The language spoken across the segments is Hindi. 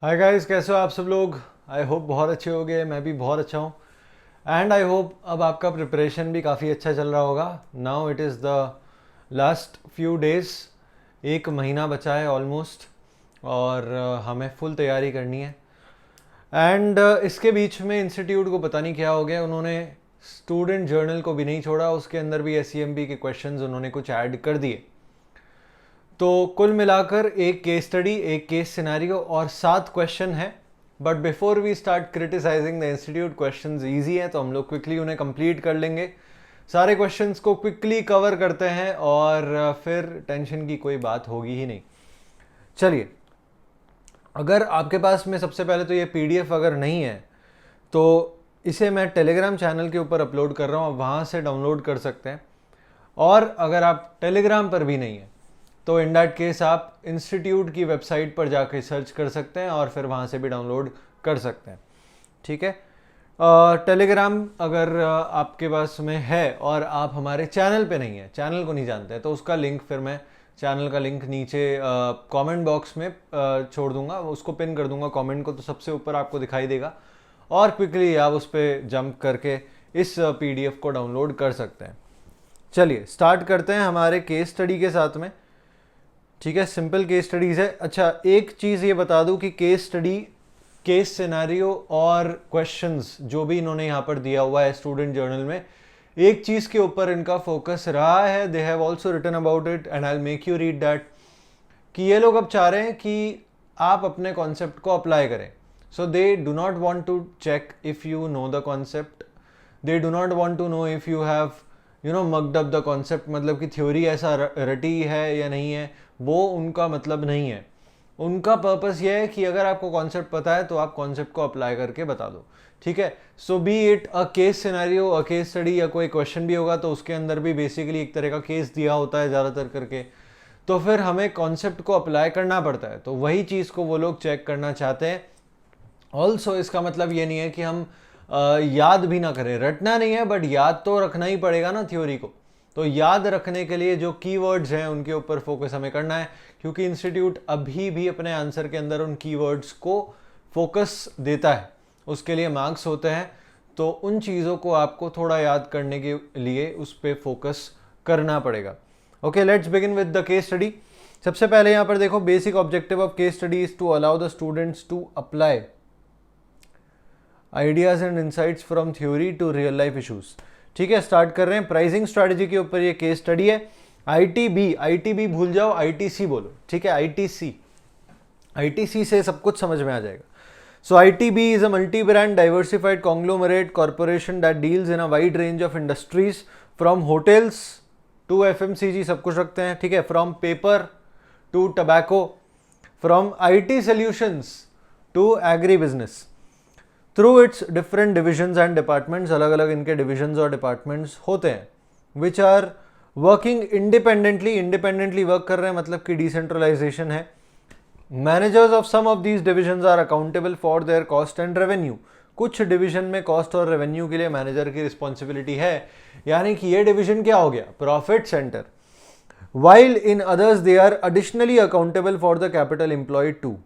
हाय गाइस, कैसे हो आप सब लोग। आई होप बहुत अच्छे हो गए। मैं भी बहुत अच्छा हूँ। एंड आई होप अब आपका प्रिपरेशन भी काफ़ी अच्छा चल रहा होगा। Now it is the last few days. एक महीना बचा है ऑलमोस्ट। और हमें फुल तैयारी करनी है। एंड इसके बीच में इंस्टीट्यूट को पता नहीं क्या हो गया, उन्होंने स्टूडेंट जर्नल को भी नहीं छोड़ा, उसके अंदर भी SEMB के क्वेश्चंस उन्होंने कुछ ऐड कर दिए। तो कुल मिलाकर एक केस स्टडी, एक केस सिनेरियो और 7 क्वेश्चन है। But before we start criticising the institute, questions easy हैं तो हम लोग क्विकली उन्हें कंप्लीट कर लेंगे। सारे क्वेश्चंस को क्विकली कवर करते हैं और फिर टेंशन की कोई बात होगी ही नहीं। चलिए, अगर आपके पास में सबसे पहले तो ये PDF अगर नहीं है तो इसे मैं टेलीग्राम चैनल के ऊपर अपलोड कर रहा हूँ, आप वहाँ से डाउनलोड कर सकते हैं। और अगर आप टेलीग्राम पर भी नहीं है तो इन डैट केस आप इंस्टीट्यूट की वेबसाइट पर जाकर सर्च कर सकते हैं और फिर वहाँ से भी डाउनलोड कर सकते हैं। ठीक है। टेलीग्राम अगर आपके पास में है और आप हमारे चैनल पे नहीं है, चैनल को नहीं जानते हैं, तो उसका लिंक फिर मैं चैनल का लिंक नीचे कमेंट बॉक्स में छोड़ दूंगा, उसको पिन कर दूंगा कमेंट को, तो सबसे ऊपर आपको दिखाई देगा और क्विकली आप उस पर जंप करके इस PDF को डाउनलोड कर सकते हैं। चलिए स्टार्ट करते हैं हमारे केस स्टडी के साथ में। ठीक है, सिंपल केस स्टडीज़ है। अच्छा, एक चीज़ ये बता दूं कि केस स्टडी, केस सिनेरियो और क्वेश्चंस जो भी इन्होंने यहाँ पर दिया हुआ है स्टूडेंट जर्नल में, एक चीज़ के ऊपर इनका फोकस रहा है। They have also written about it and I will make you read that, कि ये लोग अब चाह रहे हैं कि आप अपने कॉन्सेप्ट को अप्लाई करें। So they do not want to check if you know the concept, they do not want to know if you have mugged up the concept, मतलब कि थ्योरी ऐसा रटी है या नहीं है, वो उनका मतलब नहीं है। उनका पर्पस ये है कि अगर आपको कॉन्सेप्ट पता है तो आप कॉन्सेप्ट को अप्लाई करके बता दो। ठीक है। So be it a case scenario, a case study, या कोई क्वेश्चन भी होगा तो उसके अंदर भी बेसिकली एक तरह का केस दिया होता है ज़्यादातर करके, तो फिर हमें कॉन्सेप्ट को अप्लाई करना पड़ता है। तो वही चीज़ को वो लोग चेक करना चाहते हैं। ऑल्सो इसका मतलब ये नहीं है कि हम याद भी ना करें, रटना नहीं है, बट याद तो रखना ही पड़ेगा ना थ्योरी को। तो याद रखने के लिए जो कीवर्ड्स हैं उनके ऊपर फोकस हमें करना है, क्योंकि इंस्टीट्यूट अभी भी अपने आंसर के अंदर उन कीवर्ड्स को फोकस देता है, उसके लिए मार्क्स होते हैं। तो उन चीज़ों को आपको थोड़ा याद करने के लिए उस पर फोकस करना पड़ेगा। Okay, let's begin with the case study. सबसे पहले यहाँ पर देखो, basic objective of case study is to allow the students to apply ideas and insights from theory to real life issues. ठीक है, स्टार्ट कर रहे हैं। प्राइसिंग स्ट्रैटेजी के ऊपर ये केस स्टडी है। ITB भूल जाओ, ITC बोलो। ठीक है, ITC से सब कुछ समझ में आ जाएगा। So ITB is a multi brand diversified conglomerate corporation that deals in a wide range of industries, from hotels to FMCG, सब कुछ रखते हैं। ठीक है, from paper to tobacco, from IT solutions to agri business, through its different divisions and departments, अलग अलग इनके डिविजन्स और डिपार्टमेंट्स होते हैं, which are working independently work कर रहे हैं, मतलब कि डिसेंट्रलाइजेशन है। Managers of some of these divisions are accountable for their cost and revenue, कुछ डिवीजन में कॉस्ट और रेवेन्यू के लिए मैनेजर की रिस्पॉन्सिबिलिटी है, यानी कि ये डिवीजन क्या हो गया, profit centre. While in others they are additionally accountable for the capital employed too.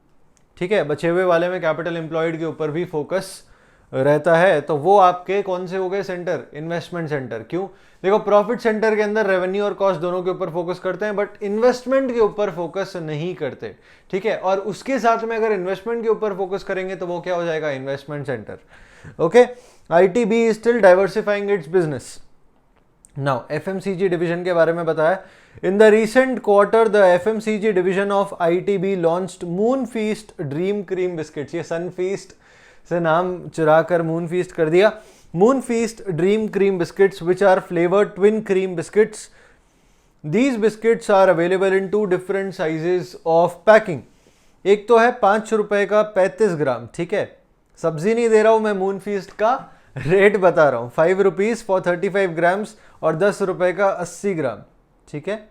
ठीक है, बचे हुए वाले में कैपिटल एम्प्लॉयड के ऊपर भी फोकस रहता है। तो वो आपके कौन से हो गए सेंटर, इन्वेस्टमेंट सेंटर। क्यों, देखो प्रॉफिट सेंटर के अंदर रेवेन्यू और कॉस्ट दोनों के ऊपर फोकस करते हैं, बट इन्वेस्टमेंट के ऊपर फोकस नहीं करते। ठीक है, और उसके साथ में अगर इन्वेस्टमेंट के ऊपर फोकस करेंगे तो वो क्या हो जाएगा, investment centre. Okay, ITB is still diversifying it's business. Now FMCG division के बारे में बताया। In the recent quarter, the FMCG division of ITB launched Moon Feast Dream Cream Biscuits. ये Sun Feast से नाम चुरा कर Moon Feast कर दिया। Moon Feast Dream Cream Biscuits, which are flavored twin cream biscuits. These biscuits are available in 2 different sizes of packing. एक तो है 5 रुपए का 35 ग्राम। ठीक है, सब्जी नहीं दे रहा हूं मैं, मून फीस्ट का रेट बता रहा हूं। 5 रुपीज फॉर 35 ग्राम्स और 10 रुपए का 80 ग्राम। ठीक है,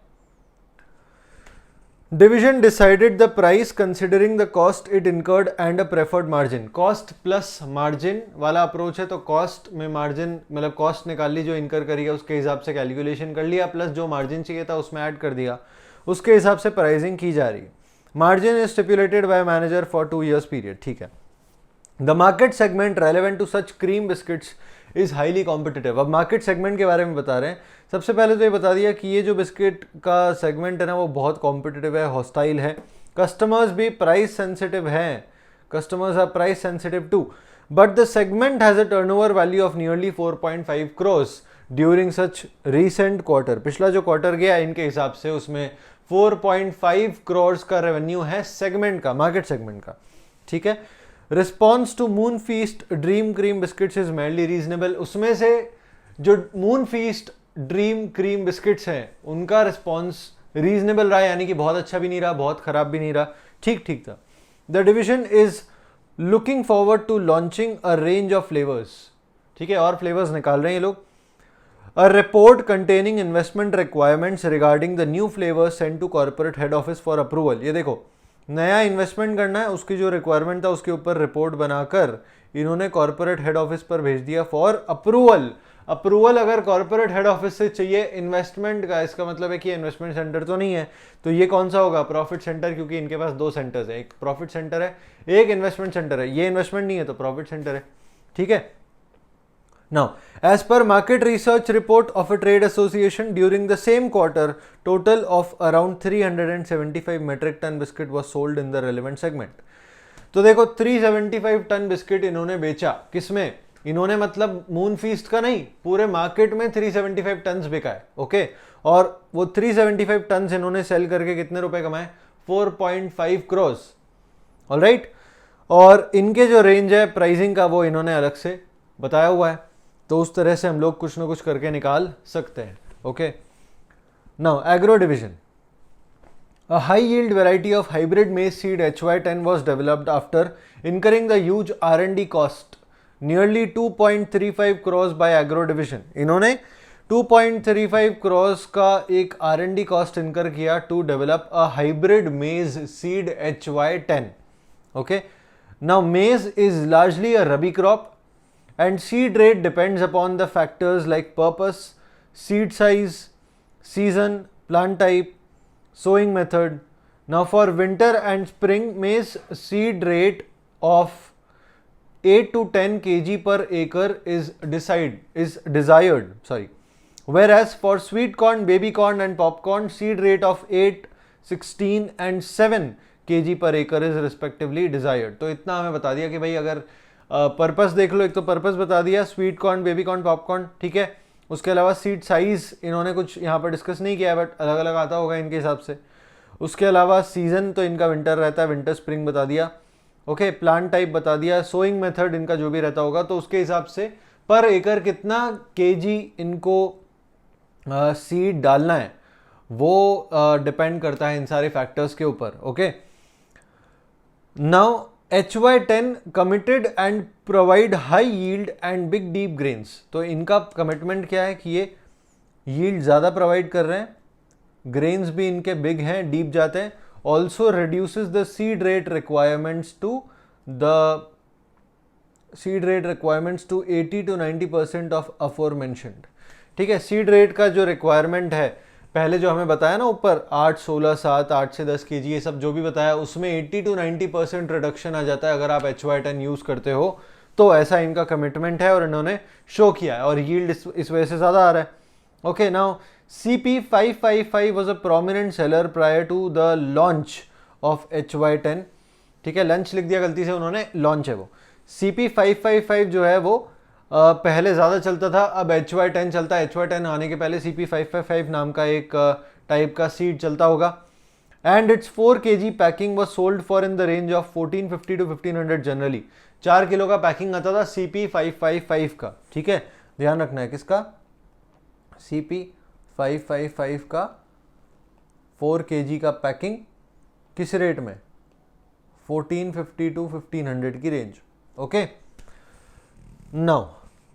division decided the price considering the cost it incurred and a preferred margin. Cost plus margin वाला अप्रोच है, तो कॉस्ट में मार्जिन, मतलब कॉस्ट निकाल ली जो इनकर करी है उसके हिसाब से कैलकुलेशन कर लिया, प्लस जो मार्जिन चाहिए था उसमें ऐड कर दिया, उसके हिसाब से प्राइसिंग की जा रही है। Margin is stipulated by manager for 2 years period, ठीक है। The market segment relevant to such cream biscuits is highly competitive. अब मार्केट सेगमेंट के बारे में बता रहे हैं। सबसे पहले तो ये बता दिया कि ये जो बिस्किट का सेगमेंट है ना वो बहुत कॉम्पिटिटिव है, हॉस्टाइल है, कस्टमर्स भी प्राइस सेंसिटिव हैं, customers are price sensitive too, but the segment has a turnover value of nearly 4.5 crores during such recent quarter. पिछला जो क्वार्टर गया इनके हिसाब से उसमें 4.5 crores का रेवेन्यू है सेगमेंट का, मार्केट सेगमेंट का, ठीक है। Response to Moon Feast dream cream biscuits is mildly reasonable. उसमें से जो Moon Feast dream cream biscuits हैं उनका रिस्पॉन्स रीजनेबल रहा, यानी कि बहुत अच्छा भी नहीं रहा, बहुत खराब भी नहीं रहा, ठीक ठीक था। The division is looking forward to launching a range of flavours, ठीक है, और फ्लेवर्स निकाल रहे हैं ये लोग। A report containing investment requirements regarding the new flavours send to corporate head office for approval. ये देखो, नया इन्वेस्टमेंट करना है, उसकी जो रिक्वायरमेंट था उसके ऊपर रिपोर्ट बनाकर इन्होंने कॉर्पोरेट हेड ऑफिस पर भेज दिया फॉर अप्रूवल। अप्रूवल अगर कॉर्पोरेट हेड ऑफिस से चाहिए इन्वेस्टमेंट का, इसका मतलब है कि इन्वेस्टमेंट सेंटर तो नहीं है, तो ये कौन सा होगा, प्रॉफिट सेंटर, क्योंकि इनके पास 2 सेंटर्स है, एक प्रॉफिट सेंटर है, एक इन्वेस्टमेंट सेंटर है। ये इन्वेस्टमेंट नहीं है तो प्रॉफिट सेंटर है, ठीक है। Now, as per market research report of a trade association, during the same quarter, total of around 375 metric ton biscuit was sold in the relevant segment. तो देखो 375 टन बिस्किट इन्होंने बेचा, किसमें, इन्होंने मतलब मून फीस्ट का नहीं, पूरे मार्केट में 375 टन बिका है, ओके। और वो 375 टन इन्होंने सेल करके कितने रुपए कमाए, 4.5 crores, ऑलराइट। और इनके जो रेंज है प्राइसिंग का वो इन्होंने अलग से बताया हुआ है, तो उस तरह से हम लोग कुछ ना कुछ करके निकाल सकते हैं, okay. Now agro division, a high yield variety of hybrid maize seed HY10 was developed after incurring the huge R&D cost nearly 2.35 crores by agro division। इन्होंने 2.35 crores का एक R&D cost incur किया to develop a hybrid maize seed HY10, okay। Now maize is largely a rabi crop and seed rate depends upon the factors like purpose, seed size, season, plant type, sowing method. Now for winter and spring maize, seed rate of 8 to 10 kg per acre is desired, whereas for sweet corn, baby corn and popcorn, seed rate of 8, 16 and 7 kg per acre is respectively desired। तो इतना हमें बता दिया कि भाई अगर पर्पस देख लो, एक तो पर्पस बता दिया, sweet corn, baby corn, popcorn, ठीक है। उसके अलावा सीड साइज इन्होंने कुछ यहाँ पर डिस्कस नहीं किया, बट अलग अलग आता होगा इनके हिसाब से। उसके अलावा सीजन तो इनका विंटर रहता है, विंटर स्प्रिंग बता दिया, ओके। प्लांट टाइप बता दिया, सोइंग मेथड इनका जो भी रहता होगा, तो उसके हिसाब से पर एकड़ कितना केजी इनको सीड डालना है वो डिपेंड करता है इन सारे फैक्टर्स के ऊपर, okay. Now HY10 committed and provide high yield and big deep grains। तो इनका कमिटमेंट क्या है कि ये यील्ड ज़्यादा प्रोवाइड कर रहे हैं, ग्रेन्स भी इनके बिग हैं, डीप जाते हैं, also reduces the seed rate requirements to 80 to 90% of aforementioned, ठीक है। सीड रेट का जो रिक्वायरमेंट है पहले जो हमें बताया ना ऊपर 8, 16, 7, 8 से 10 kg, ये सब जो भी बताया उसमें 80 to 90% रिडक्शन आ जाता है अगर आप HY10 यूज़ करते हो, तो ऐसा इनका कमिटमेंट है और इन्होंने शो किया है, और यील्ड इस वजह से ज़्यादा आ रहा है, okay. Now CP555 was a prominent seller prior to the launch of HY10, ठीक है। लंच लिख दिया गलती से उन्होंने, लॉन्च है वो। CP555 जो है वो पहले ज़्यादा चलता था, अब HY10 चलता है। HY10 आने के पहले CP555 नाम का एक टाइप का सीड चलता होगा। And it's 4 kg packing was sold for in the range of 1450 to 1500 generally. 4 kilo का पैकिंग आता था CP555 का, ठीक है, ध्यान रखना है किसका, CP555 का 4 kg का पैकिंग किस रेट में, 1450 to 1500 की रेंज, okay. Now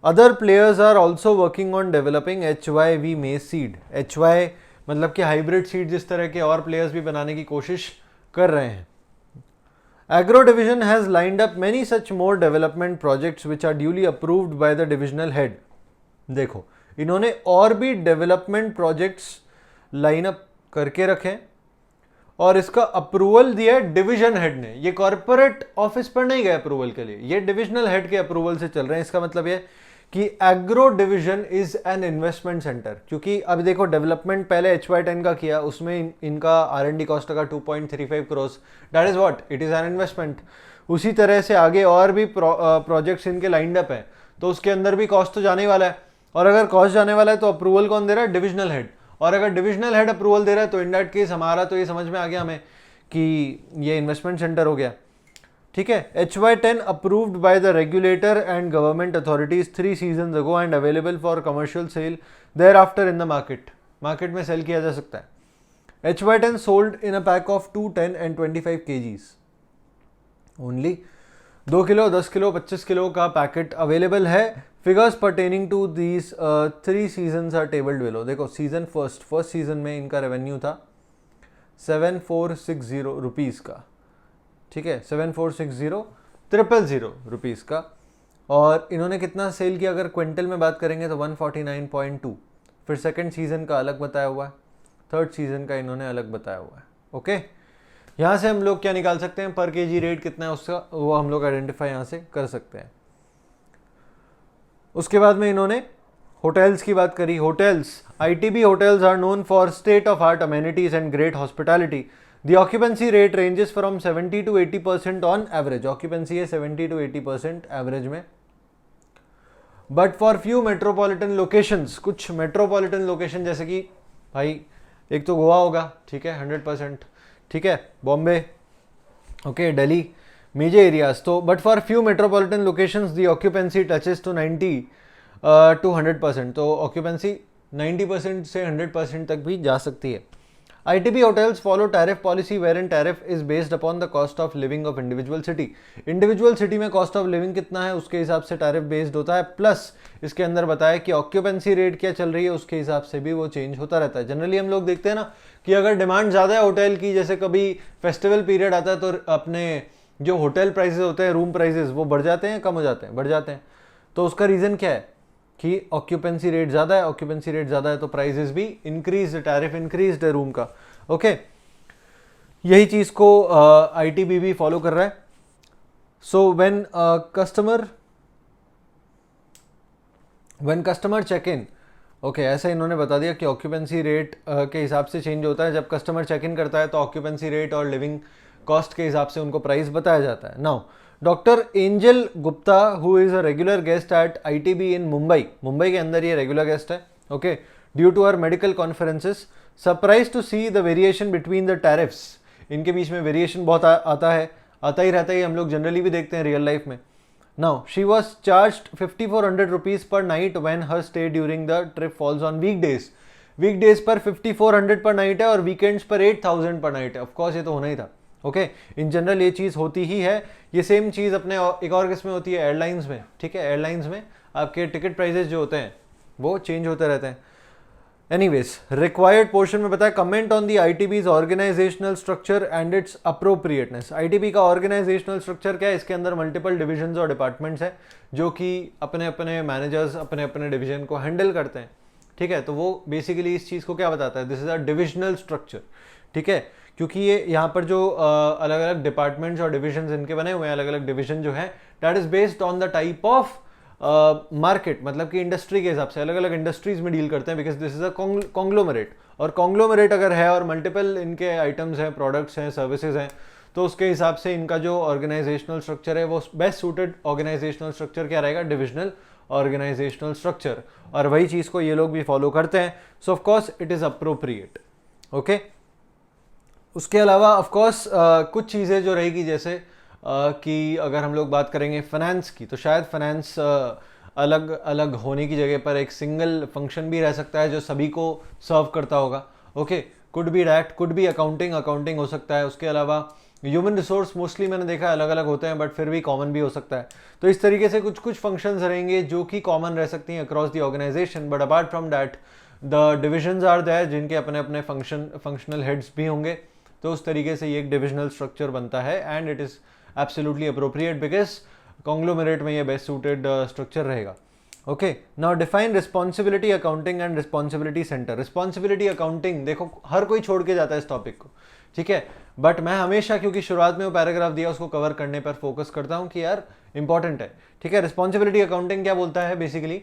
other players are also working on developing HYV maize seed. HY मतलब कि हाइब्रिड सीड, जिस तरह के और प्लेयर्स भी बनाने की कोशिश कर रहे हैं। Agro division has lined up many such more development projects which are duly approved by the divisional head. देखो इन्होंने और भी डेवलपमेंट प्रोजेक्ट्स लाइन अप करके रखे और इसका अप्रूवल दिया है डिवीजन हेड ने। ये कॉर्पोरेट ऑफिस पर नहीं गए अप्रूवल के लिए, ये डिविजनल हेड के अप्रूवल से चल रहे हैं। इसका मतलब ये कि agro division is an investment centre, क्योंकि अब देखो डेवलपमेंट पहले HY10 का किया, उसमें इनका R&D कॉस्ट लगा 2.35 crore, that is what, it is an investment. उसी तरह से आगे और भी प्रोजेक्ट्स इनके लाइंड अप हैं, तो उसके अंदर भी कॉस्ट तो जाने ही वाला है। और अगर कॉस्ट जाने वाला है तो अप्रूवल कौन दे रहा है, डिविजनल हेड। और अगर डिविजनल हेड अप्रूवल दे रहा है तो इन दैट केस हमारा तो ये समझ में आ गया हमें कि ये इन्वेस्टमेंट सेंटर हो गया, ठीक है। HY10 approved by the regulator and government authorities 3 season ago and available for commercial sale thereafter in the market, market में सेल किया जा सकता है। HY10 sold in a pack of 2, 10 and 25 kgs only. 2 kilo, 10 kilo, 25 kilo का पैकेट अवेलेबल है। Figures pertaining to these 3 seasons are tabled below. देखो सीजन फर्स्ट सीजन में इनका रेवेन्यू था 7460 रुपीज़ का, ठीक है, 7460,000 रुपीज़ का। और इन्होंने कितना सेल किया, अगर क्विंटल में बात करेंगे तो 149.2। फिर सेकंड सीजन का अलग बताया हुआ है, थर्ड सीजन का इन्होंने अलग बताया हुआ है, ओके। यहाँ से हम लोग क्या निकाल सकते हैं, पर केजी रेट कितना है उसका, वो हम लोग आइडेंटिफाई यहाँ से कर सकते हैं। उसके बाद में इन्होंने होटल्स की बात करी। Hotels, ITB hotels are known for state of art amenities and great hospitality. The occupancy rate ranges from 70 to 80% on average. Occupancy है 70 to 80% एवरेज में। But for few metropolitan locations, कुछ मेट्रोपॉलिटन लोकेशन जैसे कि भाई एक तो गोवा होगा, ठीक है, 100%, ठीक है, Bombay, okay, Delhi, major areas तो। But for few metropolitan locations the occupancy touches to 90 to 100%, तो ऑक्यूपेंसी 90% से 100% तक भी जा सकती है। ITB hotels follow tariff policy wherein tariff is based upon the cost of living of individual city। Individual city में कॉस्ट ऑफ लिविंग कितना है उसके हिसाब से टैरिफ बेस्ड होता है, प्लस इसके अंदर बताया कि ऑक्यूपेंसी रेट क्या चल रही है उसके हिसाब से भी वो चेंज होता रहता है। जनरली हम लोग देखते हैं ना कि अगर डिमांड ज़्यादा है होटल की, जैसे कभी फेस्टिवल पीरियड आता है तो अपने जो होटल प्राइसेस होते हैं, रूम प्राइसेस, वो बढ़ जाते हैं, कम हो जाते हैं, बढ़ जाते हैं। तो उसका रीज़न क्या है कि ऑक्यूपेंसी रेट ज़्यादा है, ऑक्यूपेंसी रेट ज़्यादा है तो प्राइसेस भी इंक्रीज, टैरिफ इंक्रीज है रूम का, ओके। यही चीज़ को ITB भी फॉलो कर रहा है। So when customer check in, okay, ऐसा इन्होंने बता दिया कि ऑक्यूपेंसी रेट के हिसाब से चेंज होता है। जब कस्टमर चेक इन करता है तो ऑक्यूपेंसी रेट और लिविंग कॉस्ट के हिसाब से उनको प्राइस बताया जाता है। Now doctor Angel Gupta who is a regular guest at ITB in Mumbai, Mumbai के अंदर ये रेगुलर गेस्ट है, okay, due to our medical conferences, surprise to see the variation between the tariffs. इनके बीच में वेरिएशन बहुत आता ही रहता है, हम लोग जनरली भी देखते हैं रियल लाइफ में। Now she was charged 5400 rupees per night when her stay during the trip falls on weekdays. Weekdays पर 5400 पर नाइट है और वीकेंड्स पर 8000 पर नाइट है। ऑफकोर्स ये तो होना ही था, ओके। इन जनरल ये चीज़ होती ही है। ये सेम चीज़ अपने एक और किस में होती है, एयरलाइंस में, ठीक है। एयरलाइंस में आपके टिकट प्राइजेस जो होते हैं वो चेंज होते रहते हैं। एनीवेज, रिक्वायर्ड पोर्शन में बताया comment on the ITB's organisational structure and its appropriateness. ITB का ऑर्गेनाइजेशनल स्ट्रक्चर क्या है, इसके अंदर मल्टीपल डिविजन्स और डिपार्टमेंट्स हैं जो कि अपने अपने मैनेजर्स अपने अपने डिवीजन को हैंडल करते हैं, ठीक है। तो वो बेसिकली इस चीज़ को क्या बताता है, this is a divisional structure, ठीक है। क्योंकि ये यहाँ पर जो अलग अलग डिपार्टमेंट्स और डिविजन्स इनके बने हुए हैं, अलग अलग डिवीजन जो है, that is based on the type of market, मतलब कि इंडस्ट्री के हिसाब से अलग अलग इंडस्ट्रीज में डील करते हैं, because this is a conglomerate. और कॉन्ग्लोमरेट अगर है और मल्टीपल इनके आइटम्स हैं, प्रोडक्ट्स हैं, सर्विसेज हैं, तो उसके हिसाब से इनका जो ऑर्गेनाइजेशनल स्ट्रक्चर है वो बेस्ट सूटेड ऑर्गेनाइजेशनल स्ट्रक्चर क्या रहेगा, डिविजनल ऑर्गेनाइजेशनल स्ट्रक्चर। और वही चीज़ को ये लोग भी फॉलो करते हैं। So of course it is appropriate, okay. उसके अलावा ऑफकोर्स कुछ चीज़ें जो रहेगी, जैसे कि अगर हम लोग बात करेंगे फाइनेंस की, तो शायद फाइनेंस अलग अलग होने की जगह पर एक सिंगल फंक्शन भी रह सकता है जो सभी को सर्व करता होगा, okay. Could be that, could be accounting हो सकता है। उसके अलावा ह्यूमन रिसोर्स मोस्टली मैंने देखा है अलग अलग होते हैं, बट फिर भी कॉमन भी हो सकता है। तो इस तरीके से कुछ कुछ फंक्शंस रहेंगे जो कि कॉमन रह सकती हैं across the organisation. But apart from that the divisions are there जिनके अपने अपने फंक्शनल हेड्स भी होंगे। तो उस तरीके से ये एक डिविजनल स्ट्रक्चर बनता है and it is absolutely appropriate because conglomerate में ये बेस्ट सूटेड स्ट्रक्चर रहेगा। Okay, now define responsibility accounting and responsibility centre. Responsibility accounting देखो हर कोई छोड़ के जाता है इस टॉपिक को, ठीक है, बट मैं हमेशा क्योंकि शुरुआत में वो पैराग्राफ दिया उसको कवर करने पर फोकस करता हूँ कि यार इंपॉर्टेंट है, ठीक है। रिस्पॉन्सिबिलिटी अकाउंटिंग क्या बोलता है बेसिकली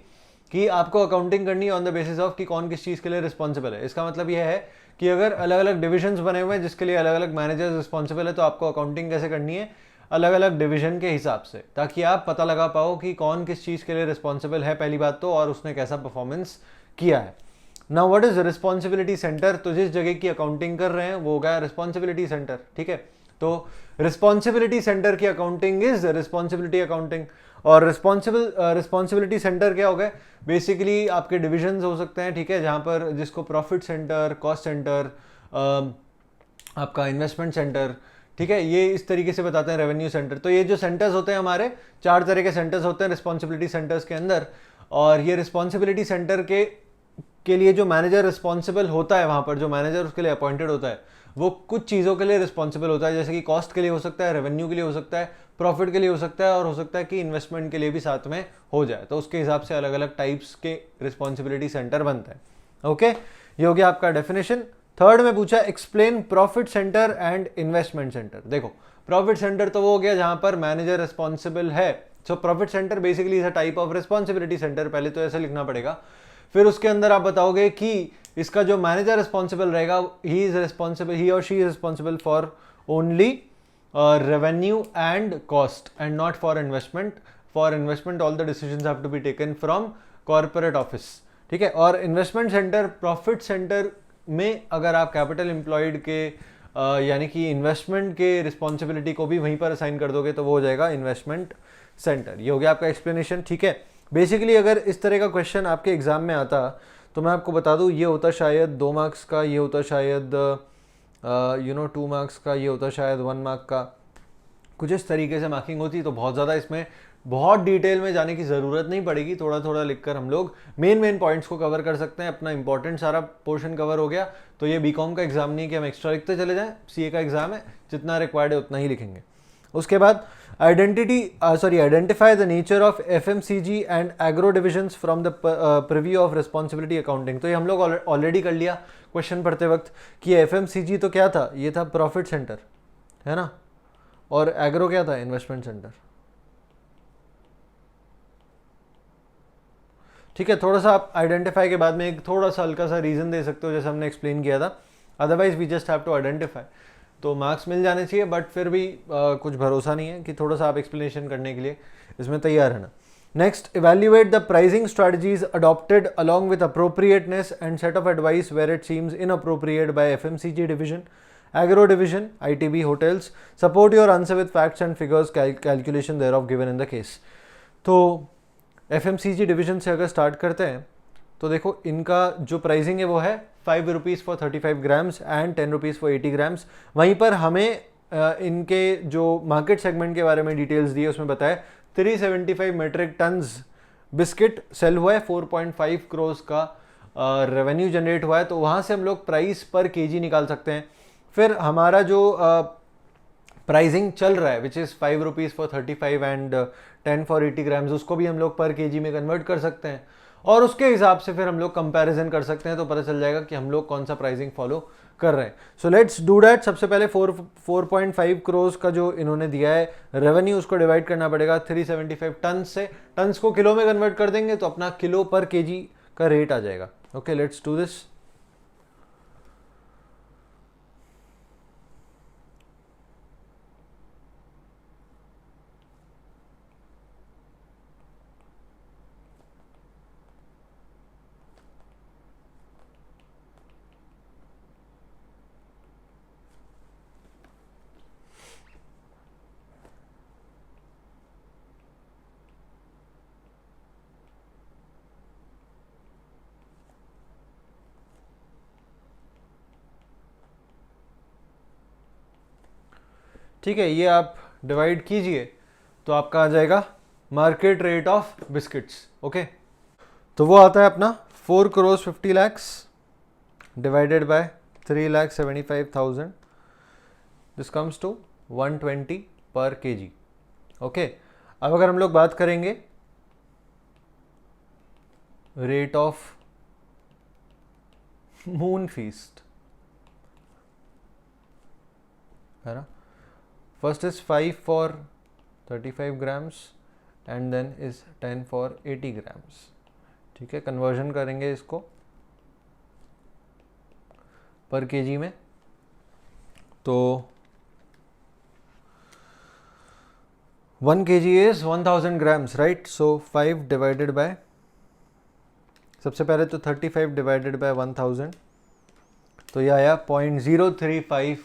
कि आपको अकाउंटिंग करनी है ऑन द बेसिस ऑफ कि कौन किस चीज़ के लिए रिस्पॉन्सिबल है। इसका मतलब यह है कि अगर अलग अलग डिविजन्स बने हुए हैं जिसके लिए अलग अलग मैनेजर्स रिस्पॉन्सिबल है, तो आपको अकाउंटिंग कैसे करनी है अलग अलग डिवीजन के हिसाब से, ताकि आप पता लगा पाओ कि कौन किस चीज़ के लिए रिस्पॉन्सिबल है पहली बात तो, और उसने कैसा परफॉर्मेंस किया है। Now what is responsibility centre? तो जिस जगह की अकाउंटिंग कर रहे हैं वो गया रिस्पॉन्सिबिलिटी सेंटर, ठीक है। तो रिस्पॉन्सिबिलिटी सेंटर की अकाउंटिंग इज रिस्पॉन्सिबिलिटी अकाउंटिंग। और रिस्पॉन्सिबिलिटी सेंटर क्या हो गए? बेसिकली आपके डिविजन्स हो सकते हैं, ठीक है, जहाँ पर जिसको प्रॉफिट सेंटर, कॉस्ट सेंटर, आपका इन्वेस्टमेंट सेंटर, ठीक है, ये इस तरीके से बताते हैं, रेवेन्यू सेंटर। तो ये जो सेंटर्स होते हैं हमारे 4 तरह के सेंटर्स होते हैं रिस्पॉन्सिबिलिटी सेंटर्स के अंदर। और ये रिस्पॉन्सिबिलिटी सेंटर के लिए जो मैनेजर रिस्पॉन्सिबल होता है, वहाँ पर जो मैनेजर उसके लिए अपॉइंटेड होता है, वो कुछ चीज़ों के लिए रिस्पॉन्सिबल होता है, जैसे कि कॉस्ट के लिए हो सकता है, रेवेन्यू के लिए हो सकता है, प्रॉफिट के लिए हो सकता है, और हो सकता है कि इन्वेस्टमेंट के लिए भी साथ में हो जाए। तो उसके हिसाब से अलग अलग टाइप्स के रिस्पॉन्सिबिलिटी सेंटर बनता है। ओके, ये हो गया आपका डेफिनेशन। थर्ड में पूछा explain profit centre and investment centre. देखो प्रॉफिट सेंटर तो वो हो गया जहां पर मैनेजर रिस्पॉन्सिबल है। So profit centre basically is a type of responsibility centre, पहले तो ऐसे लिखना पड़ेगा। फिर उसके अंदर आप बताओगे कि इसका जो मैनेजर रिस्पॉन्सिबल रहेगा, ही और she is responsible for only revenue and cost and not for investment. For investment all the decisions have to be taken from corporate office, ठीक है। और इन्वेस्टमेंट सेंटर, प्रॉफिट सेंटर में अगर आप कैपिटल एम्प्लॉयड के यानी कि इन्वेस्टमेंट के रिस्पॉन्सिबिलिटी को भी वहीं पर असाइन कर दोगे तो वो हो जाएगा इन्वेस्टमेंट सेंटर। ये हो गया आपका एक्सप्लेनेशन, ठीक है। बेसिकली अगर इस तरह का क्वेश्चन आपके एग्जाम में आता तो मैं आपको बता दूं, ये होता शायद 2 मार्क्स का, ये होता शायद 2 मार्क्स का, ये होता शायद 1 मार्क का, कुछ इस तरीके से मार्किंग होती। तो बहुत ज़्यादा इसमें बहुत डिटेल में जाने की ज़रूरत नहीं पड़ेगी, थोड़ा थोड़ा लिखकर हम लोग मेन पॉइंट्स को कवर कर सकते हैं। अपना इंपॉर्टेंट सारा पोर्शन कवर हो गया। तो ये बीकॉम का एग्जाम नहीं कि हम एक्स्ट्रा लिखते चले जाएं, सीए का एग्जाम है, जितना रिक्वायर्ड है उतना ही लिखेंगे। उसके बाद identify the nature of FMCG and agro divisions from the preview of responsibility accounting. तो ये हम लोग ऑलरेडी कर लिया क्वेश्चन पढ़ते वक्त कि एफएमसीजी तो क्या था, ये था प्रॉफिट सेंटर, है ना, और एग्रो क्या था, इन्वेस्टमेंट सेंटर, ठीक है। थोड़ा सा आप आइडेंटिफाई के बाद में एक थोड़ा सा हल्का सा रीजन दे सकते हो, जैसे हमने एक्सप्लेन किया था। Otherwise we just have to identify. तो मार्क्स मिल जाने चाहिए, बट फिर भी कुछ भरोसा नहीं है कि थोड़ा सा आप एक्सप्लेनेशन करने के लिए इसमें तैयार रहना। Next, evaluate the pricing strategies adopted along with appropriateness and set of advice where it seems inappropriate by FMCG division, agro division, ITB, hotels. Support your answer with facts and figures, calculation thereof given in the case. तो एफएमसीजी डिवीजन से अगर स्टार्ट करते हैं तो देखो इनका जो प्राइसिंग है वो है 5 rupees for 35 grams and 10 rupees for 80 grams. वहीं पर हमें इनके जो मार्केट सेगमेंट के बारे में डिटेल्स दिए उसमें बताया 375 मेट्रिक टन्स बिस्किट सेल हुआ है, 4.5 करोड़ का रेवेन्यू जनरेट हुआ है। तो वहाँ से हम लोग प्राइस पर केजी निकाल सकते हैं। फिर हमारा जो प्राइसिंग चल रहा है which is 5 rupees for 35 and 10 for 80 grams, उसको भी हम लोग पर केजी में कन्वर्ट कर सकते हैं और उसके हिसाब से फिर हम लोग कंपैरिजन कर सकते हैं। तो पता चल जाएगा कि हम लोग कौन सा प्राइसिंग फॉलो कर रहे हैं। So let's do that. सबसे पहले 4.5 करोड़ का जो इन्होंने दिया है रेवेन्यू, उसको डिवाइड करना पड़ेगा 375 टन से। टन्स को किलो में कन्वर्ट कर देंगे तो अपना किलो पर केजी का रेट आ जाएगा। Okay, let's do this. ठीक है, ये आप डिवाइड कीजिए तो आपका आ जाएगा market rate of biscuits. Okay, तो वो आता है अपना 4 crore 50 lakhs divided by 3,75,000, this comes to 120 per kg. Okay, अब अगर हम लोग बात करेंगे रेट ऑफ मून फीस्ट, है ना. First is 5 for 35 grams and then is 10 for 80 grams. ठीक है, कन्वर्जन करेंगे इसको पर केजी में. तो 1 kg is 1000 grams, right. So 5 divided by, सबसे पहले तो 35 डिवाइडेड बाय 1000, तो ये आया 0.035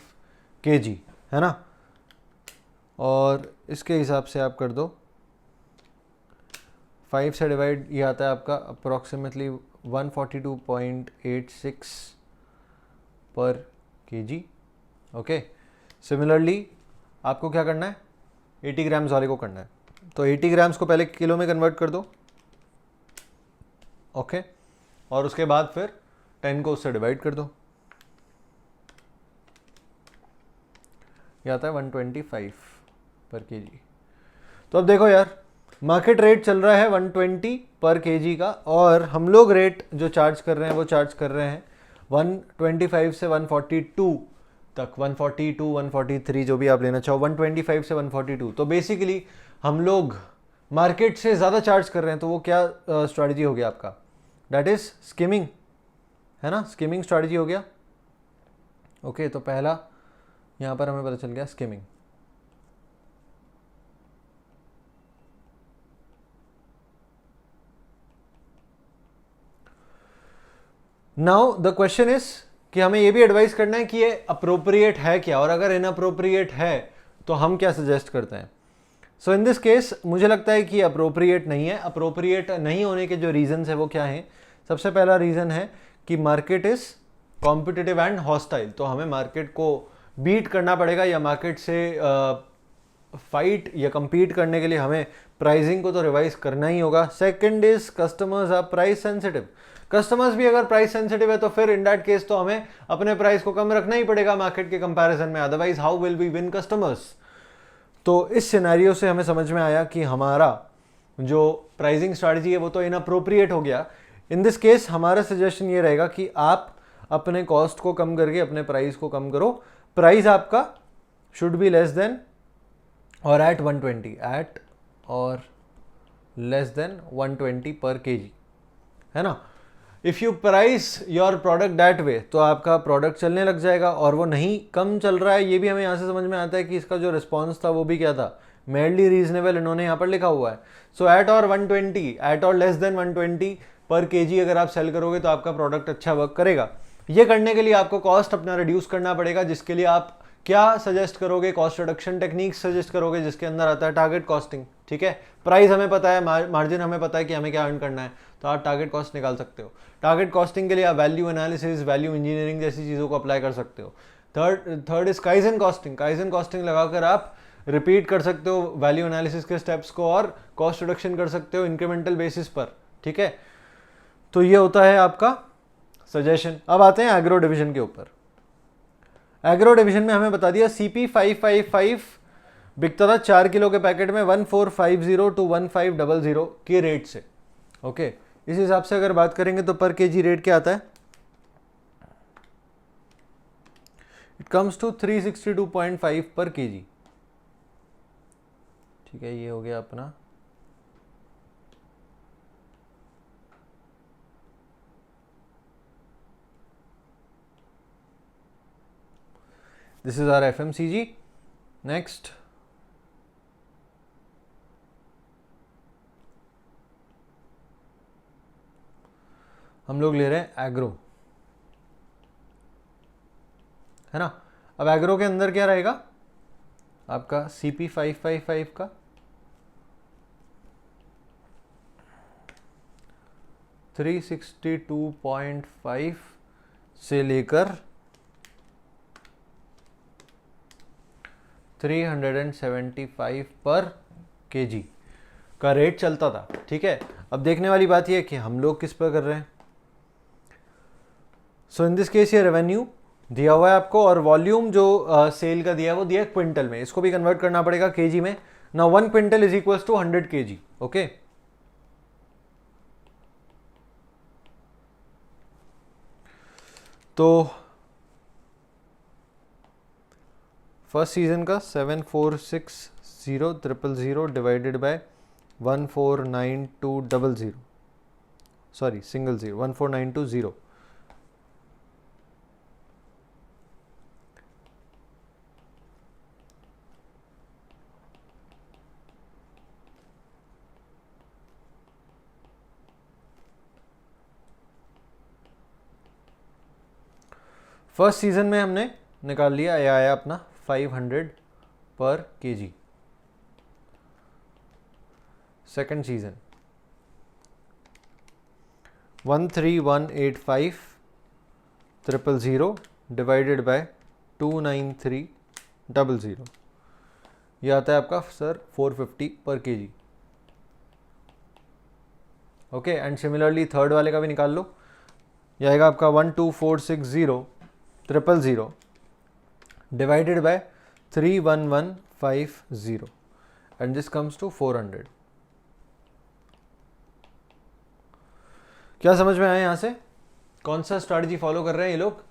kg, है ना. और इसके हिसाब से आप कर दो 5 से डिवाइड, ये आता है आपका अप्रॉक्सीमेटली 142.86 पर केजी. ओके, सिमिलरली आपको क्या करना है, 80 ग्राम्स वाले को करना है. तो 80 ग्राम्स को पहले किलो में कन्वर्ट कर दो. ओके, और उसके बाद फिर 10 को उससे डिवाइड कर दो, ये आता है 125 पर केजी. तो अब देखो यार, मार्केट रेट चल रहा है 120 पर केजी का, और हम लोग रेट जो चार्ज कर रहे हैं वो चार्ज कर रहे हैं 125 से 142 तक, 142 143 जो भी आप लेना चाहो, 125 से 142. तो बेसिकली हम लोग मार्केट से ज़्यादा चार्ज कर रहे हैं. तो वो क्या स्ट्रैटेजी हो गया आपका, दैट इज स्किमिंग, है ना. स्किमिंग स्ट्रैटेजी हो गया. ओके, तो पहला यहाँ पर हमें पता चल गया skimming. Now the question is कि हमें ये भी एडवाइस करना है कि ये अप्रोप्रिएट है क्या, और अगर इनअप्रोप्रिएट है तो हम क्या सजेस्ट करते हैं. सो इन दिस केस मुझे लगता है कि अप्रोप्रिएट नहीं है. अप्रोप्रिएट नहीं होने के जो रीजंस है वो क्या हैं. सबसे पहला रीज़न है कि market is competitive and hostile. तो हमें मार्केट को बीट करना पड़ेगा, या मार्केट से फाइट या compete करने के लिए हमें प्राइसिंग को तो रिवाइज करना ही होगा. Second is customers are price sensitive. Customers भी अगर प्राइस सेंसिटिव है तो फिर इन दैट केस तो हमें अपने प्राइस को कम रखना ही पड़ेगा मार्केट के कंपैरिजन में, otherwise how will we win customers. तो इस सिनेरियो से हमें समझ में आया कि हमारा जो प्राइसिंग स्ट्रैटेजी है वो तो इनअप्रोप्रिएट हो गया. इन दिस केस हमारा सजेशन ये रहेगा कि आप अपने कॉस्ट को कम करके अपने प्राइस को कम करो. प्राइस आपका शुड बी लेस देन और एट 120, एट और लेस देन 120 पर केजी, है ना. If you price your product that way तो आपका प्रोडक्ट चलने लग जाएगा. और वो नहीं कम चल रहा है, ये भी हमें यहाँ से समझ में आता है कि इसका जो रिस्पॉन्स था वो भी क्या था, मेडली रीजनेबल इन्होंने यहाँ पर लिखा हुआ है. सो एट और 120, एट और लेस देन 120 पर केजी अगर आप सेल करोगे तो आपका प्रोडक्ट अच्छा वर्क करेगा. ये करने के लिए आपको कॉस्ट अपना रिड्यूस करना पड़ेगा, जिसके लिए आप क्या सजेस्ट करोगे, कॉस्ट रिडक्शन टेक्निक सजेस्ट करोगे, जिसके अंदर आता है टारगेट कॉस्टिंग. ठीक है, प्राइस हमें पता है, मार्जिन हमें पता है कि हमें क्या अर्न करना है, तो आप टारगेट कॉस्ट निकाल सकते हो. टारगेट कॉस्टिंग के लिए आप वैल्यू एनालिसिस, वैल्यू इंजीनियरिंग जैसी चीज़ों को अप्लाई कर सकते हो. Third is kaizen costing. Kaizen costing लगाकर आप रिपीट कर सकते हो वैल्यू एनालिसिस के स्टेप्स को और कॉस्ट रिडक्शन कर सकते हो इंक्रीमेंटल बेसिस पर. ठीक है, तो ये होता है आपका सजेशन. अब आते हैं एग्रो डिवीजन के ऊपर. एग्रो डिवीजन में हमें बता दिया CP555 बिकता था 4 किलो के पैकेट में 1450 टू 1500 के रेट से. ओके, इस हिसाब से अगर बात करेंगे तो पर केजी रेट क्या आता है, इट कम्स टू 362.5 पर केजी. ठीक है, ये हो गया अपना this is our FMCG. Next हम लोग ले रहे हैं एग्रो, है ना. अब एग्रो के अंदर क्या रहेगा आपका CP555 का 362.5 से लेकर 375 पर केजी का रेट चलता था. ठीक है, अब देखने वाली बात यह है कि हम लोग किस पर कर रहे हैं. सो इन दिस केस ये रेवेन्यू दिया हुआ है आपको, और वॉल्यूम जो सेल का दिया है वो दिया है क्विंटल में. इसको भी कन्वर्ट करना पड़ेगा केजी में. ना 1 quintal is equals to 100 kg. Okay, तो फर्स्ट सीजन का 7460,000 divided by 149200, sorry single zero, 14920। First season में हमने निकाल लिया, ये आया अपना 500 per kg. Second season 13185,000 divided by 29300, ये आता है आपका sir 450 per kg. Okay, and similarly third वाले का भी निकाल लो, ये आएगा आपका 12460,000 divided by 31150 and this comes to 400। क्या समझ में आया यहाँ से? कौन सा स्ट्रैटेजी फॉलो कर रहे हैं ये लोग?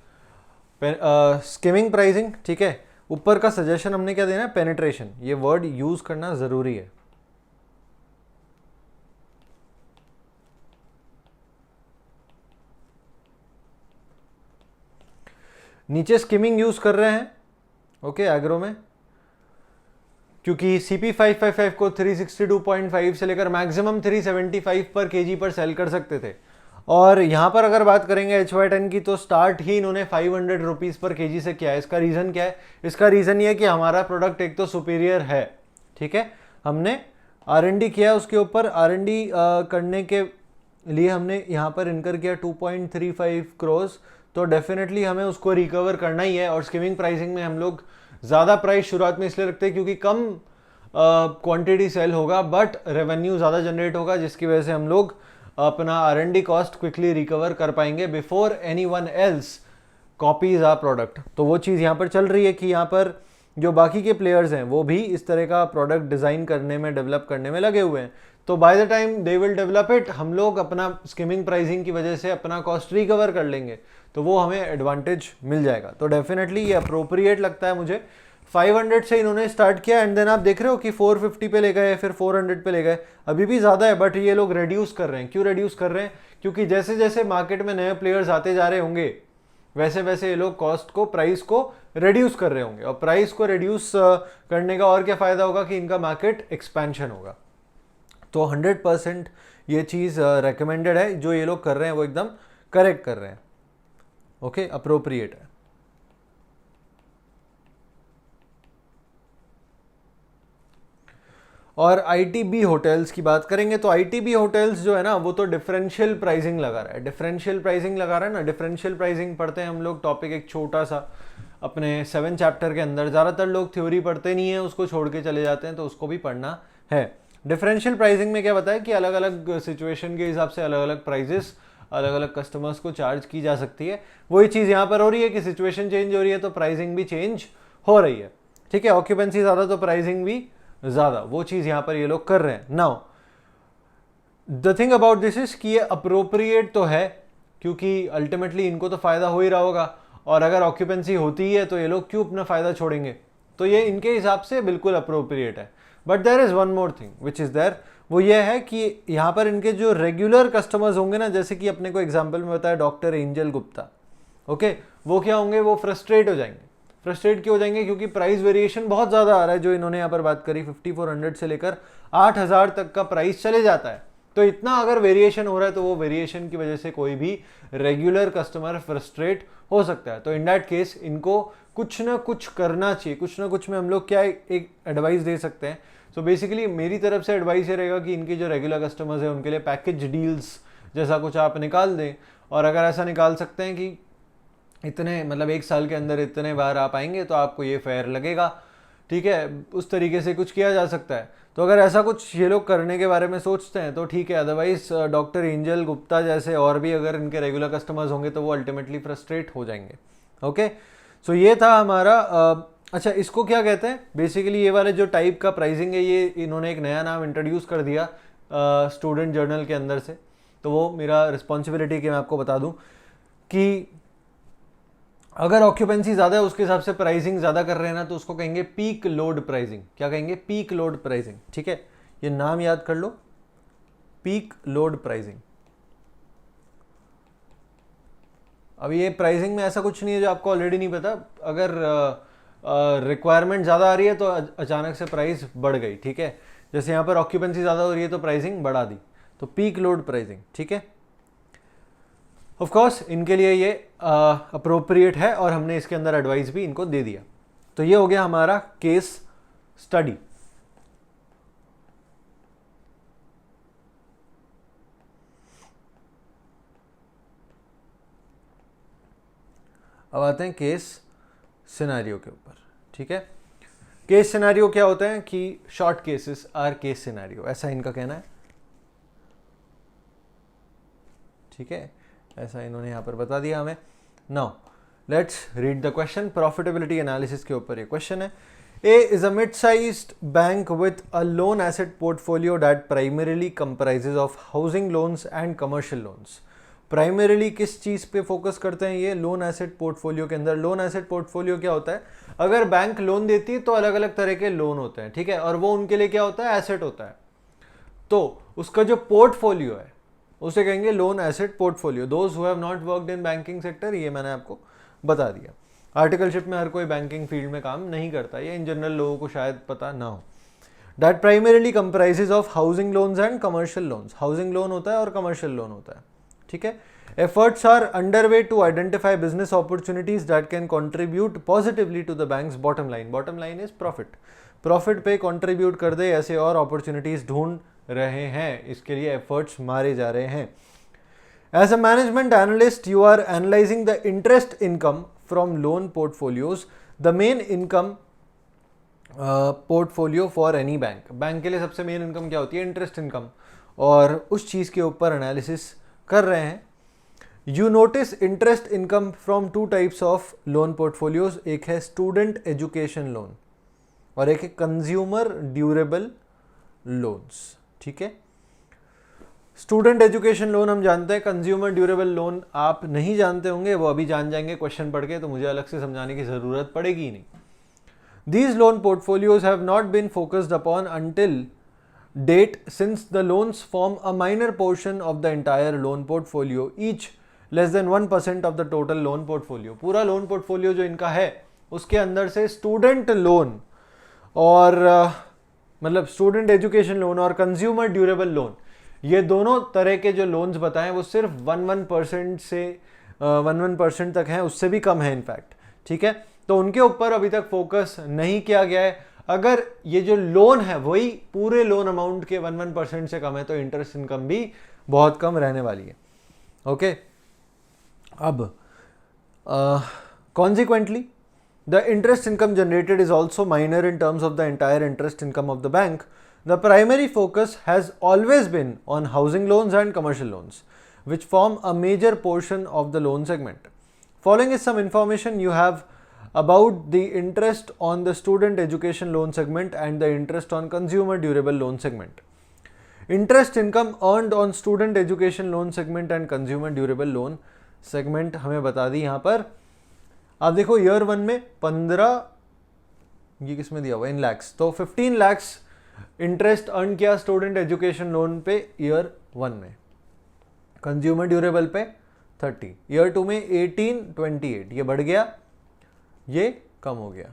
स्किमिंग प्राइसिंग, ठीक है। ऊपर का सजेशन हमने क्या देना है? पेनिट्रेशन, ये वर्ड यूज करना जरूरी है। नीचे स्किमिंग यूज कर रहे हैं, ओके, एग्रो में, क्योंकि CP555 को 362.5 से लेकर मैक्सिमम 375 पर केजी पर सेल कर सकते थे। और यहाँ पर अगर बात करेंगे HY10 की, तो स्टार्ट ही इन्होंने 500 रुपीज़ पर केजी से किया है। इसका रीज़न क्या है? इसका रीज़न ये है कि हमारा प्रोडक्ट एक तो सुपीरियर है, ठीक है। हमने R&D किया उसके ऊपर, R&D करने के लिए हमने यहाँ पर इनकर किया 2.35 करोड़, तो डेफिनेटली हमें उसको रिकवर करना ही है। और स्किमिंग प्राइसिंग में हम लोग ज़्यादा प्राइस शुरुआत में इसलिए रखते हैं क्योंकि कम क्वांटिटी सेल होगा बट रेवेन्यू ज़्यादा जनरेट होगा, जिसकी वजह से हम लोग अपना R&D कॉस्ट क्विकली रिकवर कर पाएंगे before anyone else copies our product. तो वो चीज़ यहाँ पर चल रही है कि यहाँ पर जो बाकी के प्लेयर्स हैं वो भी इस तरह का प्रोडक्ट डिज़ाइन करने में, डेवलप करने में लगे हुए हैं। तो by the time they will develop it, हम लोग अपना स्किमिंग प्राइसिंग की वजह से अपना कॉस्ट रिकवर कर लेंगे, तो वो हमें एडवांटेज मिल जाएगा। तो डेफिनेटली ये अप्रोप्रिएट लगता है मुझे। 500 से इन्होंने स्टार्ट किया एंड देन आप देख रहे हो कि 450 पे ले गए, फिर 400 पे ले गए, अभी भी ज़्यादा है बट ये लोग रिड्यूस कर रहे हैं। क्यों रिड्यूस कर रहे हैं? क्योंकि जैसे जैसे मार्केट में नए प्लेयर्स आते जा रहे होंगे वैसे वैसे ये लोग कॉस्ट को, प्राइस को रिड्यूस कर रहे होंगे। और प्राइस को रिड्यूस करने का और क्या फ़ायदा होगा कि इनका मार्केट एक्सपेंशन होगा। तो 100% ये चीज़ रेकमेंडेड है, जो ये लोग कर रहे हैं वो एकदम करेक्ट कर रहे हैं, ओके, अप्रोप्रिएट है। और ITB होटल्स की बात करेंगे तो ITB होटल्स जो है ना वो तो डिफरेंशियल प्राइसिंग लगा रहा है। डिफरेंशियल प्राइसिंग लगा रहा है ना, डिफरेंशियल प्राइसिंग पढ़ते हैं हम लोग, टॉपिक एक छोटा सा अपने 7 चैप्टर के अंदर। ज़्यादातर लोग थ्योरी पढ़ते नहीं है, उसको छोड़ के चले जाते हैं, तो उसको भी पढ़ना है। डिफरेंशियल प्राइसिंग में क्या बताया कि अलग अलग सिचुएशन के हिसाब से अलग अलग प्राइजेस अलग अलग कस्टमर्स को चार्ज की जा सकती है। वही चीज़ यहाँ पर हो रही है कि सिचुएशन चेंज हो रही है तो प्राइसिंग भी चेंज हो रही है, ठीक है। ऑक्यूपेंसी ज़्यादा तो प्राइसिंग भी ज़्यादा, वो चीज़ यहाँ पर ये लोग कर रहे हैं। Now the thing about this is कि ये अप्रोप्रिएट तो है, क्योंकि अल्टीमेटली इनको तो फ़ायदा हो ही रहा होगा, और अगर ऑक्यूपेंसी होती है तो ये लोग क्यों अपना फ़ायदा छोड़ेंगे, तो ये इनके हिसाब से बिल्कुल अप्रोप्रिएट है। But there is one more thing which is there, वो ये है कि यहाँ पर इनके जो रेगुलर कस्टमर्स होंगे ना, जैसे कि अपने को एग्जाम्पल में बताया डॉक्टर एंजल गुप्ता, ओके, वो क्या होंगे, वो फ्रस्ट्रेट हो जाएंगे। फ्रस्ट्रेट क्यों हो जाएंगे? क्योंकि प्राइस वेरिएशन बहुत ज़्यादा आ रहा है, जो इन्होंने यहाँ पर बात करी 5400 से लेकर 8000 तक का प्राइस चले जाता है। तो इतना अगर वेरिएशन हो रहा है तो वो वेरिएशन की वजह से कोई भी रेगुलर कस्टमर फ्रस्ट्रेट हो सकता है। तो इन दैट केस इनको कुछ ना कुछ करना चाहिए, कुछ ना कुछ में हम लोग क्या एक एडवाइस दे सकते हैं। सो बेसिकली मेरी तरफ से एडवाइस ये रहेगा कि इनके जो रेगुलर कस्टमर्स हैं उनके लिए पैकेज डील्स जैसा कुछ आप निकाल दें, और अगर ऐसा निकाल सकते हैं कि इतने मतलब 1 साल के अंदर इतने बार आप आएंगे तो आपको ये फेयर लगेगा, ठीक है, उस तरीके से कुछ किया जा सकता है। तो अगर ऐसा कुछ ये लोग करने के बारे में सोचते हैं तो ठीक है, अदरवाइज डॉक्टर एंजल गुप्ता जैसे और भी अगर इनके रेगुलर कस्टमर्स होंगे तो वो अल्टीमेटली फ्रस्ट्रेट हो जाएंगे, ओके। सो ये था हमारा अच्छा, इसको क्या कहते हैं बेसिकली, ये वाले जो टाइप का प्राइसिंग है ये इन्होंने एक नया नाम इंट्रोड्यूस कर दिया स्टूडेंट जर्नल के अंदर से, तो वो मेरा रिस्पॉन्सिबिलिटी कि मैं आपको बता दूं कि अगर ऑक्यूपेंसी ज़्यादा है उसके हिसाब से प्राइसिंग ज़्यादा कर रहे हैं ना, तो उसको कहेंगे पीक लोड प्राइसिंग। क्या कहेंगे? Peak load pricing. ठीक है, ये नाम याद कर लो, पीक लोड प्राइसिंग। अब ये प्राइसिंग में ऐसा कुछ नहीं है जो आपको ऑलरेडी नहीं पता। अगर रिक्वायरमेंट ज़्यादा आ रही है तो अचानक से प्राइस बढ़ गई। ठीक है, जैसे यहाँ पर ऑक्यूपेंसी ज़्यादा हो रही है तो प्राइसिंग बढ़ा दी, तो पीक लोड प्राइसिंग। ठीक है, ऑफ कोर्स इनके लिए ये अप्रोप्रिएट है और हमने इसके अंदर एडवाइस भी इनको दे दिया। तो ये हो गया हमारा केस स्टडी। अब आते हैं केस सिनेरियो के ऊपर। ठीक है, केस सिनेरियो क्या होता है कि short cases or case scenario, ऐसा इनका कहना है। ठीक है, ऐसा इन्होंने यहां पर बता दिया हमें। Now let's read the question. Profitability analysis के ऊपर ये क्वेश्चन है। A is a mid sized bank with a loan asset portfolio that primarily comprises of housing loans and commercial loans. Primarily किस चीज पे फोकस करते हैं ये? लोन एसेट पोर्टफोलियो के अंदर। लोन एसेट पोर्टफोलियो क्या होता है? अगर बैंक लोन देती है तो अलग अलग तरह के लोन होते हैं। ठीक है, और वो उनके लिए क्या होता है? एसेट होता है। तो उसका जो पोर्टफोलियो है उसे कहेंगे loan asset portfolio. Those who have not worked in banking sector, ये मैंने आपको बता दिया। आर्टिकलशिप में हर कोई बैंकिंग फील्ड में काम नहीं करता, ये इन जनरल लोगों को शायद पता ना हो। That primarily comprises of housing loans and commercial loans. Housing loan होता है और कमर्शियल लोन होता है। ठीक है, efforts are underway to identify business opportunities that can contribute positively to the bank's bottom line. Bottom line is profit. Profit पे contribute कर दे ऐसे और opportunities ढूंढ रहे हैं, इसके लिए efforts मारे जा रहे हैं। As a management analyst, you are analyzing the interest income from loan portfolios, the main income portfolio for any bank. Bank के लिए सबसे मेन इनकम क्या होती है? इंटरेस्ट इनकम, और उस चीज़ के ऊपर एनालिसिस कर रहे हैं। You notice interest income from two types of loan portfolios. एक है स्टूडेंट एजुकेशन लोन और एक है कंज्यूमर ड्यूरेबल लोन्स। ठीक है, स्टूडेंट एजुकेशन लोन हम जानते हैं, कंज्यूमर ड्यूरेबल लोन आप नहीं जानते होंगे, वो अभी जान जाएंगे क्वेश्चन पढ़ के, तो मुझे अलग से समझाने की जरूरत पड़ेगी नहीं। These loan portfolios have not been focused upon until date since the loans form a minor portion of the entire loan portfolio, each less than 1% of the total loan portfolio. पूरा लोन पोर्टफोलियो जो इनका है उसके अंदर से स्टूडेंट लोन और मतलब स्टूडेंट एजुकेशन लोन और कंज्यूमर ड्यूरेबल लोन, ये दोनों तरह के जो लोन्स बताएं वो सिर्फ 1% से 1% तक हैं, उससे भी कम है इनफैक्ट। ठीक है, तो उनके ऊपर अभी तक फोकस नहीं किया गया है। अगर ये जो लोन है वही पूरे लोन अमाउंट के 1% से कम है तो इंटरेस्ट इनकम भी बहुत कम रहने वाली है। ओके, अब consequently the interest income generated is also minor in terms of the entire interest income of the bank. The primary focus has always been on housing loans and commercial loans, which form a major portion of the loan segment. Following is some information you have about the interest on the student education loan segment and the interest on consumer durable loan segment. Interest income earned on student education loan segment and consumer durable loan segment हमें बता दी यहाँ पर। आप देखो ईयर 1 में 15, ये किस में दिया हुआ इन लैक्स, तो 15 लैक्स इंटरेस्ट अर्न किया स्टूडेंट एजुकेशन लोन पे ईयर 1 में, कंज्यूमर ड्यूरेबल पे 30, ईयर 2 में 18, 28, ये बढ़ गया, ये कम हो गया,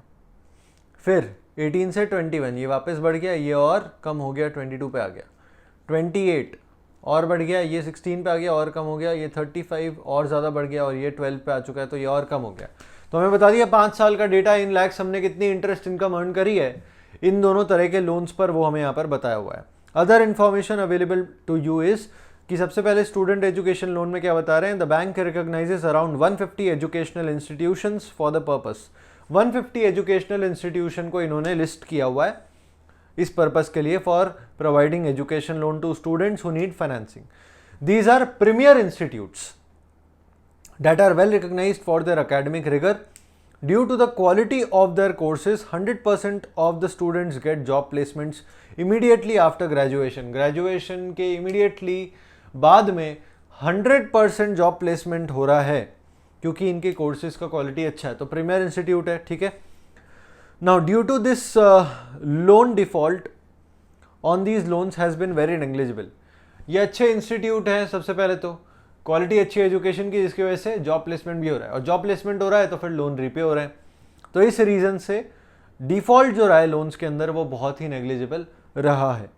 फिर 18 से 21 ये वापस बढ़ गया, ये और कम हो गया, 22 पे आ गया, 28 और बढ़ गया, ये 16 पे आ गया और कम हो गया, ये 35 और ज़्यादा बढ़ गया और ये 12 पे आ चुका है, तो ये और कम हो गया। तो हमें बता दिया 5 साल का डेटा इन लैक्स हमने कितनी इंटरेस्ट इनकम अर्न करी है इन दोनों तरह के लोन्स पर, वो हमें यहाँ पर बताया हुआ है। Other information available to you is कि सबसे पहले स्टूडेंट एजुकेशन लोन में क्या बता रहे हैं, the bank recognises around 150 educational institutions for the purpose. 150 educational institution को इन्होंने लिस्ट किया हुआ है इस पर्पस के लिए, for providing education loan to students who need financing. These are premier institutes that are well recognized for their academic rigor. Due to the quality of their courses, 100% of the students get job placements immediately after graduation. Graduation के immediately बाद में 100% job placement हो रहा है क्योंकि इनके कोर्सेज का क्वालिटी अच्छा है, तो प्रीमियर इंस्टीट्यूट है, ठीक है। Now due to this loan default on these loans has been very negligible. ये अच्छे इंस्टीट्यूट हैं, सबसे पहले तो क्वालिटी अच्छी है एजुकेशन की, जिसकी वजह से जॉब प्लेसमेंट भी हो रहा है, और जॉब प्लेसमेंट हो रहा है तो फिर लोन रीपे हो रहे हैं। तो इस रीज़न से डिफॉल्ट जो रहा है लोन्स के अंदर वो बहुत ही नेग्लिजिबल रहा है।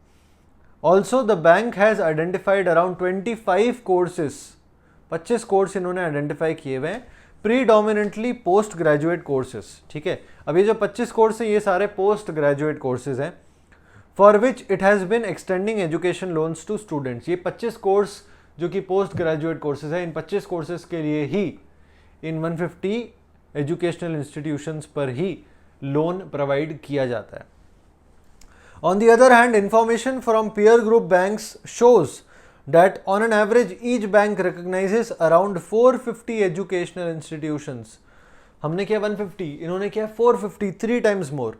Also the bank has identified around 25 courses, 25 course इन्होंने आइडेंटिफाई किए हुए हैं, प्रीडोमिनेंटली पोस्ट ग्रेजुएट कोर्सेज, ठीक है। अब ये जो 25 कोर्स हैं ये सारे पोस्ट ग्रेजुएट कोर्सेज हैं, for which it has been extending education loans to students. ये 25 कोर्स जो कि पोस्ट ग्रेजुएट कोर्सेज हैं, इन 25 कोर्सेज के लिए ही इन 150 एजुकेशनल इंस्टीट्यूशंस पर ही लोन प्रोवाइड किया जाता है। On the other hand, information from peer group banks shows that on an average each bank recognizes around 450 educational institutions. हमने किया 150, इन्होंने किया 450, 3 times more.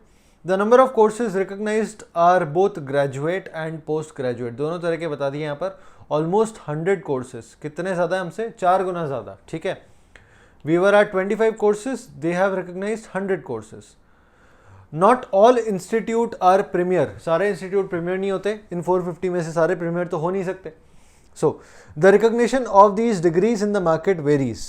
The number of courses recognized are both graduate and post graduate, दोनों तरह के बता दिए यहाँ पर। Almost 100 courses, कितने ज़्यादा हमसे? 4 गुना ज़्यादा, ठीक है। We were at 25 courses, they have recognized 100 courses. Not all institute are premier, सारे इंस्टीट्यूट प्रीमियर नहीं होते, इन 450 में से सारे प्रीमियर तो हो नहीं सकते। So the recognition of these degrees in the market varies,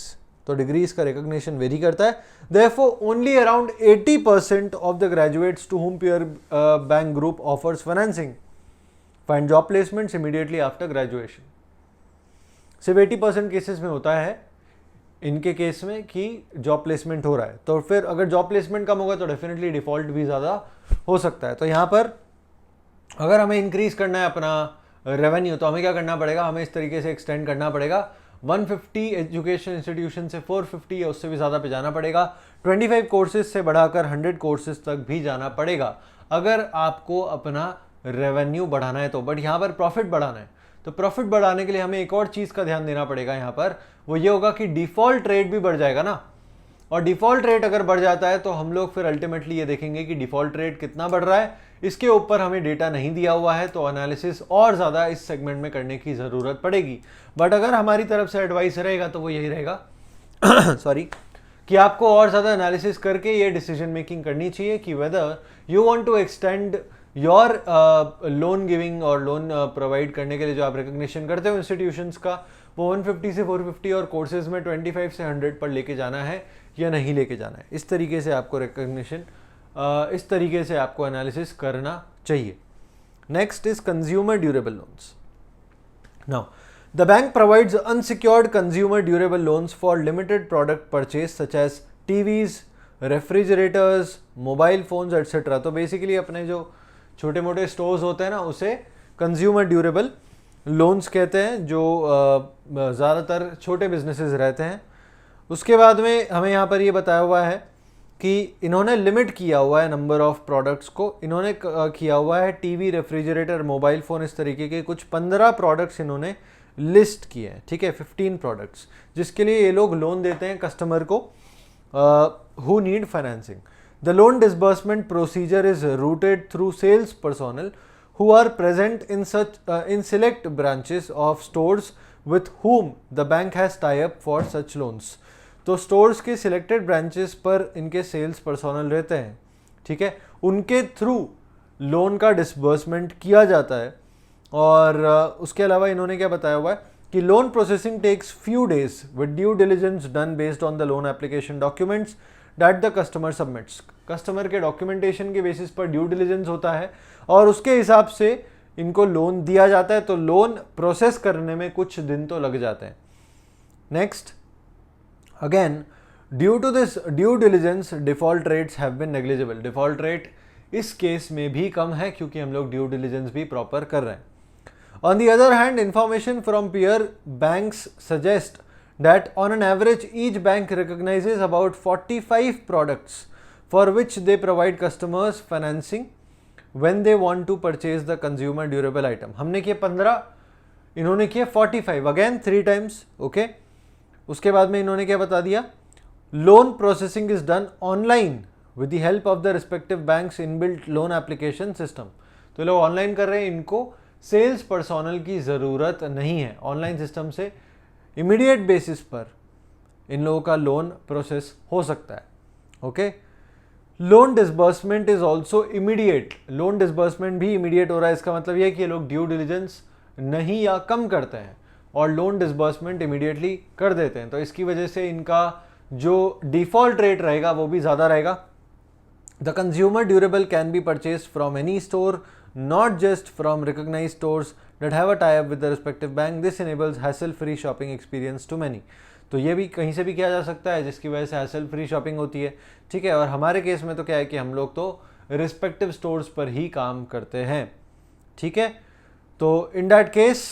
तो डिग्रीज का रिकॉग्निशन वेरी करता है। Therefore only around 80% of the graduates to whom peer bank group offers financing find job placements immediately after graduation. सिर्फ 80% केसेस में होता है इनके केस में कि जॉब प्लेसमेंट हो रहा है, तो फिर अगर जॉब प्लेसमेंट कम होगा तो डेफिनेटली डिफॉल्ट भी ज़्यादा हो सकता है। तो यहाँ पर अगर हमें इंक्रीज करना है अपना रेवेन्यू तो हमें क्या करना पड़ेगा, हमें इस तरीके से एक्सटेंड करना पड़ेगा। 150 एजुकेशन इंस्टीट्यूशन से 450 या उससे भी ज़्यादा पे जाना पड़ेगा। 25 कोर्सेज से बढ़ाकर 100 कोर्सेज तक भी जाना पड़ेगा अगर आपको अपना रेवेन्यू बढ़ाना है तो। बट यहाँ पर प्रॉफिट बढ़ाना है, तो प्रॉफिट बढ़ाने के लिए हमें एक और चीज़ का ध्यान देना पड़ेगा यहाँ पर, वो ये होगा कि डिफ़ॉल्ट रेट भी बढ़ जाएगा ना। और डिफ़ॉल्ट रेट अगर बढ़ जाता है तो हम लोग फिर अल्टीमेटली ये देखेंगे कि डिफ़ॉल्ट रेट कितना बढ़ रहा है, इसके ऊपर हमें डेटा नहीं दिया हुआ है, तो एनालिसिस और ज़्यादा इस सेगमेंट में करने की ज़रूरत पड़ेगी। बट अगर हमारी तरफ से एडवाइस रहेगा तो वो यही रहेगा सॉरी, कि आपको और ज़्यादा एनालिसिस करके ये डिसीजन मेकिंग करनी चाहिए कि whether you want to extend your loan giving और लोन प्रोवाइड करने के लिए जो आप रिकग्निशन करते हो इंस्टीट्यूशंस का, वो 150 से 450 और कोर्सेज में 25 से 100 पर लेके जाना है या नहीं लेके जाना है। इस तरीके से आपको रिकग्निशन, इस तरीके से आपको एनालिसिस करना चाहिए। Next is consumer durable loans. Now the bank provides unsecured consumer durable loans for limited product purchase such as TVs, refrigerators, mobile phones etcetera. तो बेसिकली अपने जो छोटे मोटे स्टोर्स होते हैं ना, उसे कंज्यूमर ड्यूरेबल लोन्स कहते हैं, जो ज़्यादातर छोटे बिजनेसेस रहते हैं। उसके बाद में हमें यहाँ पर ये बताया हुआ है कि इन्होंने लिमिट किया हुआ है नंबर ऑफ प्रोडक्ट्स को, इन्होंने किया हुआ है टीवी, रेफ्रिजरेटर, मोबाइल फ़ोन, इस तरीके के कुछ 15 प्रोडक्ट्स इन्होंने लिस्ट किए हैं, ठीक है, 15 प्रोडक्ट्स, जिसके लिए ये लोग लोन देते हैं कस्टमर को who need financing. The loan disbursement procedure is routed through sales personnel who are present in in select branches of stores with whom the bank has tie-up for such loans. तो stores के selected branches पर इनके sales personnel रहते हैं, ठीक है, उनके थ्रू लोन का डिसबर्समेंट किया जाता है। और उसके अलावा इन्होंने क्या बताया हुआ है कि loan processing takes few days with due diligence done based on the loan application documents that the customer submits. Customer के डॉक्यूमेंटेशन के बेसिस पर ड्यू डिलिजेंस होता है और उसके हिसाब से इनको लोन दिया जाता है, तो लोन प्रोसेस करने में कुछ दिन तो लग जाते हैं। Next, again due to this due diligence default rates have been negligible. Default rate इस केस में भी कम है क्योंकि हम लोग ड्यू डिलिजेंस भी प्रॉपर कर रहे हैं। On the other hand, information from peer banks suggest that on an average each bank recognizes about 45 products for which they provide customers financing when they want to purchase the consumer durable item. हमने किए 15, इन्होंने किए 45, अगेन 3 times, ओके। उसके बाद में इन्होंने क्या बता दिया, loan processing is done online with the help of the respective banks inbuilt loan application system. तो लोग ऑनलाइन कर रहे हैं, इनको सेल्स पर्सोनल की ज़रूरत नहीं है। ऑनलाइन सिस्टम से इमीडिएट बेसिस पर इन लोगों का लोन प्रोसेस हो सकता है. Okay, loan disbursement is also immediate. Loan disbursement भी इमीडिएट हो रहा है. इसका मतलब यह कि ये लोग ड्यू डिलिजेंस नहीं या कम करते हैं और लोन डिसबर्समेंट इमीडिएटली कर देते हैं. तो इसकी वजह से इनका जो डिफॉल्ट रेट रहेगा वो भी ज़्यादा रहेगा. The consumer durable can be purchase from any store, not just from recognized stores that have a tie-up with the respective bank. This enables hassle-free shopping experience to many. तो ये भी कहीं से भी किया जा सकता है जिसकी वजह से हैसल फ्री शॉपिंग होती है. ठीक है, और हमारे केस में तो क्या है कि हम लोग तो रिस्पेक्टिव स्टोर्स पर ही काम करते हैं. ठीक है, तो इन दैट केस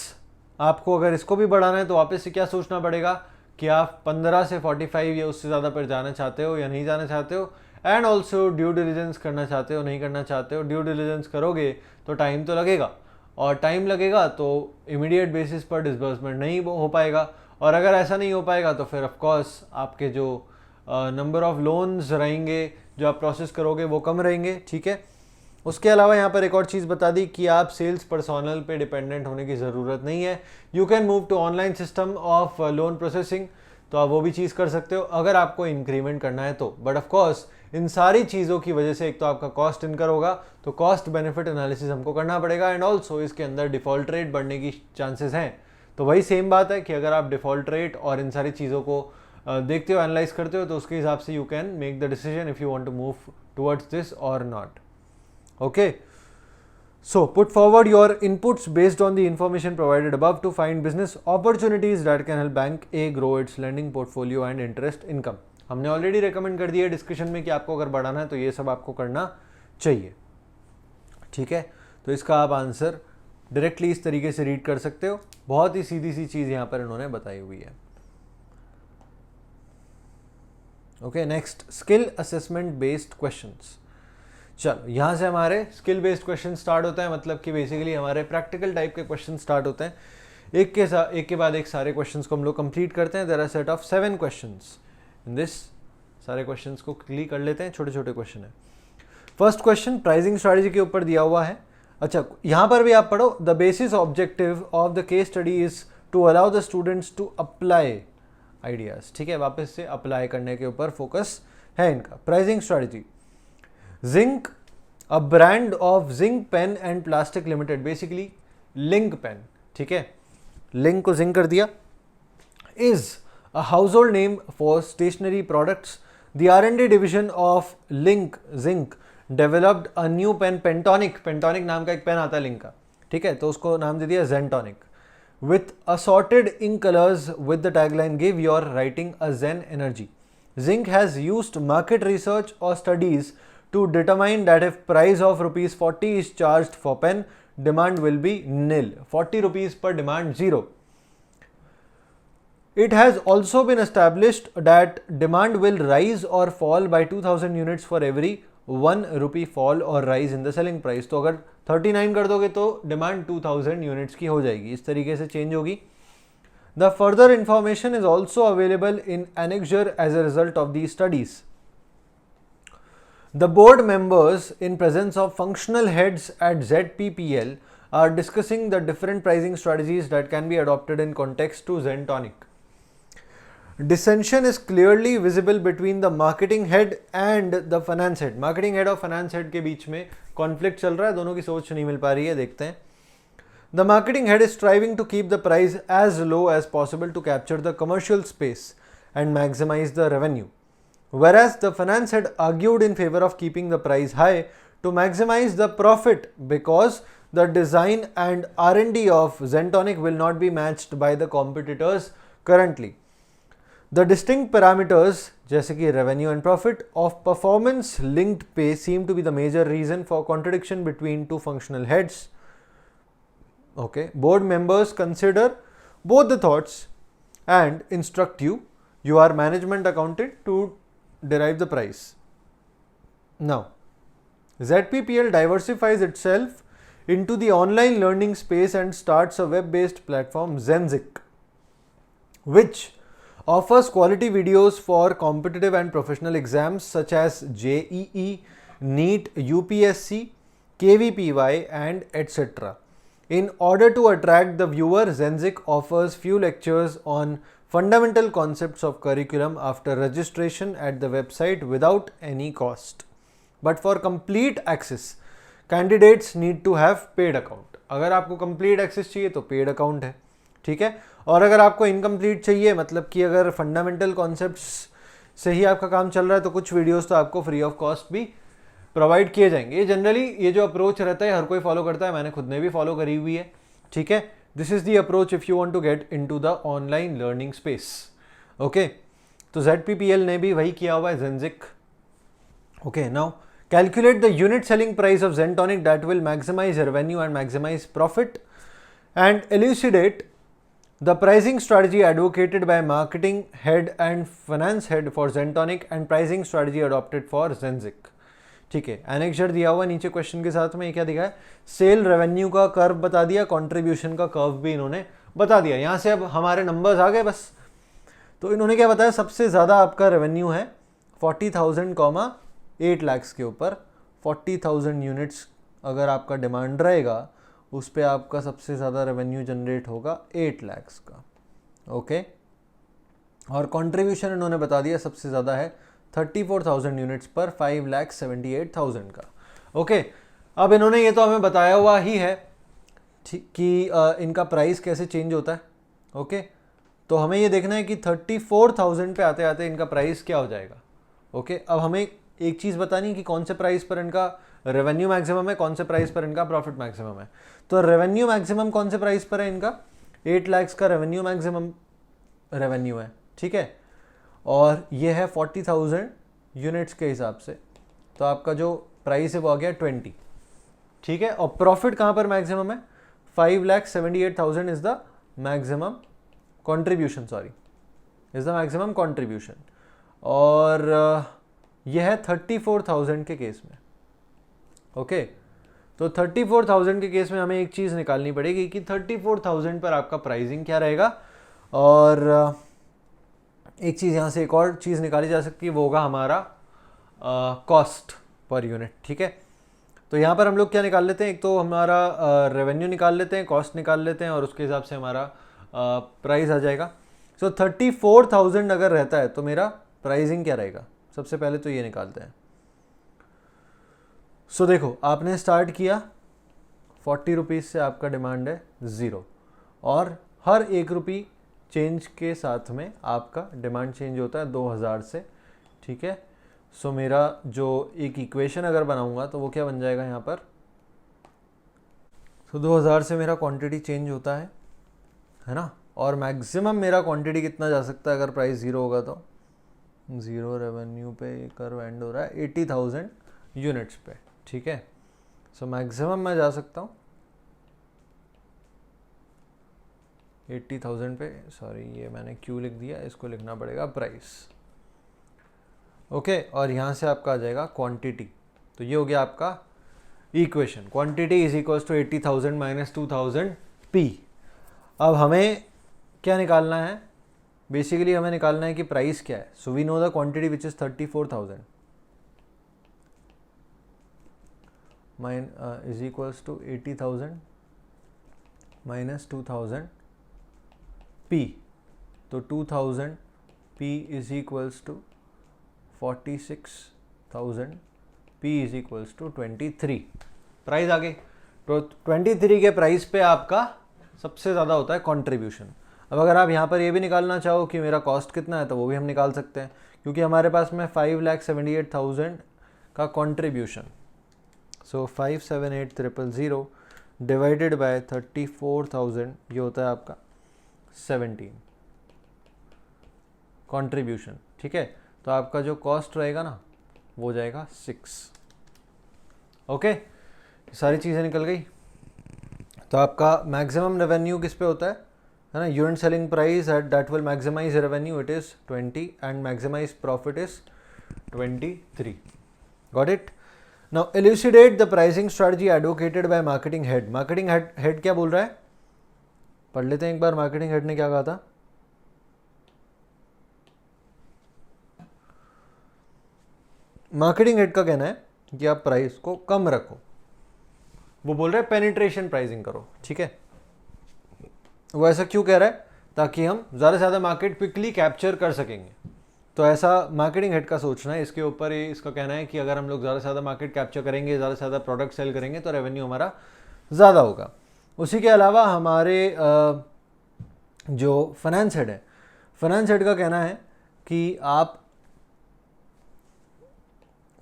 आपको अगर इसको भी बढ़ाना है तो वापस से क्या सोचना पड़ेगा कि आप 15 से 45 या उससे ज़्यादा पर जाना चाहते हो या नहीं जाना चाहते हो. एंड ऑल्सो ड्यू डिलिजेंस करना चाहते हो नहीं करना चाहते हो. ड्यू डिलिजेंस करोगे तो टाइम तो लगेगा, और टाइम लगेगा तो इमीडिएट बेसिस पर डिसबर्समेंट नहीं हो पाएगा. और अगर ऐसा नहीं हो पाएगा तो फिर ऑफ कोर्स आपके जो नंबर ऑफ लोन्स रहेंगे जो आप प्रोसेस करोगे वो कम रहेंगे. ठीक है, उसके अलावा यहाँ पर एक और चीज़ बता दी कि आप सेल्स पर्सोनल पे डिपेंडेंट होने की ज़रूरत नहीं है. You can move to online system of loan processing. तो आप वो भी चीज़ कर सकते हो अगर आपको इंक्रीमेंट करना है तो. बट ऑफ कोर्स इन सारी चीज़ों की वजह से एक तो आपका कॉस्ट इनकर होगा, तो कॉस्ट बेनिफिट एनालिसिस हमको करना पड़ेगा. एंड ऑल्सो इसके अंदर डिफ़ॉल्ट रेट बढ़ने की चांसेस हैं. तो वही सेम बात है कि अगर आप डिफ़ॉल्ट रेट और इन सारी चीज़ों को देखते हो, एनालाइज करते हो, तो उसके हिसाब से you can make the decision if you want to move towards this or not. Okay, so put forward your inputs based on the information provided above to find business opportunities that can help bank A grow its lending portfolio and interest income. हमने ऑलरेडी रेकमेंड कर दिया है डिस्कशन में कि आपको अगर बढ़ाना है तो ये सब आपको करना चाहिए. ठीक है, तो इसका आप आंसर डायरेक्टली इस तरीके से रीड कर सकते हो. बहुत ही सीधी सी चीज़ यहाँ पर इन्होंने बताई हुई है. Okay, next skill assessment based questions. चलो, यहाँ से हमारे स्किल बेस्ड क्वेश्चन स्टार्ट होता है. मतलब कि बेसिकली हमारे प्रैक्टिकल टाइप के क्वेश्चन स्टार्ट होते हैं. एक के बाद एक सारे क्वेश्चंस को हम लोग कंप्लीट करते हैं. There are set of 7 questions in this. सारे क्वेश्चंस को क्लिक कर लेते हैं, छोटे छोटे क्वेश्चन है. फर्स्ट क्वेश्चन प्राइसिंग स्ट्रैटेजी के ऊपर दिया हुआ है. अच्छा, यहाँ पर भी आप पढ़ो. The basis objective of the case study is to allow the students to apply ideas. ठीक है, वापस से अप्लाई करने के ऊपर फोकस है इनका. Pricing strategy. Zinc, a brand of Zinc Pen and Plastic Limited, basically Link Pen. ठीक है, Link को Zinc कर दिया. Is a household name for stationery products. The R&D division of Link Zinc developed a new pen, Pentonic. Pentonic नाम का एक पेन आता है Link का. ठीक है, तो उसको नाम दे दिया Zentonic. With assorted ink colors with the tagline "Give your writing a Zen energy." Zinc has used market research or studies to determine that if price of rupees 40 is charged for pen, demand will be nil. 40 rupees per demand, 0. It has also been established that demand will rise or fall by 2000 units for every 1 rupee fall or rise in the selling price. तो अगर 39 कर दोगे तो डिमांड 2000 यूनिट्स की हो जाएगी. इस तरीके से चेंज होगी. The further information is also available in annexure as a result of these studies. The board members, in presence of functional heads at ZPPL, are discussing the different pricing strategies that can be adopted in context to Zentonic. Dissension is clearly visible between the marketing head and the finance head. Marketing head और finance head के बीच में conflict चल रहा है, दोनों की सोच नहीं मिल पा रही है. देखते हैं. The marketing head is striving to keep the price as low as possible to capture the commercial space and maximize the revenue. Whereas the finance head argued in favor of keeping the price high to maximize the profit because the design and R&D of Zentonic will not be matched by the competitors currently. The distinct parameters जैसे कि revenue and profit of performance linked pay seem to be the major reason for contradiction between two functional heads. Okay, board members consider both the thoughts and instruct you. You are management accountant to derive the price. Now, ZPPL diversifies itself into the online learning space and starts a web-based platform, Zenzik, which offers quality videos for competitive and professional exams such as JEE, NEET, UPSC, KVPY and etc. In order to attract the viewer, Zenzik offers few lectures on fundamental concepts of curriculum after registration at the website without any cost. But for complete access, candidates need to have paid account. अगर आपको complete access चाहिए तो paid account है, ठीक है. और अगर आपको incomplete चाहिए, मतलब कि अगर fundamental concepts से ही आपका काम चल रहा है, तो कुछ वीडियोस तो आपको फ्री ऑफ कॉस्ट भी प्रोवाइड किए जाएंगे. ये जनरली ये जो अप्रोच रहता है हर कोई फॉलो करता है, मैंने खुद ने भी फॉलो करी हुई है, ठीक है. This is the approach if you want to get into the online learning space. Okay, तो ZPPL ने भी वही किया हुआ है, जेंजिक. Okay, now calculate the unit selling price of Zentonic that will maximize revenue and maximize profit, and elucidate the pricing strategy advocated by marketing head and finance head for Zentonic and pricing strategy adopted for Zenzik. ठीक है, एनेक्चर दिया हुआ नीचे क्वेश्चन के साथ में. ये क्या दिखा है, सेल रेवेन्यू का कर्व बता दिया, कंट्रीब्यूशन का कर्व भी इन्होंने बता दिया. यहाँ से अब हमारे नंबर्स आ गए बस. तो इन्होंने क्या बताया, सबसे ज़्यादा आपका रेवेन्यू है 40,000, 8 लाख के ऊपर 40,000 यूनिट्स अगर आपका डिमांड रहेगा, उस पर आपका सबसे ज़्यादा रेवेन्यू जनरेट होगा 8 लाख का. ओके, और कंट्रीब्यूशन इन्होंने बता दिया सबसे ज़्यादा है 34,000 यूनिट्स पर 5,78,000 का. ओके, अब इन्होंने ये तो हमें बताया हुआ ही है कि इनका प्राइस कैसे चेंज होता है. ओके, तो हमें ये देखना है कि 34,000 पे आते आते इनका प्राइस क्या हो जाएगा. ओके, अब हमें एक चीज़ बतानी है कि कौन से प्राइस पर इनका रेवेन्यू मैक्सिमम है, कौन से प्राइस पर इनका प्रॉफिट मैक्सिमम है. तो रेवेन्यू मैक्सिमम कौन से प्राइस पर है इनका, 8 लाख का रेवेन्यू मैक्सिमम रेवेन्यू है, ठीक है. और ये है 40,000 यूनिट्स के हिसाब से, तो आपका जो प्राइस है वो आ गया 20, ठीक है. और प्रॉफिट कहाँ पर मैक्सिमम है, 5,78,000 is the maximum contribution, sorry is the maximum contribution. और यह है 34,000 के केस में. ओके, तो 34,000 के केस में हमें एक चीज़ निकालनी पड़ेगी कि 34,000 पर आपका प्राइसिंग क्या रहेगा. और एक चीज़ यहाँ से एक और चीज़ निकाली जा सकती है, वो होगा हमारा कॉस्ट पर यूनिट, ठीक है. तो यहाँ पर हम लोग क्या निकाल लेते हैं, एक तो हमारा रेवेन्यू निकाल लेते हैं, कॉस्ट निकाल लेते हैं, और उसके हिसाब से हमारा प्राइस आ जाएगा. सो 34,000 अगर रहता है तो मेरा प्राइसिंग क्या रहेगा, सबसे पहले तो ये निकालते हैं. सो देखो, आपने स्टार्ट किया 40 रुपीज़ से, आपका डिमांड है 0, और हर 1 रुपये चेंज के साथ में आपका डिमांड चेंज होता है 2,000 से, ठीक है. सो मेरा जो एक इक्वेशन अगर बनाऊंगा तो वो क्या बन जाएगा यहाँ पर, तो 2,000 से मेरा क्वांटिटी चेंज होता है ना. और मैक्सिमम मेरा क्वांटिटी कितना जा सकता है अगर प्राइस 0 होगा, तो 0 रेवेन्यू पे कर्व एंड हो रहा है 80,000 यूनिट्स पे, ठीक है. सो मैक्सिमम मैं जा सकता हूँ 80,000 पे, सॉरी ये मैंने क्यू लिख दिया, इसको लिखना पड़ेगा प्राइस. ओके, और यहाँ से आपका आ जाएगा क्वांटिटी. तो ये हो गया आपका equation, quantity is equals to 80,000 minus 2,000 P. अब हमें क्या निकालना है, बेसिकली हमें निकालना है कि प्राइस क्या है. So we know the quantity which is 34,000 is equals to 80,000 minus 2,000 P. तो 2,000 P is equals to 46,000 P is equals to 23. Price आगे, तो 23 के प्राइस पे आपका सबसे ज़्यादा होता है कंट्रीब्यूशन. अब अगर आप यहाँ पर ये भी निकालना चाहो कि मेरा कॉस्ट कितना है, तो वो भी हम निकाल सकते हैं, क्योंकि हमारे पास में 5,78,000 का कंट्रीब्यूशन. सो 578,000 डिवाइडेड बाय 34,000, ये होता है आपका 17 कंट्रीब्यूशन, ठीक है. तो आपका जो कॉस्ट रहेगा ना वो जाएगा 6. ओके, सारी चीज़ें निकल गई. तो आपका मैक्सिमम रेवेन्यू किस पे होता है ना, unit selling price at that will maximise revenue, it is 20 and maximise profit is 23. Got it. Now elucidate the pricing strategy advocated by marketing head. Marketing head क्या बोल रहा है, पढ़ लेते हैं एक बार. मार्केटिंग हेड ने क्या कहा था, मार्केटिंग हेड का कहना है कि आप प्राइस को कम रखो. वो बोल रहा है पेनिट्रेशन प्राइसिंग करो, ठीक है. वो ऐसा क्यों कह रहा है, ताकि हम ज़्यादा से ज़्यादा मार्केट क्विकली कैप्चर कर सकेंगे। तो ऐसा मार्केटिंग हेड का सोचना है, इसके ऊपर ही इसका कहना है कि अगर हम लोग ज़्यादा से ज़्यादा मार्केट कैप्चर करेंगे, ज़्यादा से ज़्यादा प्रोडक्ट सेल करेंगे तो रेवेन्यू हमारा ज़्यादा होगा। उसी के अलावा हमारे जो फाइनेंस हेड है, फाइनेंस हेड का कहना है कि आप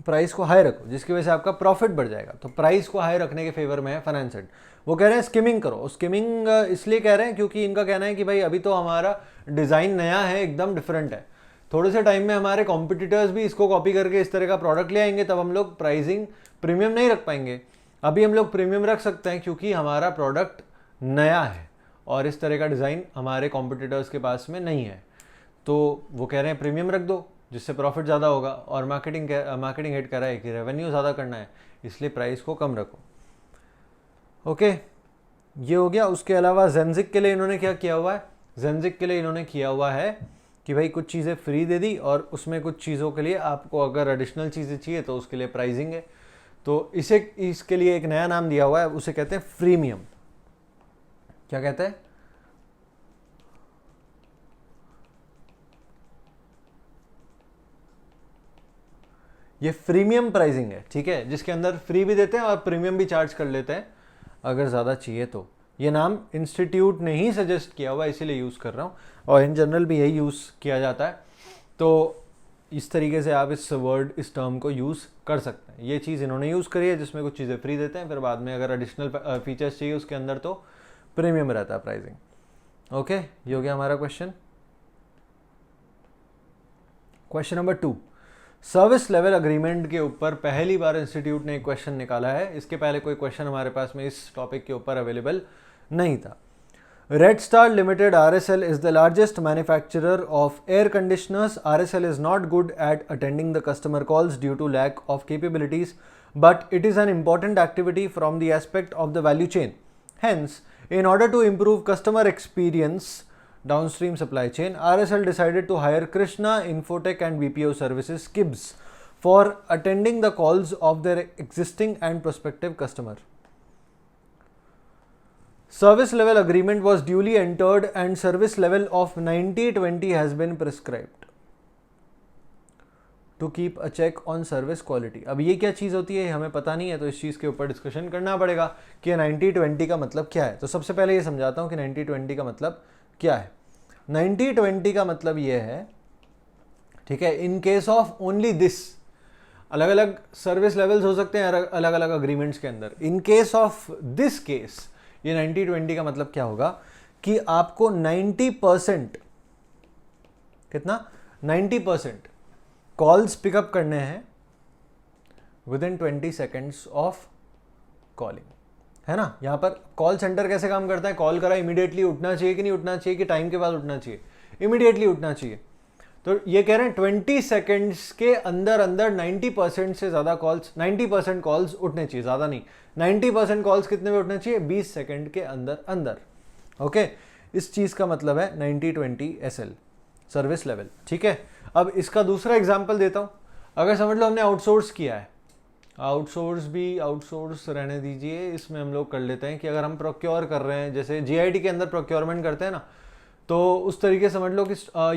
प्राइस को हाई रखो जिसकी वजह से आपका प्रॉफिट बढ़ जाएगा। तो प्राइस को हाई रखने के फेवर में है फाइनेंस हेड। वो कह रहे हैं स्किमिंग करो। स्किमिंग इसलिए कह रहे हैं क्योंकि इनका कहना है कि भाई अभी तो हमारा डिज़ाइन नया है, एकदम डिफरेंट है, थोड़े से टाइम में हमारे कॉम्पिटिटर्स भी इसको कॉपी करके इस तरह का प्रोडक्ट ले आएंगे, तब हम लोग प्राइसिंग प्रीमियम नहीं रख पाएंगे। अभी हम लोग प्रीमियम रख सकते हैं क्योंकि हमारा प्रोडक्ट नया है और इस तरह का डिज़ाइन हमारे कॉम्पिटिटर्स के पास में नहीं है। तो वो कह रहे हैं प्रीमियम रख दो जिससे प्रॉफिट ज़्यादा होगा। और मार्केटिंग हेड कह रहा है कि रेवेन्यू ज़्यादा करना है, इसलिए प्राइस को कम रखो। ओके, ये हो गया। उसके अलावा जेंजिक के लिए इन्होंने क्या किया हुआ है, जेंजिक के लिए इन्होंने किया हुआ है कि भाई कुछ चीज़ें फ्री दे दी और उसमें कुछ चीज़ों के लिए आपको अगर एडिशनल चीज़ें चाहिए तो उसके लिए प्राइसिंग है। तो इसके लिए एक नया नाम दिया हुआ है, उसे कहते हैं फ्रीमियम। क्या कहते हैं? ये फ्रीमियम प्राइसिंग है, ठीक है, जिसके अंदर फ्री भी देते हैं और प्रीमियम भी चार्ज कर लेते हैं अगर ज़्यादा चाहिए तो। ये नाम इंस्टीट्यूट ने ही सजेस्ट किया हुआ, इसीलिए यूज़ कर रहा हूँ, और इन जनरल भी यही यूज़ किया जाता है। तो इस तरीके से आप इस टर्म को यूज़ कर सकते हैं। ये चीज़ इन्होंने यूज़ करी है जिसमें कुछ चीज़ें फ्री देते हैं, फिर बाद में अगर एडिशनल फीचर्स चाहिए उसके अंदर तो प्रीमियम रहता है प्राइसिंग। ओके, ये हो गया हमारा question. Question number 2, service level agreement के ऊपर पहली बार इंस्टीट्यूट ने एक क्वेश्चन निकाला है। इसके पहले कोई क्वेश्चन हमारे पास में इस टॉपिक के ऊपर अवेलेबल नहीं था। Red Star Limited RSL is the largest manufacturer of air conditioners. RSL is not good at attending the customer calls due to lack of capabilities, but it is an important activity from the aspect of the value chain. Hence, in order to improve customer experience downstream supply chain, RSL decided to hire Krishna Infotech and BPO Services KIBS for attending the calls of their existing and prospective customer. Service level agreement was duly entered and service level of 90-20 has been prescribed to keep a check on service quality. अब ये क्या चीज़ होती है हमें पता नहीं है, तो इस चीज़ के ऊपर डिस्कशन करना पड़ेगा कि 90-20 का मतलब क्या है। तो सबसे पहले ये समझाता हूँ कि 90-20 का मतलब क्या है। 90-20 का मतलब ये है, ठीक है, in case of only this, अलग अलग सर्विस लेवल्स हो सकते हैं अलग अलग अग्रीमेंट्स के अंदर। इन केस ऑफ दिस केस ये 90-20 का मतलब क्या होगा कि आपको 90%, कितना, 90% कॉल्स पिकअप करने हैं with in 20 seconds of calling, है ना। यहां पर कॉल सेंटर कैसे काम करता है, कॉल करा इमीडिएटली उठना चाहिए कि नहीं उठना चाहिए, कि टाइम के बाद उठना चाहिए, इमीडिएटली उठना चाहिए। तो ये कह रहे हैं 20 सेकेंड्स के अंदर अंदर 90% से ज़्यादा कॉल्स, 90% कॉल्स उठने चाहिए, ज़्यादा नहीं। 90% कॉल्स कितने में उठने चाहिए, 20 सेकेंड के अंदर अंदर। ओके, इस चीज़ का मतलब है 90-20 SL सर्विस लेवल, ठीक है। अब इसका दूसरा एग्जाम्पल देता हूँ। अगर समझ लो हमने आउटसोर्स किया है, आउटसोर्स रहने दीजिए, इसमें हम लोग कर लेते हैं कि अगर हम प्रोक्योर कर रहे हैं, जैसे GIT के अंदर प्रोक्योरमेंट करते हैं ना, तो उस तरीके समझ लो कि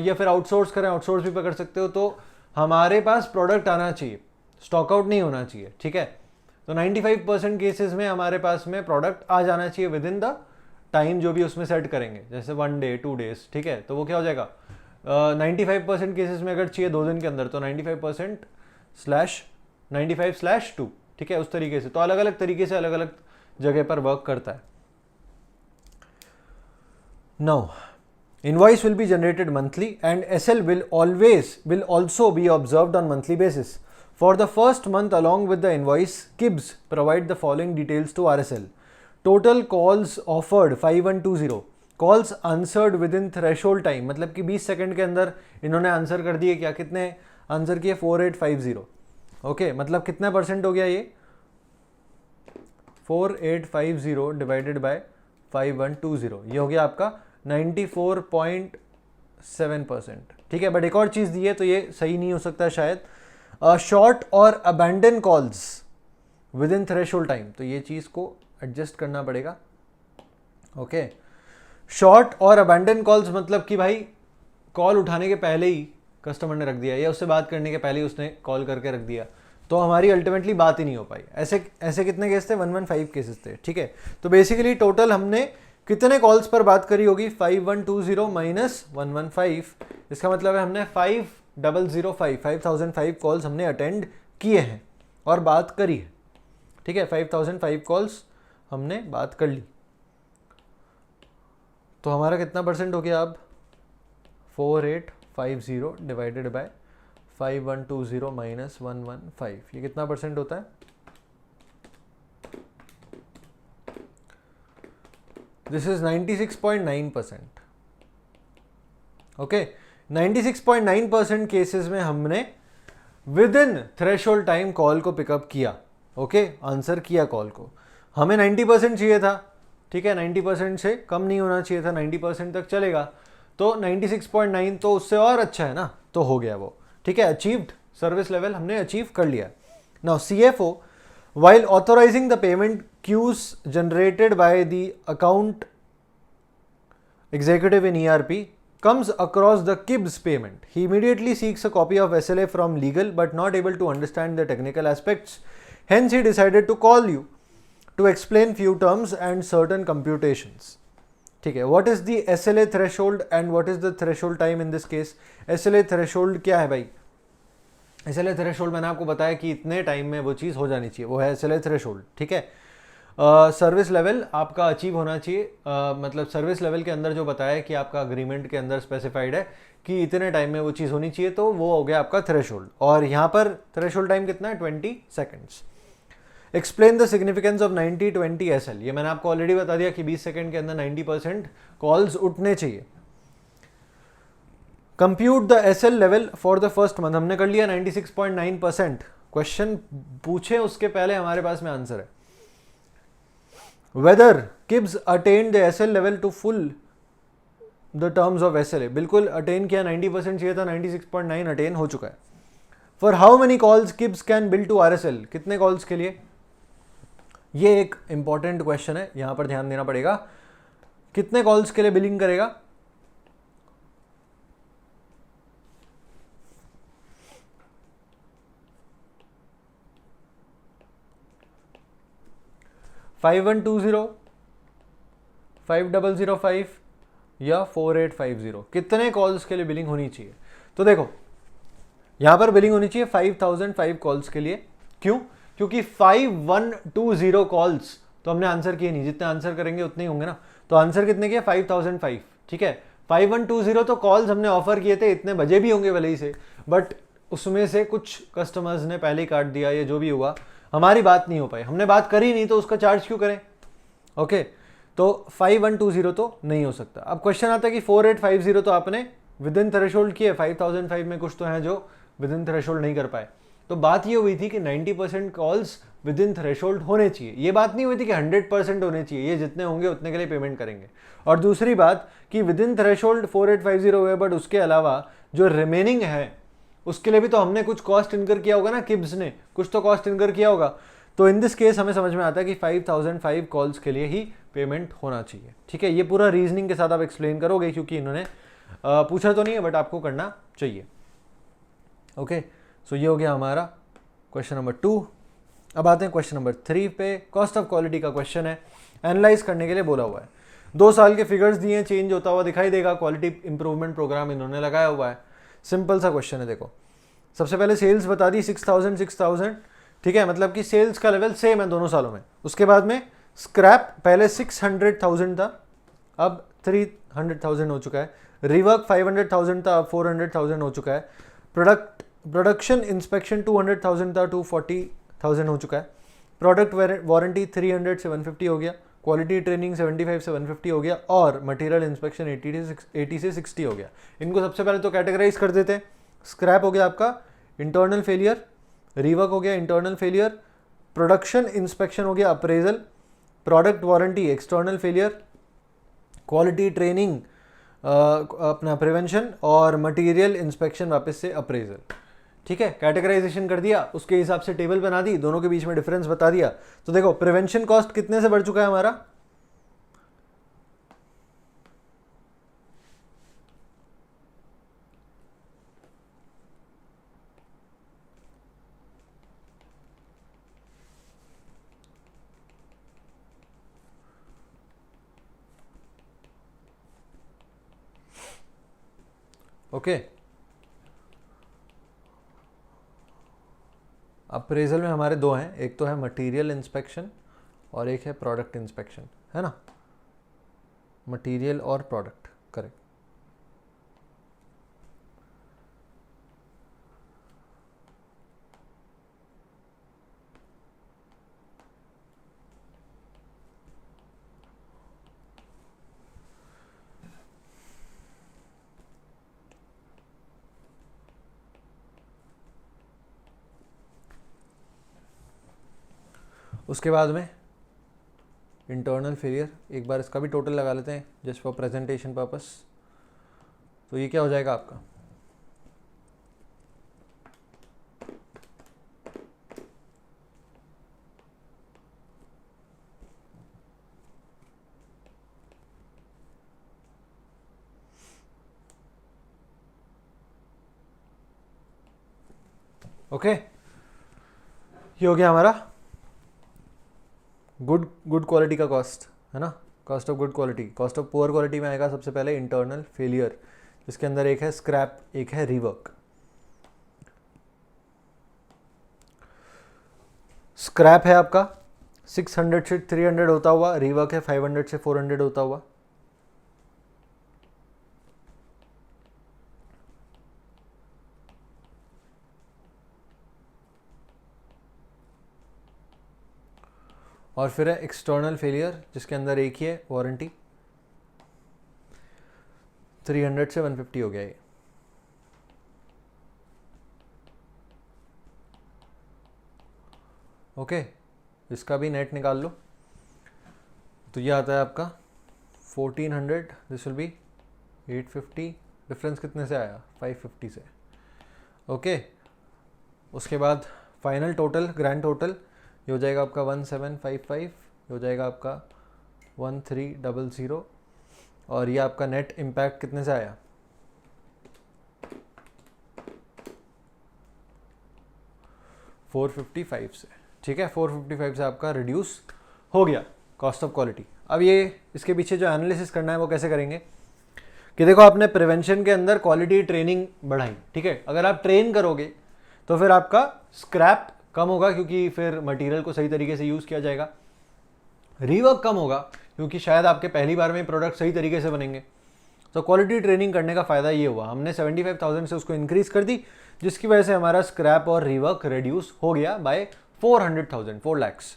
या फिर आउटसोर्स करें, आउटसोर्स भी पकड़ सकते हो। तो हमारे पास प्रोडक्ट आना चाहिए, स्टॉक आउट नहीं होना चाहिए, ठीक है। तो 95% केसेस में हमारे पास में प्रोडक्ट आ जाना चाहिए विद इन द टाइम जो भी उसमें सेट करेंगे, जैसे 1 डे 2 डेज, ठीक है। तो वो क्या हो जाएगा, 95% केसेस में अगर चाहिए 2 दिन के अंदर तो 95%/95/2, ठीक है, उस तरीके से। तो अलग अलग तरीके से अलग अलग जगह पर वर्क करता है। Now invoice will be generated monthly and SL will also be observed on monthly basis. For the first month along with the invoice, KIBS provide the following details to RSL. Total calls offered 5120, calls answered within threshold time, मतलब कि 20 सेकंड के अंदर इन्होंने आंसर कर दिए, क्या, कितने आंसर किए, 4850। ओके, मतलब कितना परसेंट हो गया ये, 4850 डिवाइडेड बाय 5120, ये हो गया आपका 94.7%, ठीक है। बट एक और चीज़ दी है तो ये सही नहीं हो सकता शायद, शॉर्ट और abandon calls with in threshold time, तो ये चीज़ को एडजस्ट करना पड़ेगा। ओके, शॉर्ट और अबैंडन कॉल्स मतलब कि भाई कॉल उठाने के पहले ही कस्टमर ने रख दिया या उससे बात करने के पहले ही उसने कॉल करके रख दिया, तो हमारी अल्टीमेटली बात ही नहीं हो पाई। ऐसे ऐसे कितने केस थे? 115 केसेस थे, ठीक है। तो बेसिकली टोटल हमने कितने कॉल्स पर बात करी होगी? 5120 माइनस 115, इसका मतलब है हमने 5005 कॉल्स हमने अटेंड किए हैं और बात करी है, ठीक है। 5005 कॉल्स हमने बात कर ली, तो हमारा कितना परसेंट हो गया अब? 4850 डिवाइडेड बाय 5120 माइनस 115, ये कितना परसेंट होता है? This is 96.9%। ओके, 96.9% केसेस में हमने with in threshold time call को पिकअप किया, ओके, आंसर किया कॉल को। हमें 90% चाहिए था, ठीक है, 90% से कम नहीं होना चाहिए था, 90% तक चलेगा, तो 96.9 तो उससे और अच्छा है ना, तो हो गया वो, ठीक है। अचीव्ड सर्विस लेवल हमने अचीव कर लिया। Now CFO while authorizing the payment queues generated by the account executive in ERP comes across the KIBS payment. He immediately seeks a copy of SLA from legal but not able to understand the technical aspects. Hence, he decided to call you to explain few terms and certain computations. ठीक है, what is the SLA threshold and what is the threshold time in this case? SLA threshold क्या है भाई? SLA threshold मैंने आपको बताया कि इतने टाइम में वो चीज़ हो जानी चाहिए, वो है SLA threshold, ठीक है। सर्विस लेवल आपका अचीव होना चाहिए, मतलब सर्विस लेवल के अंदर जो बताया कि आपका अग्रीमेंट के अंदर स्पेसिफाइड है कि इतने टाइम में वो चीज़ होनी चाहिए, तो वो हो गया आपका थ्रेशोल्ड। और यहाँ पर थ्रेशोल्ड टाइम कितना है? 20 seconds. Explain the significance of 90-20 SL, ये मैंने आपको ऑलरेडी बता दिया कि 20 सेकेंड के अंदर 90% कॉल्स उठने चाहिए। Compute the SL level for the first month, हमने कर लिया 96.9%। क्वेश्चन पूछे उसके पहले हमारे पास में आंसर है। Whether KIBS attained the SL level to full the terms of SLA, बिल्कुल अटेन किया, 90% चाहिए था, 96.9 अटेन हो चुका है। For how many calls KIBS can bill to RSL, कितने कॉल्स के लिए? ये एक इंपॉर्टेंट क्वेश्चन है, यहां पर ध्यान देना पड़ेगा। कितने कॉल्स के लिए बिलिंग करेगा? $5120, 5005 या 4850, कितने कॉल्स के लिए बिलिंग होनी चाहिए? तो देखो यहां पर बिलिंग होनी चाहिए 5005 कॉल्स के लिए। क्यों? क्योंकि 5120 कॉल्स तो हमने आंसर किए नहीं, जितने आंसर करेंगे उतने ही होंगे ना। तो आंसर कितने किए? 5005, ठीक है। 5120 तो कॉल्स हमने ऑफर किए थे, इतने बजे भी होंगे भले ही से, बट उसमें से कुछ कस्टमर्स ने पहले ही काट दिया, या जो भी हुआ, हमारी बात नहीं हो पाई, हमने बात करी नहीं, तो उसका चार्ज क्यों करें? ओके, तो 5120 तो नहीं हो सकता। अब क्वेश्चन आता है कि 4850 तो आपने विद इन थ्रेशोल्ड किए, 5005 में कुछ तो हैं जो विद इन थ्रेशोल्ड नहीं कर पाए। तो बात ये हुई थी कि 90% कॉल्स विद इन थ्रेशोल्ड होने चाहिए, ये बात नहीं हुई थी कि 100% होने चाहिए, ये जितने होंगे उतने के लिए पेमेंट करेंगे। और दूसरी बात कि विद इन थ्रेशोल्ड 4850 हुए, बट उसके अलावा जो रिमेनिंग है उसके लिए भी तो हमने कुछ कॉस्ट इनकर किया होगा ना, किब्स ने कुछ तो कॉस्ट इनकर किया होगा। तो इन दिस केस हमें समझ में आता है कि 5005 कॉल्स के लिए ही पेमेंट होना चाहिए, ठीक है। ये पूरा रीजनिंग के साथ आप एक्सप्लेन करोगे, क्योंकि इन्होंने पूछा तो नहीं है, बट आपको करना चाहिए। ओके, सो ये हो गया हमारा क्वेश्चन नंबर 2। अब आते हैं क्वेश्चन नंबर 3 पे। कॉस्ट ऑफ क्वालिटी का क्वेश्चन है, एनालाइज करने के लिए बोला हुआ है। 2 साल के फिगर्स दिए, चेंज होता हुआ दिखाई देगा, क्वालिटी इंप्रूवमेंट प्रोग्राम इन्होंने लगाया हुआ है। सिंपल सा क्वेश्चन है। देखो सबसे पहले सेल्स बता दी 6000, ठीक है, मतलब कि सेल्स का लेवल सेम है दोनों सालों में। उसके बाद में स्क्रैप पहले 600,000 था, अब 300,000 हो चुका है। रिवर्क 500,000 था, अब 400,000 हो चुका है। प्रोडक्शन इंस्पेक्शन 200,000 था, 240,000 हो चुका है। प्रोडक्ट वारंटी 300 से 150 हो गया। क्वालिटी ट्रेनिंग 75 से 150 हो गया। और मटेरियल इंस्पेक्शन 80 से 60 हो गया। इनको सबसे पहले तो कैटेगराइज कर देते हैं। स्क्रैप हो गया आपका इंटरनल फेलियर, रिवर्क हो गया इंटरनल फेलियर, प्रोडक्शन इंस्पेक्शन हो गया appraisal, product warranty external failure, quality training अपना प्रिवेंशन, और मटेरियल इंस्पेक्शन वापस से अप्रेजल। ठीक है, कैटेगराइजेशन कर दिया, उसके हिसाब से टेबल बना दी, दोनों के बीच में डिफरेंस बता दिया। तो देखो प्रिवेंशन कॉस्ट कितने से बढ़ चुका है हमारा, ओके, अप्रेजल में हमारे दो हैं, एक तो है मटेरियल इंस्पेक्शन और एक है प्रोडक्ट इंस्पेक्शन, है ना, मटेरियल और प्रोडक्ट, करेक्ट। उसके बाद में इंटरनल फेलियर, एक बार इसका भी टोटल लगा लेते हैं जस्ट फॉर प्रेजेंटेशन पर्पस। तो ये क्या हो जाएगा आपका, ओके ये हो गया हमारा गुड क्वालिटी का कॉस्ट, है ना, cost of good quality. Cost of poor quality में आएगा सबसे पहले इंटरनल फेलियर, जिसके अंदर एक है स्क्रैप, एक है रीवर्क। स्क्रैप है आपका 600 से 300 होता हुआ, रीवर्क है 500 से 400 होता हुआ। और फिर है एक्सटर्नल फेलियर, जिसके अंदर एक ही है वारंटी, 300 से 150 हो गया ये। ओके, इसका भी नेट निकाल लो, तो ये आता है आपका 1400, दिस विल बी 850, डिफरेंस कितने से आया, 550 से। ओके, उसके बाद फाइनल टोटल, ग्रैंड टोटल ये हो जाएगा आपका 1755, ये हो जाएगा आपका 1300, और ये आपका नेट इम्पैक्ट कितने से आया, 455 से, ठीक है, 455 से आपका रिड्यूस हो गया कॉस्ट ऑफ क्वालिटी। अब ये इसके पीछे जो एनालिसिस करना है वो कैसे करेंगे कि देखो, आपने प्रिवेंशन के अंदर क्वालिटी ट्रेनिंग बढ़ाई, ठीक है, अगर आप ट्रेन करोगे तो फिर आपका स्क्रैप कम होगा क्योंकि फिर मटेरियल को सही तरीके से यूज़ किया जाएगा, रीवर्क कम होगा क्योंकि शायद आपके पहली बार में प्रोडक्ट सही तरीके से बनेंगे। तो क्वालिटी ट्रेनिंग करने का फ़ायदा ये हुआ, हमने 75,000 से उसको इंक्रीज़ कर दी, जिसकी वजह से हमारा स्क्रैप और रीवर्क रिड्यूस हो गया बाय 400,000, 4 lakhs।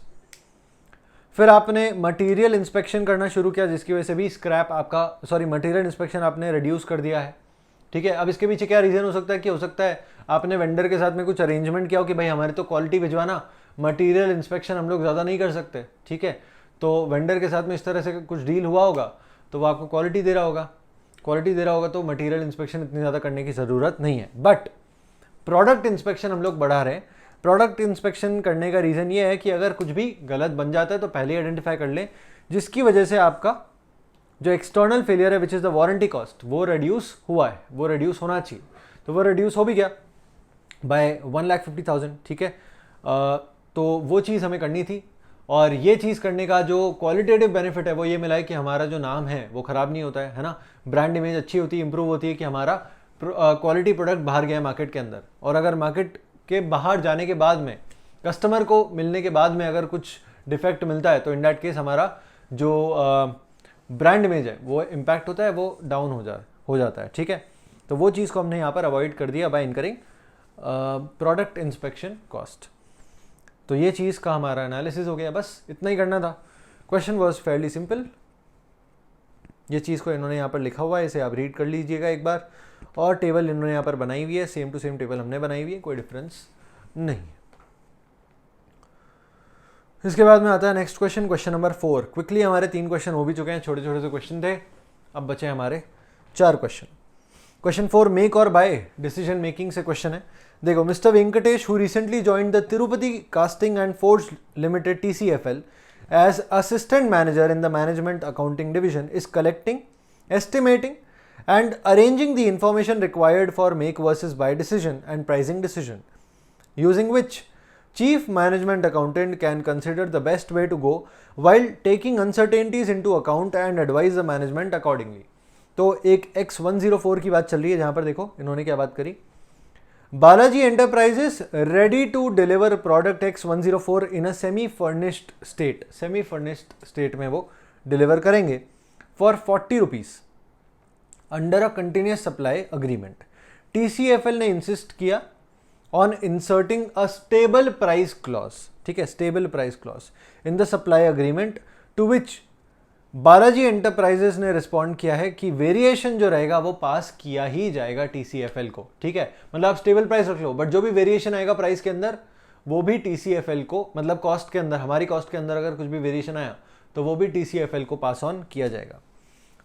फिर आपने मटेरियल इंस्पेक्शन करना शुरू किया, जिसकी वजह से भी स्क्रैप आपका, सॉरी, मटेरियल इंस्पेक्शन आपने रिड्यूस कर दिया है, ठीक है। अब इसके पीछे क्या रीज़न हो सकता है कि हो सकता है आपने वेंडर के साथ में कुछ अरेंजमेंट किया हो कि भाई हमारे तो क्वालिटी भिजवाना, मटेरियल इंस्पेक्शन हम लोग ज़्यादा नहीं कर सकते, ठीक है, तो वेंडर के साथ में इस तरह से कुछ डील हुआ होगा, तो वो आपको क्वालिटी दे रहा होगा, क्वालिटी दे रहा होगा तो मटेरियल इंस्पेक्शन इतनी ज़्यादा करने की ज़रूरत नहीं है। बट प्रोडक्ट इंस्पेक्शन हम लोग बढ़ा रहे हैं। प्रोडक्ट इंस्पेक्शन करने का रीज़न ये है कि अगर कुछ भी गलत बन जाता है तो पहले आइडेंटिफाई कर लें, जिसकी वजह से आपका जो एक्सटर्नल फेलियर है which is the warranty cost, वो रिड्यूस हुआ है, वो रिड्यूस होना चाहिए, तो वो रिड्यूस हो भी गया बाय 1,50,000, ठीक है। तो वो चीज़ हमें करनी थी, और ये चीज़ करने का जो क्वालिटेटिव बेनिफिट है वो ये मिला है कि हमारा जो नाम है वो ख़राब नहीं होता है ना, ब्रांड इमेज अच्छी होती है, इंप्रूव होती है कि हमारा क्वालिटी प्रोडक्ट बाहर गया मार्केट के अंदर। और अगर मार्केट के बाहर जाने के बाद में कस्टमर को मिलने के बाद में अगर कुछ डिफेक्ट मिलता है तो इन दैट केस हमारा जो ब्रांड इमेज है वो इम्पैक्ट होता है, वो डाउन हो जाता है, ठीक है। तो वो चीज़ को हमने यहाँ पर अवॉइड कर दिया by incurring product inspection cost. तो ये चीज़ का हमारा एनालिसिस हो गया, बस इतना ही करना था। Question was Fairlie simple. ये चीज़ को इन्होंने यहाँ पर लिखा हुआ है, इसे आप रीड कर लीजिएगा एक बार, और टेबल इन्होंने यहाँ पर बनाई हुई है, सेम टू सेम टेबल हमने बनाई हुई है, कोई डिफरेंस नहीं। इसके बाद में आता है next question, question number 4। Quickly हमारे 3 क्वेश्चन हो भी चुके हैं, छोटे छोटे से क्वेश्चन थे, अब बचे हमारे 4 क्वेश्चन। क्वेश्चन 4 मेक और बाय डिसीजन मेकिंग से क्वेश्चन है। देखो, mister Venkatesh who recently joined the Tirupati casting and forge limited TCFL as assistant manager in the management accounting division is collecting, estimating and arranging the information required for make versus buy decision and pricing decision, using which chief management accountant can consider the best way to go while taking uncertainties into account and advise the management accordingly. तो एक X104 की बात चल रही है, जहां पर देखो इन्होंने क्या बात करी, Balaji enterprises ready to deliver product X104 in a semi furnished state, semi furnished state में वो डिलीवर करेंगे for 40 rupees under a continuous supply agreement. TCFL ने इंसिस्ट किया on inserting a stable price clause, ठीक है, stable price clause in the supply agreement, to which Balaji enterprises ने रिस्पॉन्ड किया है कि वेरिएशन जो रहेगा वो पास किया ही जाएगा TCFL को, ठीक है, मतलब आप स्टेबल प्राइस रख लो, बट जो भी वेरिएशन आएगा प्राइस के अंदर वो भी TCFL को, मतलब कॉस्ट के अंदर, हमारी कॉस्ट के अंदर अगर कुछ भी वेरिएशन आया तो वो भी TCFL को पास ऑन किया जाएगा।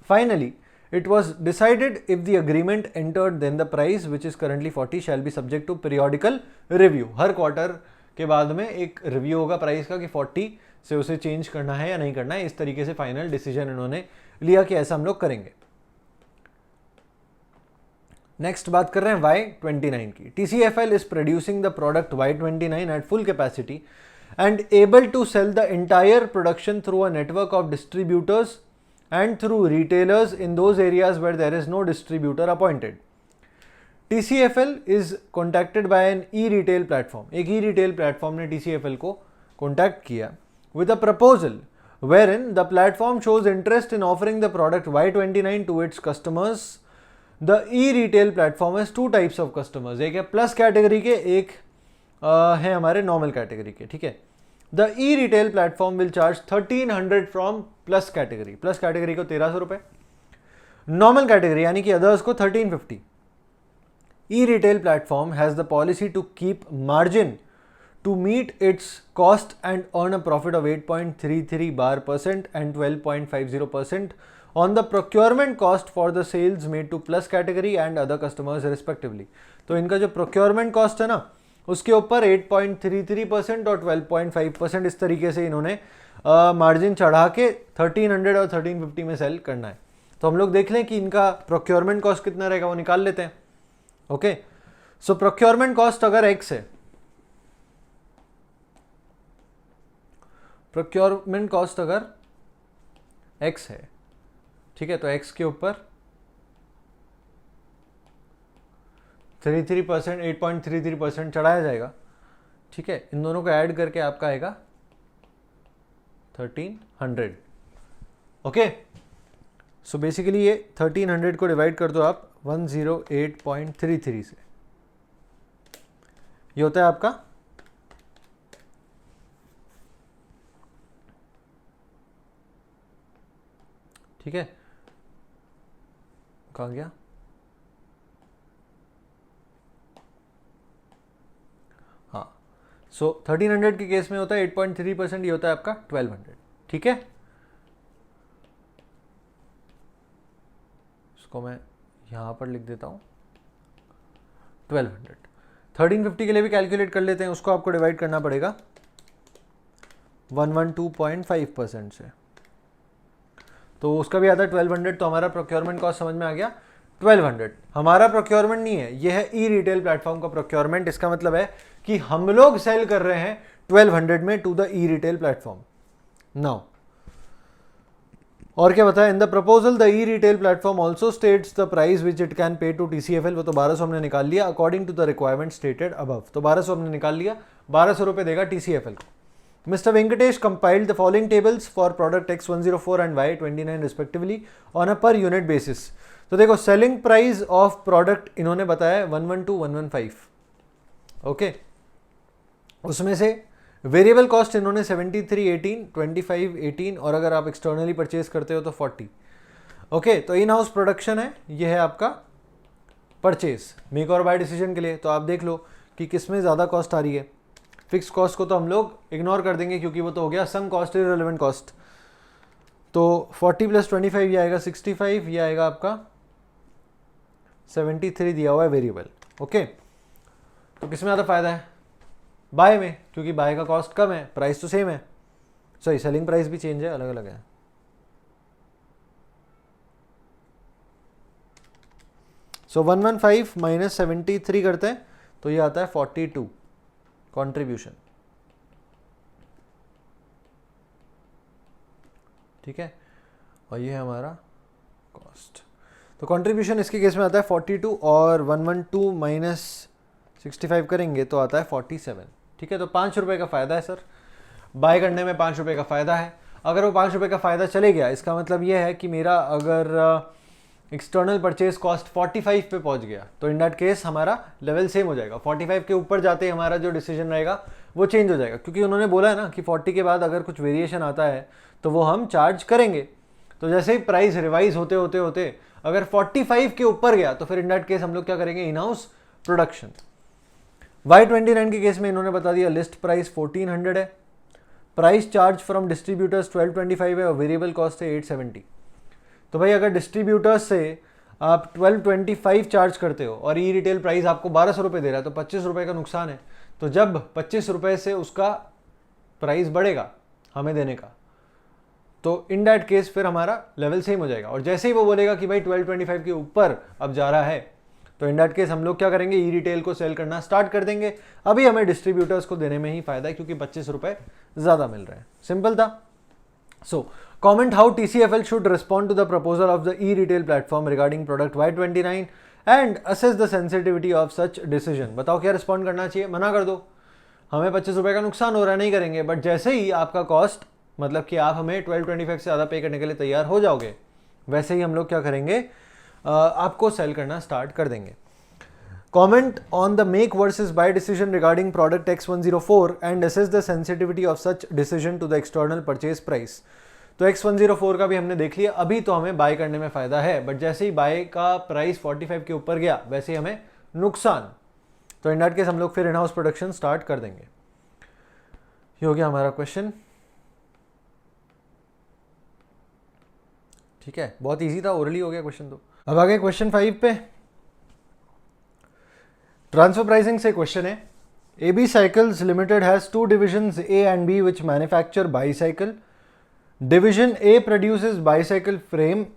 Finally it was decided if the agreement entered then the price which is currently 40 shall be subject to periodical review। Her quarter के बाद में एक रिव्यू होगा प्राइस का कि 40 से उसे चेंज करना है या नहीं करना है। इस तरीके से फाइनल डिसीजन इन्होंने लिया कि ऐसा हम लोग करेंगे। नेक्स्ट बात कर रहे हैं Y29 की। TCFL is producing the product Y29 at full capacity and able to sell the entire production through a network of distributors and through retailers in those areas where there is no distributor appointed. TCFL is contacted by an e-retail platform. एक e-retail platform ने TCFL को contact किया with a proposal wherein the platform shows interest in offering the product Y29 to its customers. The e-retail platform has two types of customers. एक है प्लस कैटेगरी के, एक है हमारे नॉर्मल कैटेगरी के, ठीक है। The e-retail platform will charge 1300 from plus category, plus category को 1300 रुपए, नॉर्मल कैटेगरी यानी कि अदर्स को 1350। E-retail platform has the policy to keep margin to meet its cost and earn a profit of 8.33 bar% and 12.50% on the procurement cost for the sales made to plus category and other customers respectively। तो इनका जो procurement cost है ना उसके ऊपर 8.33% और 12.5% इस तरीके से इन्होंने मार्जिन चढ़ा के 1300 और 1350 में सेल करना है। तो हम लोग देख लें कि इनका प्रोक्योरमेंट कॉस्ट कितना रहेगा, वो निकाल लेते हैं। ओके, सो प्रोक्योरमेंट कॉस्ट अगर X है, प्रोक्योरमेंट कॉस्ट अगर X है, ठीक है, तो X के ऊपर 33%, 8.33% चढ़ाया जाएगा, ठीक है। इन दोनों को ऐड करके आपका आएगा 1300। ओके, सो बेसिकली ये 1300 को डिवाइड कर दो आप 108.33 से, ये होता है आपका ठीक है, कहाँ गया, हाँ, सो 1300 के केस में होता है 8.3%, ये होता है आपका 1200, ठीक है। इसको मैं यहां पर लिख देता हूं 1200। 1350 के लिए भी कैलकुलेट कर लेते हैं, उसको आपको डिवाइड करना पड़ेगा 112.5% से, तो उसका भी आता है 1200। तो हमारा प्रोक्योरमेंट कॉस्ट समझ में आ गया 1200। हमारा प्रोक्योरमेंट नहीं है, यह है ई रिटेल प्लेटफॉर्म का प्रोक्योरमेंट। इसका मतलब है कि हम लोग सेल कर रहे हैं 1200 में to the e retail platform. Now और क्या बताया, in the proposal the e retail platform also states the price which it can pay to TCFL। वो तो 1200 हमने निकाल लिया according to the requirement stated above. तो 1200 हमने निकाल लिया, 1200 रुपए देगा TCFL को। Mr. Venkatesh compiled the following tables for product X104 and Y29 respectively on a per unit basis। तो देखो सेलिंग प्राइस ऑफ प्रोडक्ट इन्होंने बताया 112, 115, ओके। उसमें से वेरिएबल कॉस्ट इन्होंने 7318, 2518 और अगर आप एक्सटर्नली परचेज करते हो तो 40, ओके। तो इन हाउस प्रोडक्शन है, ये है आपका परचेज मेक और बाय डिसीजन के लिए। तो आप देख लो कि किस में ज़्यादा कॉस्ट आ रही है। फिक्स कॉस्ट को तो हम लोग इग्नोर कर देंगे क्योंकि वो तो हो गया सम कॉस्ट इररिलेवेंट कॉस्ट। तो 40 + 25 ये आएगा 65, ये आएगा आपका 73 दिया हुआ है वेरिएबल, ओके। तो किस में ज़्यादा फायदा है, बाय में, क्योंकि बाय का कॉस्ट कम है, प्राइस तो सेम है, सॉरी सेलिंग प्राइस भी चेंज है, अलग अलग है। सो 115 माइनस 73 करते हैं तो ये आता है 42 कंट्रीब्यूशन, ठीक है। और ये है हमारा कॉस्ट। तो कंट्रीब्यूशन इसके केस में आता है 42 और 112 माइनस 65 करेंगे तो आता है 47। ठीक है, तो 5 रुपये का फ़ायदा है सर, बाय करने में 5 रुपये का फ़ायदा है। अगर वो 5 रुपये का फ़ायदा चले गया, इसका मतलब ये है कि मेरा अगर एक्सटर्नल परचेज कॉस्ट 45 पे पहुंच गया तो इन दैट केस हमारा लेवल सेम हो जाएगा। 45 के ऊपर जाते ही हमारा जो डिसीजन रहेगा वो चेंज हो जाएगा, क्योंकि उन्होंने बोला है ना कि 40 के बाद अगर कुछ वेरिएशन आता है तो वो हम चार्ज करेंगे। तो जैसे ही प्राइस रिवाइज होते होते होते अगर 45 के ऊपर गया तो फिर इन दैट केस हम लोग क्या करेंगे, इन हाउस प्रोडक्शन। Y29 के केस में इन्होंने बता दिया लिस्ट प्राइस 1400 है, प्राइस चार्ज फ्रॉम डिस्ट्रीब्यूटर्स 1225 है और वेरिएबल कॉस्ट है 870। तो भाई अगर डिस्ट्रीब्यूटर्स से आप 1225 चार्ज करते हो और ई रिटेल प्राइस आपको 1200 रुपये दे रहा है तो 25 रुपये का नुकसान है। तो जब 25 रुपये से उसका प्राइस बढ़ेगा हमें देने का, तो इन दैट केस फिर हमारा लेवल सेम हो जाएगा। और जैसे ही वो बोलेगा कि भाई 1225 के ऊपर अब जा रहा है तो इन दैट केस हम लोग क्या करेंगे, ई रिटेल को सेल करना स्टार्ट कर देंगे। अभी हमें डिस्ट्रीब्यूटर्स को देने में ही फायदा है क्योंकि 25 रुपये ज़्यादा मिल रहे हैं। सिंपल था। सो comment how TCFL should respond to the proposal of the e-retail platform regarding product Y29 and assess the sensitivity of such decision। बताओ क्या रिस्पॉन्ड करना चाहिए, मना कर दो, हमें 25 रुपये का नुकसान हो रहा है, नहीं करेंगे। बट जैसे ही आपका कॉस्ट मतलब कि आप हमें 1225 से ज़्यादा पे करने के लिए तैयार हो जाओगे, वैसे ही हम लोग क्या करेंगे, आपको सेल करना स्टार्ट कर देंगे। Comment on the make versus buy decision regarding product X104 and assess the sensitivity of such decision to the external purchase price। तो X104 का भी हमने देख लिया, अभी तो हमें बाय करने में फ़ायदा है, बट जैसे ही बाय का प्राइस 45 के ऊपर गया वैसे ही हमें नुकसान। तो इन दैट केस हम लोग फिर इन हाउस प्रोडक्शन स्टार्ट कर देंगे। ये हो गया हमारा क्वेश्चन। ठीक है, बहुत इजी था, ओरली हो गया क्वेश्चन। तो अब आगे क्वेश्चन 5 पे। ट्रांसफर प्राइसिंग से क्वेश्चन है, AB Cycles Limited has two divisions A and B which manufacture bicycle. Division A produces bicycle frame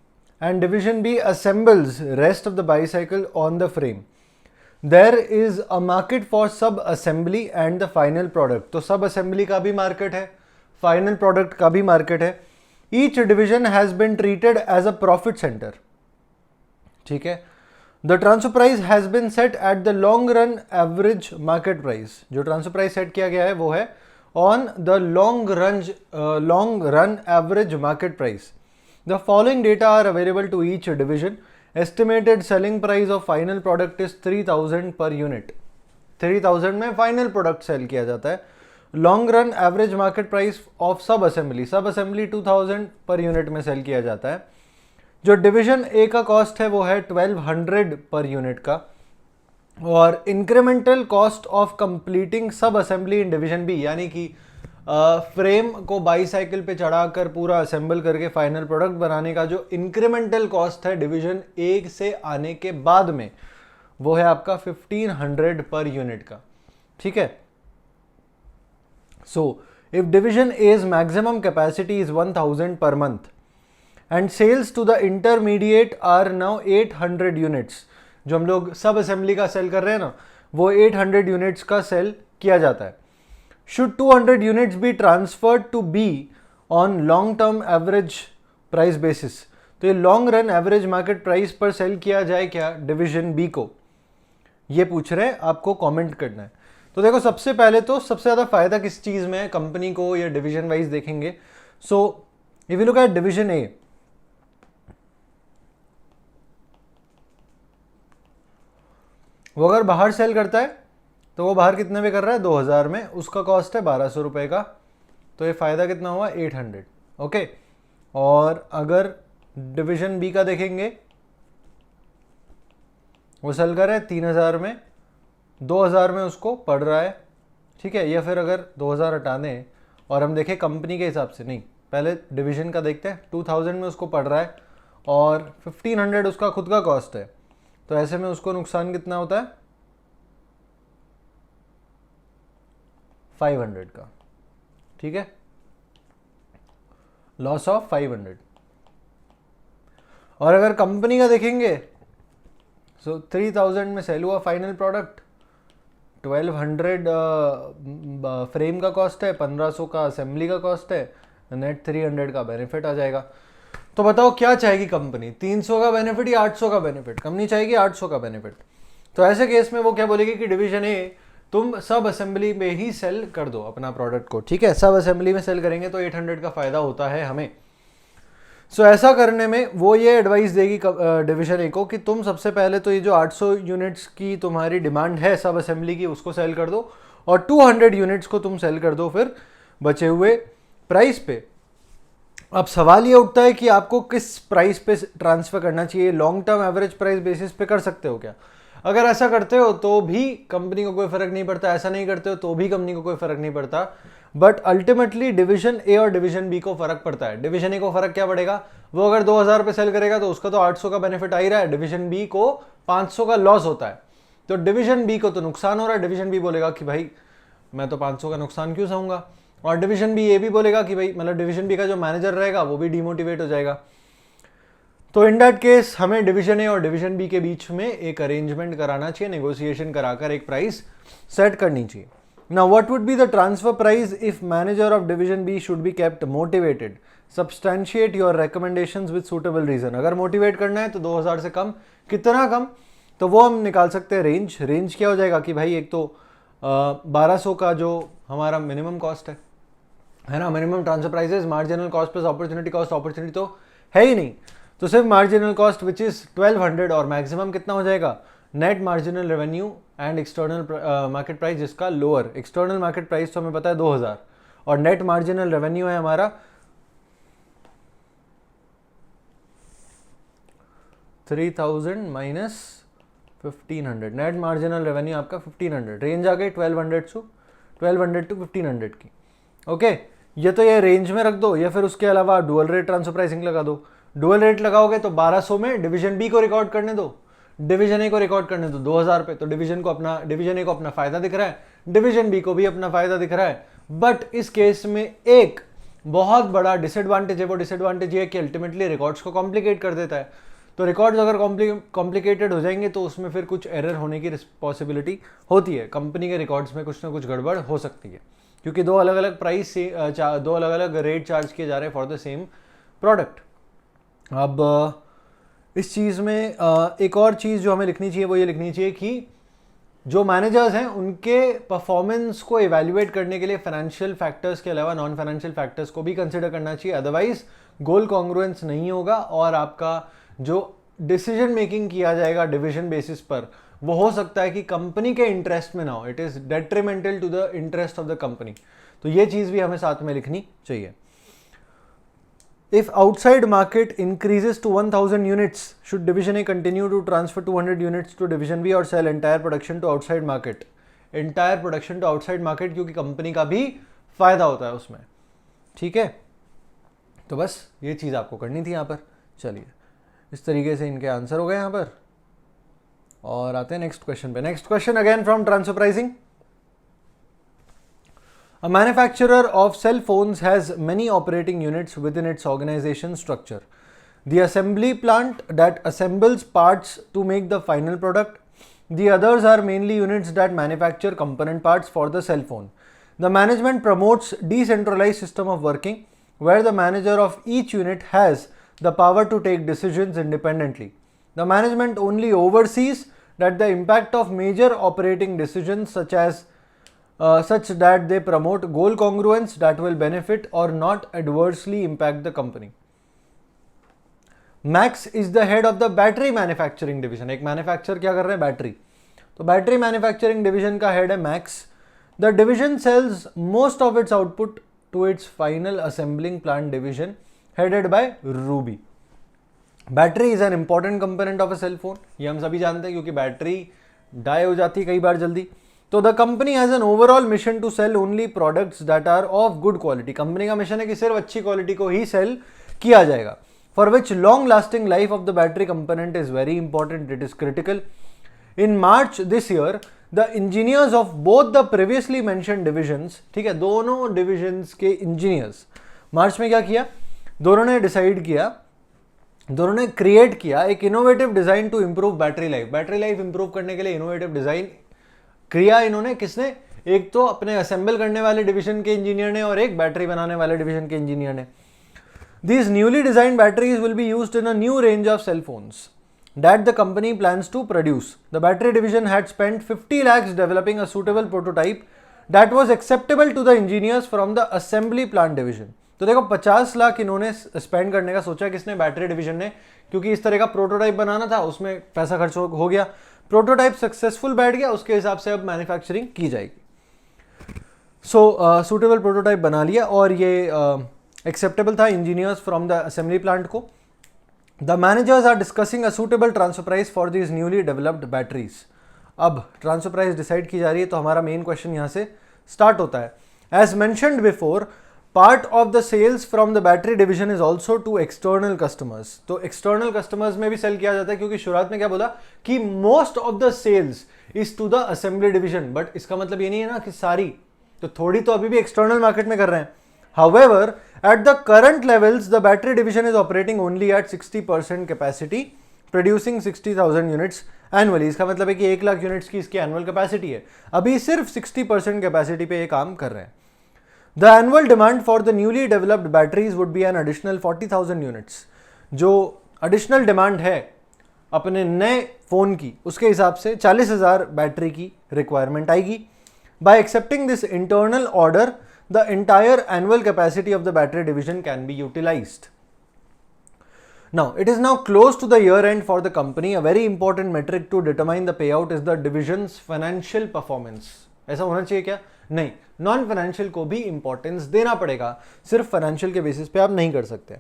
and Division B assembles rest of the bicycle on the frame. There is a market for sub-assembly and the final product। तो sub-assembly का भी market है, final product का भी market है। Each division has been treated as a profit center। ठीक है, The transfer price has been set at the long run average market price। जो transfer price set किया गया है वो है on the long run average market price। The following data are available to each division। Estimated selling price of final product is 3000 per unit। 3000 में final product sell किया जाता है। Long run average market price of sub assembly 2000 per unit में sell किया जाता है। जो डिवीजन ए का कॉस्ट है वो है 1200 पर यूनिट का, और इंक्रीमेंटल कॉस्ट ऑफ कंप्लीटिंग सब असेंबली इन डिवीजन बी, यानी कि फ्रेम को बाईसाइकिल पे चढ़ाकर पूरा असेंबल करके फाइनल प्रोडक्ट बनाने का जो इंक्रीमेंटल कॉस्ट है डिवीजन ए से आने के बाद में, वो है आपका 1500 पर यूनिट का। ठीक है, so if division A's maximum capacity is 1000 per month and sales to the intermediate are now 800 units. जो हम लोग सब असेंबली का सेल कर रहे हैं ना, वो 800 यूनिट्स का सेल किया जाता है। Should 200 units be transferred to B on long term average price basis. तो ये long run average market price पर सेल किया जाए क्या डिवीजन बी को, ये पूछ रहे हैं, आपको कमेंट करना है। तो देखो, सबसे पहले तो सबसे ज़्यादा फायदा किस चीज़ में है, कंपनी को या डिवीजन वाइज देखेंगे। So if you look at division A, वो अगर बाहर सेल करता है तो वो बाहर कितने में कर रहा है, 2000 में, उसका कॉस्ट है 1200 रुपये का। तो ये फ़ायदा कितना हुआ, 800। ओके, और अगर डिवीजन बी का देखेंगे, वो सेल कर रहा है 3000 में, 2000 में उसको पड़ रहा है। ठीक है, या फिर अगर 2000 हटा दें और हम देखें कंपनी के हिसाब से, नहीं पहले डिवीजन का देखते हैं, 2000 में उसको पड़ रहा है और 1500 उसका खुद का कॉस्ट है। तो ऐसे में उसको नुकसान कितना होता है, 500 का। ठीक है, लॉस ऑफ 500। और अगर कंपनी का देखेंगे, सो 3000 में सेल हुआ फाइनल प्रोडक्ट, 1200 फ्रेम का कॉस्ट है, 1500 का असेंबली का कॉस्ट है, नेट 300 का बेनिफिट आ जाएगा। तो बताओ क्या चाहेगी कंपनी, 300 का बेनिफिट या 800 का बेनिफिट? कंपनी चाहेगी 800 का बेनिफिट। तो ऐसे केस में वो क्या बोलेगी कि डिवीजन ए तुम सब असेंबली में ही सेल कर दो अपना प्रोडक्ट को, ठीक है, सब असेंबली में सेल करेंगे तो 800 का फायदा होता है हमें। सो ऐसा करने में वो ये एडवाइस देगी डिवीजन ए को कि तुम सबसे पहले तो ये जो 800 यूनिट्स की तुम्हारी डिमांड है सब असेंबली की उसको सेल कर दो, और 200 यूनिट्स को तुम सेल कर दो फिर बचे हुए प्राइस पे। अब सवाल ये उठता है कि आपको किस प्राइस पे ट्रांसफर करना चाहिए, long term average price basis पे कर सकते हो क्या? अगर ऐसा करते हो तो भी कंपनी को कोई फर्क नहीं पड़ता, ऐसा नहीं करते हो तो भी कंपनी को कोई फर्क नहीं पड़ता, बट अल्टीमेटली डिवीजन ए और डिवीजन बी को फर्क पड़ता है। डिवीजन ए को फर्क क्या पड़ेगा, वो अगर 2000 पे सेल करेगा तो उसका तो 800 का बेनिफिट आ ही रहा है, डिवीजन बी को 500 का लॉस होता है, तो डिवीजन बी को तो नुकसान हो रहा है। डिवीजन बी बोलेगा कि भाई मैं तो 500 का नुकसान क्यों सहूंगा, और डिवीजन बी ये भी बोलेगा कि भाई मतलब डिवीजन बी का जो मैनेजर रहेगा वो भी डिमोटिवेट हो जाएगा। तो इन दैट केस हमें डिवीजन ए और डिवीजन बी के बीच में एक अरेंजमेंट कराना चाहिए, नेगोशिएशन कराकर एक प्राइस सेट करनी चाहिए। Now what would be the transfer price if manager of division B should be kept motivated, substantiate your recommendations with suitable reason. अगर मोटिवेट करना है तो 2000 से कम, कितना कम, तो वो हम निकाल सकते हैं रेंज। रेंज क्या हो जाएगा कि भाई एक तो 1200 का जो हमारा मिनिमम कॉस्ट है ना, minimum transfer prices, marginal cost plus opportunity cost, opportunity तो है ही नहीं, तो सिर्फ मार्जिनल कॉस्ट विच इज 1200, और मैक्सिमम कितना हो जाएगा, net marginal revenue and external market price जिसका लोअर, एक्सटर्नल मार्केट प्राइस तो हमें पता है 2000 और नेट मार्जिनल रेवेन्यू है हमारा 3000 माइनस 1500, नेट मार्जिनल रेवेन्यू आपका 1500, रेंज आ गई 1200 टू 1500 की। ओके ये तो ये रेंज में रख दो, या फिर उसके अलावा डुअल रेट ट्रांसफर प्राइसिंग लगा दो। डुअल रेट लगाओगे तो 1200 में डिवीजन बी को रिकॉर्ड करने दो, डिवीजन ए को रिकॉर्ड करने दो 2000 पे, तो डिवीजन ए को अपना फायदा दिख रहा है, डिवीजन बी को भी अपना फायदा दिख रहा है। बट इस केस में एक बहुत बड़ा डिसएडवांटेज है, वो डिसएडवांटेज ये है कि अल्टीमेटली रिकॉर्ड्स को कॉम्प्लिकेट कर देता है। तो रिकॉर्ड्स अगर कॉम्प्लिकेटेड हो जाएंगे तो उसमें फिर कुछ एरर होने की पॉसिबिलिटी होती है, कंपनी के रिकॉर्ड्स में कुछ ना कुछ गड़बड़ हो सकती है, क्योंकि दो अलग अलग प्राइस से दो अलग अलग रेट चार्ज किए जा रहे हैं फॉर द सेम प्रोडक्ट। अब इस चीज़ में एक और चीज़ जो हमें लिखनी चाहिए वो ये लिखनी चाहिए कि जो मैनेजर्स हैं उनके परफॉर्मेंस को इवैल्यूएट करने के लिए फाइनेंशियल फैक्टर्स के अलावा नॉन फाइनेंशियल फैक्टर्स को भी कंसिडर करना चाहिए, अदरवाइज गोल कॉन्ग्रुएंस नहीं होगा और आपका जो डिसीजन मेकिंग किया जाएगा डिवीजन बेसिस पर वो हो सकता है कि कंपनी के इंटरेस्ट में ना हो, it is detrimental to the interest of the company. तो ये चीज भी हमें साथ में लिखनी चाहिए। If outside market increases to 1000 units should division A continue to transfer 200 units to division B or sell entire production to outside market, entire production to outside market, क्योंकि कंपनी का भी फायदा होता है उसमें। ठीक है, तो बस ये चीज आपको करनी थी यहाँ पर। चलिए इस तरीके से इनके आंसर हो गए यहाँ पर, और आते हैं नेक्स्ट क्वेश्चन पे। Next question again from transfer pricing. A manufacturer of cell phones has many operating units within its organization structure. The assembly plant that assembles parts to make the final product. The others are mainly units that manufacture component parts for the cell phone. The management promotes decentralized system of working where the manager of each unit has the power to take decisions independently. The management only oversees that the impact of major operating decisions such that they promote goal congruence that will benefit or not adversely impact the company. Max is the head of the battery manufacturing division. एक मैन्युफैक्चर क्या कर रहे हैं, बैटरी, तो बैटरी मैन्युफैक्चरिंग डिवीजन का हेड है Max. The division sells most of its output to its final assembling plant division headed by Ruby. Battery is an important component of a cell phone, ये हम सभी जानते हैं क्योंकि बैटरी डाई हो जाती है कई बार जल्दी। तो the company has an overall mission to sell only products that are of good quality. Company का मिशन है कि सिर्फ अच्छी क्वालिटी को ही सेल किया जाएगा, for which long lasting life of the battery component is very important, it is critical. In March this year the engineers of both the previously mentioned divisions, ठीक है, दोनों डिविजन्स के इंजीनियर्स मार्च में क्या किया, दोनों ने डिसाइड किया, दोनों ने क्रिएट किया एक innovative design to improve battery life. Battery life improve करने के लिए इनोवेटिव डिजाइन किया इन्होंने, किसने, एक तो अपने असेंबल करने वाले डिवीजन के इंजीनियर ने और एक बैटरी बनाने वाले डिवीजन के इंजीनियर ने। These newly designed batteries will be used in a new range of cell phones that the company plans to produce. The battery division had spent 50 lakhs developing a suitable prototype that was acceptable to the engineers from the assembly plant division. तो देखो 50 लाख इन्होंने स्पेंड करने का सोचा किसने, बैटरी डिवीजन ने, क्योंकि इस तरह का प्रोटोटाइप बनाना था, उसमें पैसा खर्च हो गया, प्रोटोटाइप सक्सेसफुल बैठ गया, उसके हिसाब से अब मैन्युफैक्चरिंग की जाएगी. सो सूटेबल प्रोटोटाइप बना लिया और ये एक्सेप्टेबल था engineers from the assembly plant को. The managers are discussing a suitable transfer price for these newly developed batteries. अब ट्रांसफर प्राइस डिसाइड की जा रही है, तो हमारा मेन क्वेश्चन यहाँ से स्टार्ट होता है. As mentioned before, part of the sales from the battery division is also to external customers. तो एक्सटर्नल कस्टमर्स में भी सेल किया जाता है, क्योंकि शुरुआत में क्या बोला कि most of the sales is to the assembly division, but इसका मतलब ये नहीं है ना कि सारी, तो थोड़ी तो अभी भी एक्सटर्नल मार्केट में कर रहे हैं. However, at the current levels, the battery division is operating only at 60% capacity, producing 60,000 units annually. इसका मतलब है कि 1 लाख यूनिट्स की इसकी एनुअल कैपेसिटी है, अभी सिर्फ 60% कैपेसिटी पे ये काम कर रहे हैं. The annual demand for the newly developed batteries would be an additional 40,000 units. जो additional demand है अपने नए फोन की, उसके हिसाब से 40,000 बैटरी की रिक्वायरमेंट आएगी. By accepting this internal order, the entire annual capacity of the battery division can be utilized. Now, it is now close to the year end for the company. A very important metric to determine the payout is the division's financial performance. ऐसा होना चाहिए क्या? नहीं, नॉन फाइनेंशियल को भी इंपॉर्टेंस देना पड़ेगा, सिर्फ फाइनेंशियल के बेसिस पे आप नहीं कर सकते.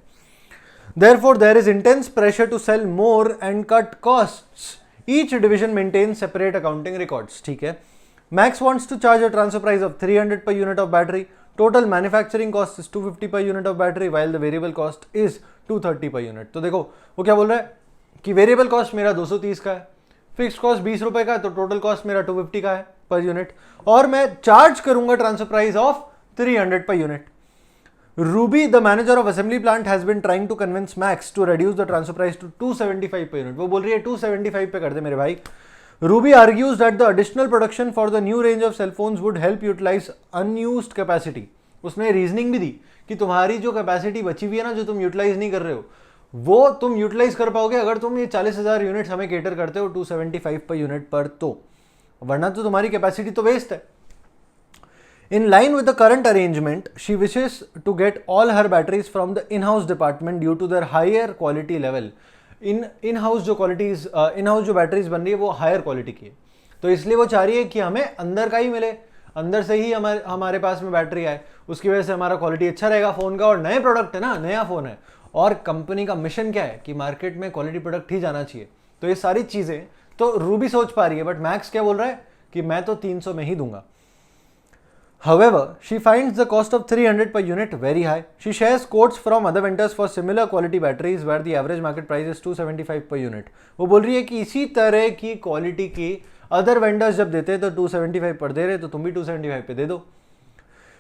Therefore, there is intense pressure to sell more and cut costs. Each division maintains separate accounting records. ठीक है. Max wants to charge a transfer price of 300 per unit of battery. Total manufacturing cost is 250 per unit of battery, while the variable cost is 230 per unit. तो देखो वो क्या बोल रहा है कि वेरिएबल कॉस्ट मेरा 230 का है, फिक्स कॉस्ट 20 रुपए का है, तो टोटल कॉस्ट मेरा 250 का है पर यूनिट, और मैं चार्ज करूंगा transfer price of 300 per unit. Ruby, the manager of assembly plant, has been trying to convince Max to reduce the transfer price to 275 per unit. वो बोल रही है 275 पे कर दे मेरे भाई. Ruby argues that the additional production for the new range of cell phones would help utilize unused capacity. उसने रीजनिंग भी दी कि तुम्हारी जो कैपेसिटी बची हुई है ना, जो तुम यूटिलाइज नहीं कर रहे हो, वो तुम यूटिलाइज कर पाओगे अगर तुम ये 40,000 यूनिट्स हमें केटर करते हो 275 पर यूनिट पर, तो वरना तो तुम्हारी कैपेसिटी तो वेस्ट है. In line with the current arrangement, she wishes to get all her batteries from the in-house department due to their higher quality level. In house जो क्वालिटीज, इन हाउस जो बैटरीज बन रही है वो हायर क्वालिटी की है, तो इसलिए वो चाह रही है कि हमें अंदर का ही मिले, अंदर से ही हमारे पास में बैटरी आए, उसकी वजह से हमारा क्वालिटी अच्छा रहेगा फोन का. और नए प्रोडक्ट है ना, नया फोन है, और कंपनी का मिशन क्या है कि मार्केट में क्वालिटी प्रोडक्ट ही जाना चाहिए. तो ये सारी चीजें तो रूबी सोच पा रही है, बट मैक्स क्या बोल रहा है कि मैं तो 300 में ही दूंगा. However, she finds the cost of 300 per unit very high. She shares quotes from other vendors for similar quality batteries where the average market price is 275 per unit. वो बोल रही है कि इसी तरह की क्वालिटी की अदर वेंडर्स जब देते हैं तो 275 पर दे रहे, तो तुम भी 275 पे दे दो.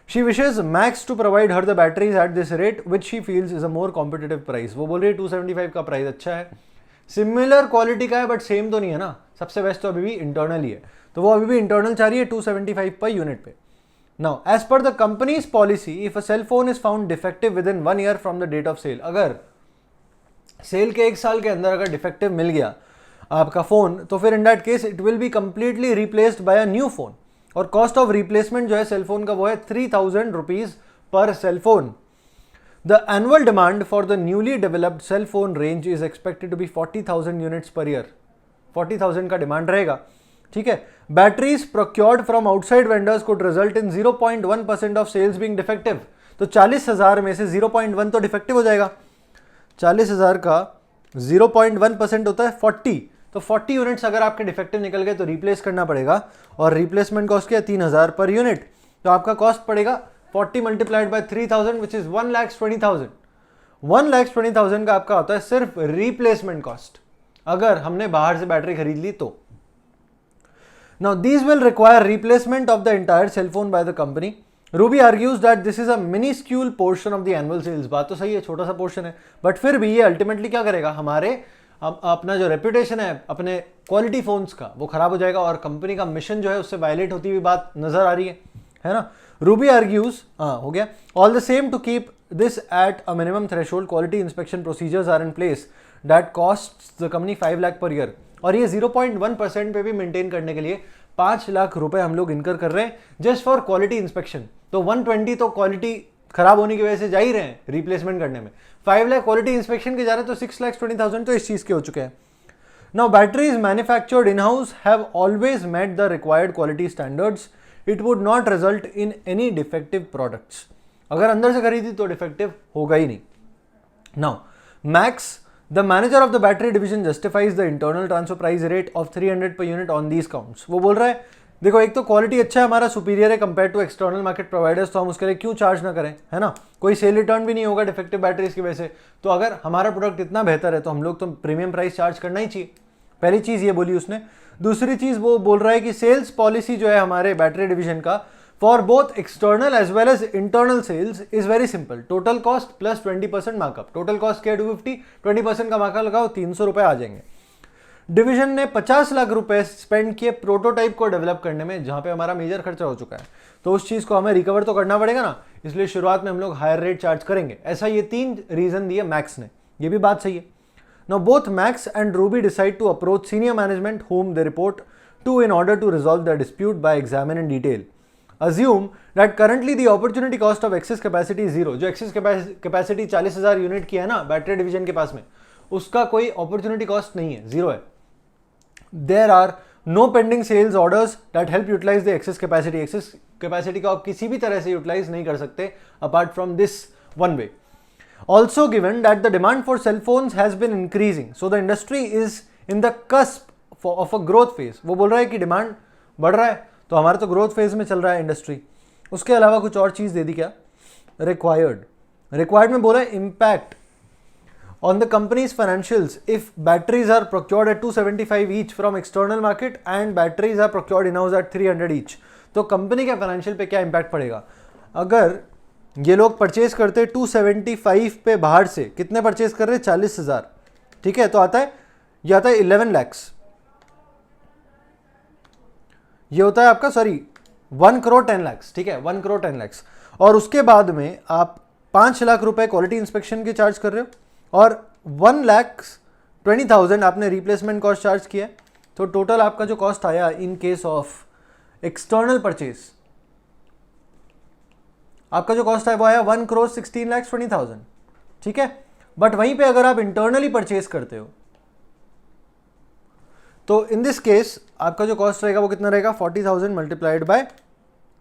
She wishes Max to provide her the batteries at this rate, which she feels is a more competitive price. वो बोल रही है 275 का प्राइस अच्छा है, सिमिलर क्वालिटी का है, बट सेम तो नहीं है ना, सबसे बेस्ट तो अभी भी इंटरनल ही है, तो वो अभी भी इंटरनल चाह रही है 275 पर यूनिट पे. Now, as per the company's policy, if a cell phone is found defective within 1 year from the date of sale, अगर सेल के 1 साल के अंदर अगर डिफेक्टिव मिल गया आपका फोन, तो फिर in that case it will be completely replaced by a new phone. और कॉस्ट ऑफ रिप्लेसमेंट जो है सेल फोन का वो है 3,000 rupees per cell phone. The annual demand for the newly developed cell phone range is expected to be 40,000 units per year. 40,000 का डिमांड रहेगा. ठीक है. Batteries procured from outside vendors could result in 0.1% of sales being defective. तो 40,000 में से 0.1 तो डिफेक्टिव हो जाएगा. 40,000 का 0.1% होता है 40, तो 40 यूनिट्स अगर आपके डिफेक्टिव निकल गए तो रिप्लेस करना पड़ेगा, और रिप्लेसमेंट कॉस्ट क्या है 3,000 पर यूनिट. तो आपका कॉस्ट पड़ेगा 40 मल्टीप्लाइड बाय 3,000 विच इज 1,20,000. 1,20,000 का आपका होता है सिर्फ रिप्लेसमेंट कॉस्ट, अगर हमने बाहर से बैटरी खरीद ली तो. Now, these will require replacement of the entire cell phone by the company. Ruby argues that this is a minuscule portion of the annual sales. बात तो सही है, छोटा सा पोर्शन है, बट फिर भी ये अल्टीमेटली क्या करेगा, हमारे अपना जो रेपुटेशन है अपने क्वालिटी फोन्स का वो खराब हो जाएगा, और कंपनी का मिशन जो है उससे वायलेट होती हुई बात नजर आ रही है ना. Ruby argues, हो गया. All the same, to keep this at a minimum threshold, quality inspection procedures are in place that costs the company 5 lakh per year. और ये 0.1% पे भी मेंटेन करने के लिए 5 लाख रुपए हम लोग इनकर कर रहे हैं जस्ट फॉर क्वालिटी इंस्पेक्शन. तो 120 तो क्वालिटी खराब होने की वजह से जा ही रहे हैं रिप्लेसमेंट करने में, 5 लाख क्वालिटी इंस्पेक्शन के जा रहे हैं, तो 6,20,000 तो इस चीज के हो चुके हैं. Now batteries manufactured in-house have always met the required quality standards. It would not result in any defective products. अगर अंदर से खरीदी तो डिफेक्टिव होगा ही नहीं. Now, Max, the manager of the battery division justifies the internal transfer price rate of 300 per unit on these counts. वो बोल रहा है देखो एक तो क्वालिटी अच्छा है हमारा, सुपीरियर है compare to external market providers, तो हम उसके लिए क्यों चार्ज ना करें, है ना. कोई सेल रिटर्न भी नहीं होगा डिफेक्टिव बैटरीज की वजह से. तो अगर हमारा प्रोडक्ट इतना बेहतर है तो हम लोग तो प्रीमियम प्राइस चार्ज करना ही चाहिए. पहली चीज ये बोली उसने. दूसरी चीज वो बोल रहा है कि सेल्स पॉलिसी जो है हमारे बैटरी डिवीजन का for both external as well as internal sales is very simple. Total cost plus 20% markup. Total cost क्या है 250, 20% का मार्कअप लगाओ 300 रुपए आ जाएंगे. डिवीजन ने 50 लाख रुपए स्पेंड किए प्रोटोटाइप को डेवलप करने में, जहां पे हमारा मेजर खर्चा हो चुका है. तो उस चीज को हमें रिकवर तो करना पड़ेगा ना, इसलिए शुरुआत में हम लोग हायर रेट चार्ज करेंगे. ऐसा ये 3 रीजन दिए मैक्स ने. ये भी बात सही है. Now both Max and Ruby decide to approach senior management whom they report to in order to resolve the dispute by examine in detail. Assume that currently the opportunity cost of excess capacity is zero. जो excess capacity 40,000 यूनिट की है ना बैटरी डिवीजन के पास में, उसका कोई अपॉर्चुनिटी कॉस्ट नहीं है, जीरो है. There are no pending sales orders that help utilize the excess capacity. excess capacity को आप किसी भी तरह से यूटिलाइज नहीं कर सकते apart from this one way. Also given that the demand for cell phones has been increasing, so the industry is in the cusp of a growth phase. वो बोल रहा है कि डिमांड बढ़ रहा है तो हमारा तो ग्रोथ फेज में चल रहा है इंडस्ट्री. उसके अलावा कुछ और चीज दे दी क्या, रिक्वायर्ड में बोला है impact on the company's financials if batteries are procured at 275 each from external market and batteries are procured in-house at 300 each. तो कंपनी के फाइनेंशियल पे क्या इंपैक्ट पड़ेगा. अगर ये लोग परचेज करते 275 पे बाहर से, कितने परचेज कर रहे हैं 40,000, ठीक है, तो आता है ये आता है 11 लैक्स. ये होता है आपका 1 करोड़ 10 लैक्स, ठीक है, 1 करोड़ 10 लैक्स. और उसके बाद में आप 5 लाख रुपए क्वालिटी इंस्पेक्शन के चार्ज कर रहे हो और 1,20,000 आपने रिप्लेसमेंट कॉस्ट चार्ज किया. तो टोटल आपका जो कॉस्ट आया इन केस ऑफ एक्सटर्नल परचेज, आपका जो कॉस्ट है वो आया 1,16,20,000, ठीक है. बट वहीं पे अगर आप इंटरनली परचेज करते हो तो इन दिस केस आपका जो कॉस्ट रहेगा वो कितना रहेगा 40,000 मल्टीप्लाइड बाय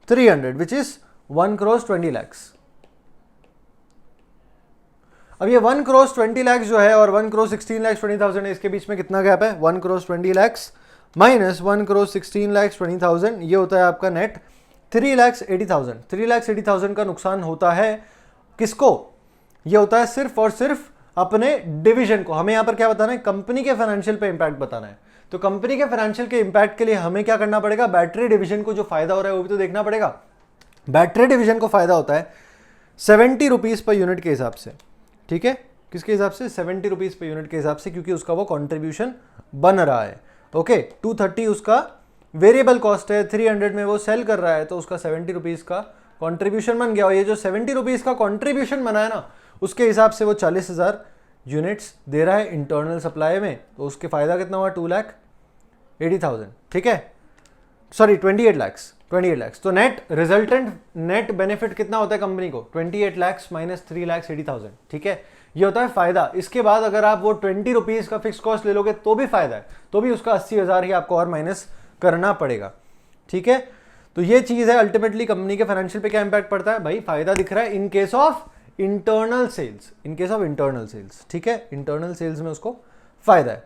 300 विच इज 1,20,00,000. अब ये 1,20,00,000 जो है और 1,16,20,000 है, इसके बीच में कितना गैप है 1,20,00,000 माइनस 1,16,20,000, ये होता है आपका नेट 3,80,000. 3,80,000 का नुकसान होता है किसको, ये होता है सिर्फ और सिर्फ अपने डिवीजन को. हमें यहां पर क्या बताना है, कंपनी के फाइनेंशियल पे इंपैक्ट बताना है. तो कंपनी के फाइनेंशियल के इंपैक्ट के लिए हमें क्या करना पड़ेगा, बैटरी डिवीजन को जो फायदा हो रहा है वो भी तो देखना पड़ेगा. बैटरी डिवीजन को फायदा होता है 70 रुपीज पर यूनिट के हिसाब से, ठीक है, किसके हिसाब से 70 रुपीज पर यूनिट के हिसाब से, क्योंकि उसका वो कॉन्ट्रीब्यूशन बन रहा है. ओके, 230 उसका वेरिएबल कॉस्ट है, 300 में वो सेल कर रहा है तो उसका 70 रुपीज का कॉन्ट्रीब्यूशन बन गया. और ये जो 70 रुपीज का कॉन्ट्रीब्यूशन बना है ना, उसके हिसाब से वो 40,000 यूनिट्स दे रहा है इंटरनल सप्लाई में. तो उसके फायदा कितना हुआ 2,80,000, ठीक है, 28 लाख. तो नेट रिजल्टेंट नेट बेनिफिट कितना होता है कंपनी को 28 लाख माइनस 3,80,000, ठीक है, ये होता है फायदा. इसके बाद अगर आप वो 20 रुपीज का फिक्स कॉस्ट ले लोगे तो भी फायदा है, तो भी उसका 80,000 ही आपको और माइनस करना पड़ेगा, ठीक है. तो ये चीज है अल्टीमेटली कंपनी के फाइनेंशियल पे क्या इंपैक्ट पड़ता है भाई, फायदा दिख रहा है in case of internal sales, ठीक है, इंटरनल सेल्स में उसको फायदा है.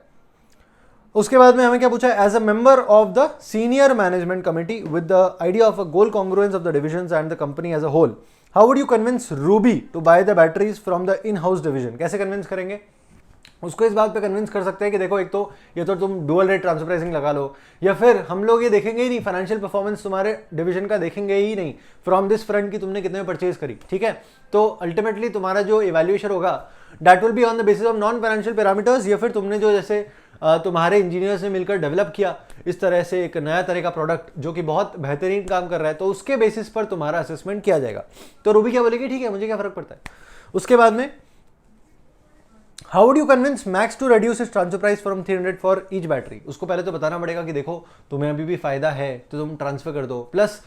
उसके बाद में हमें क्या पूछा है, as a member of the senior management committee with the idea of a goal congruence of the divisions and the company as a whole, how would you convince Ruby to buy the batteries from the in house division. कैसे कन्विंस करेंगे उसको, इस बात पे कन्विंस कर सकते हैं कि देखो एक तो ये तो तुम डुअल रेट ट्रांसफर प्राइसिंग लगा लो, या फिर हम लोग ये देखेंगे ही नहीं, फाइनेंशियल परफॉर्मेंस तुम्हारे डिवीजन का देखेंगे ही नहीं फ्रॉम दिस फ्रंट की तुमने कितने में परचेज करी, ठीक है. तो अल्टीमेटली तुम्हारा जो इवैल्यूएशन होगा that will be on the basis of non financial parameters, या फिर तुमने जो जैसे तुम्हारे इंजीनियर्स ने मिलकर डेवलप किया इस तरह से एक नया तरह का प्रोडक्ट जो कि बहुत बेहतरीन काम कर रहा है, तो उसके बेसिस पर तुम्हारा असेसमेंट किया जाएगा। तो रूबी क्या बोलेगी, ठीक है मुझे क्या फर्क पड़ता है। उसके बाद में how would you convince Max to reduce its transfer price from 300 for each battery. उसको पहले तो बताना पड़ेगा कि देखो तुम्हें अभी भी फायदा है तो तुम ट्रांसफर कर दो, प्लस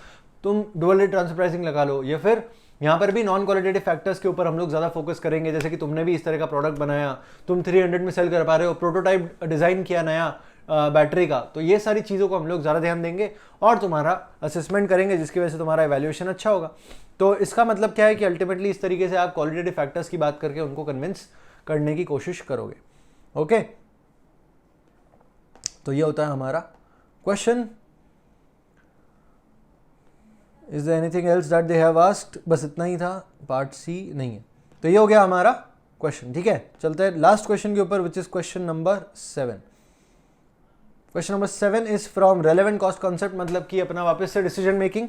तुम डुअल रेट ट्रांसफर प्राइसिंग लगा लो, या फिर यहाँ पर भी नॉन क्वालिटेटिव फैक्टर्स के ऊपर हम लोग ज़्यादा फोकस करेंगे। जैसे कि तुमने भी इस तरह का प्रोडक्ट बनाया, तुम 300 में सेल कर पा रहे हो, प्रोटोटाइप डिज़ाइन किया नया बैटरी का, तो ये सारी चीज़ों को हम लोग ज़्यादा ध्यान देंगे और तुम्हारा असेसमेंट करेंगे, जिसकी वजह से तुम्हारा एवेल्युएशन अच्छा होगा। तो इसका मतलब क्या है कि अल्टीमेटली इस तरीके से आप क्वालिटेटिव फैक्टर्स की बात करके उनको कन्विंस करने की कोशिश करोगे। ओके, तो ये होता है हमारा question. Is there anything else that they have asked, बस इतना ही था, पार्ट सी नहीं है। तो ये हो गया हमारा क्वेश्चन, ठीक है। चलते हैं लास्ट क्वेश्चन के ऊपर, which is question number 7। Question number 7 is from relevant cost concept, मतलब कि अपना वापस से decision making.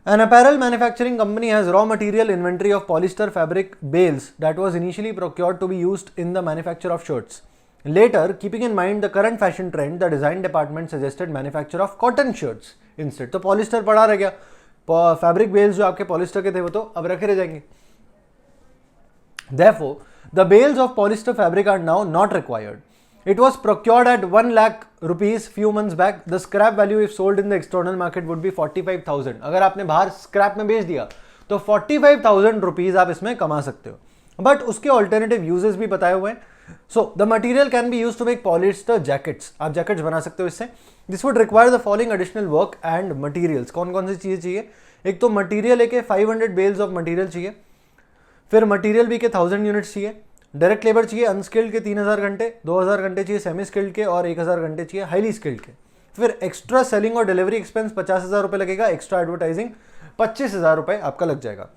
An apparel manufacturing company has raw material inventory of polyester fabric bales that was initially procured to be used in the manufacture of shirts. Later, keeping in mind the current fashion trend, the design department suggested manufacture of cotton shirts instead. तो polyester पड़ा रह गया, fabric bales जो आपके polyester के थे वो तो अब रखे रह जाएंगे। Therefore, the bales of polyester fabric are now not required. It was procured at 1 lakh rupees few months back. The scrap value if sold in the external market would be 45,000. अगर आपने बाहर स्क्रैप में बेच दिया तो 45,000 रुपीज आप इसमें कमा सकते हो, बट उसके ऑल्टरनेटिव यूजेस भी बताए हुए हैं। So the material can be use to make polyester jackets, आप जैकेट्स बना सकते हो इससे। This would require the following additional work and materials. कौन कौन सी चीजें चाहिए, एक तो मटीरियल के 500 बेल्स ऑफ मटीरियल चाहिए, फिर मटीरियल भी के 1000 यूनिट्स चाहिए, डायरेक्ट लेबर चाहिए अनस्किल्ड के 3000 घंटे, 2000 घंटे चाहिए सेमी स्किल्ड के और 1000 घंटे चाहिए हाईली स्किल्ड के। फिर एक्स्ट्रा सेलिंग और डिलीवरी एक्सपेंस 50,000 रुपये लगेगा, एक्स्ट्रा एडवर्टाइजिंग 25,000 रुपये आपका लग जाएगा।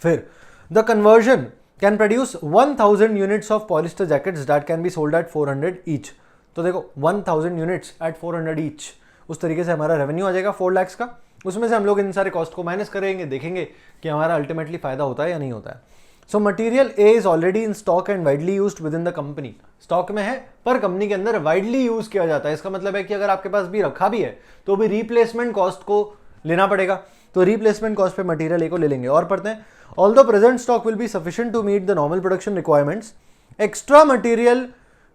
फिर the conversion can produce 1000 units of polyester jackets that can be sold at 400 each. तो देखो 1000 यूनिट्स एट 400 ईच, उस तरीके से हमारा रेवेन्यू आ जाएगा 4 लाख का। उसमें से हम लोग इन सारे कॉस्ट को माइनस करेंगे, देखेंगे कि हमारा अल्टीमेटली फायदा होता है या नहीं होता है। So material A is already in stock and widely used within the company. Stock में है पर कंपनी के अंदर वाइडली यूज किया जाता है। इसका मतलब है कि अगर आपके पास भी रखा भी है तो भी रिप्लेसमेंट कॉस्ट को लेना पड़ेगा, तो रिप्लेसमेंट कॉस्ट पे मटीरियल ए को ले लेंगे। और पढ़ते हैं, although present stock will be sufficient to meet the normal production requirements, extra material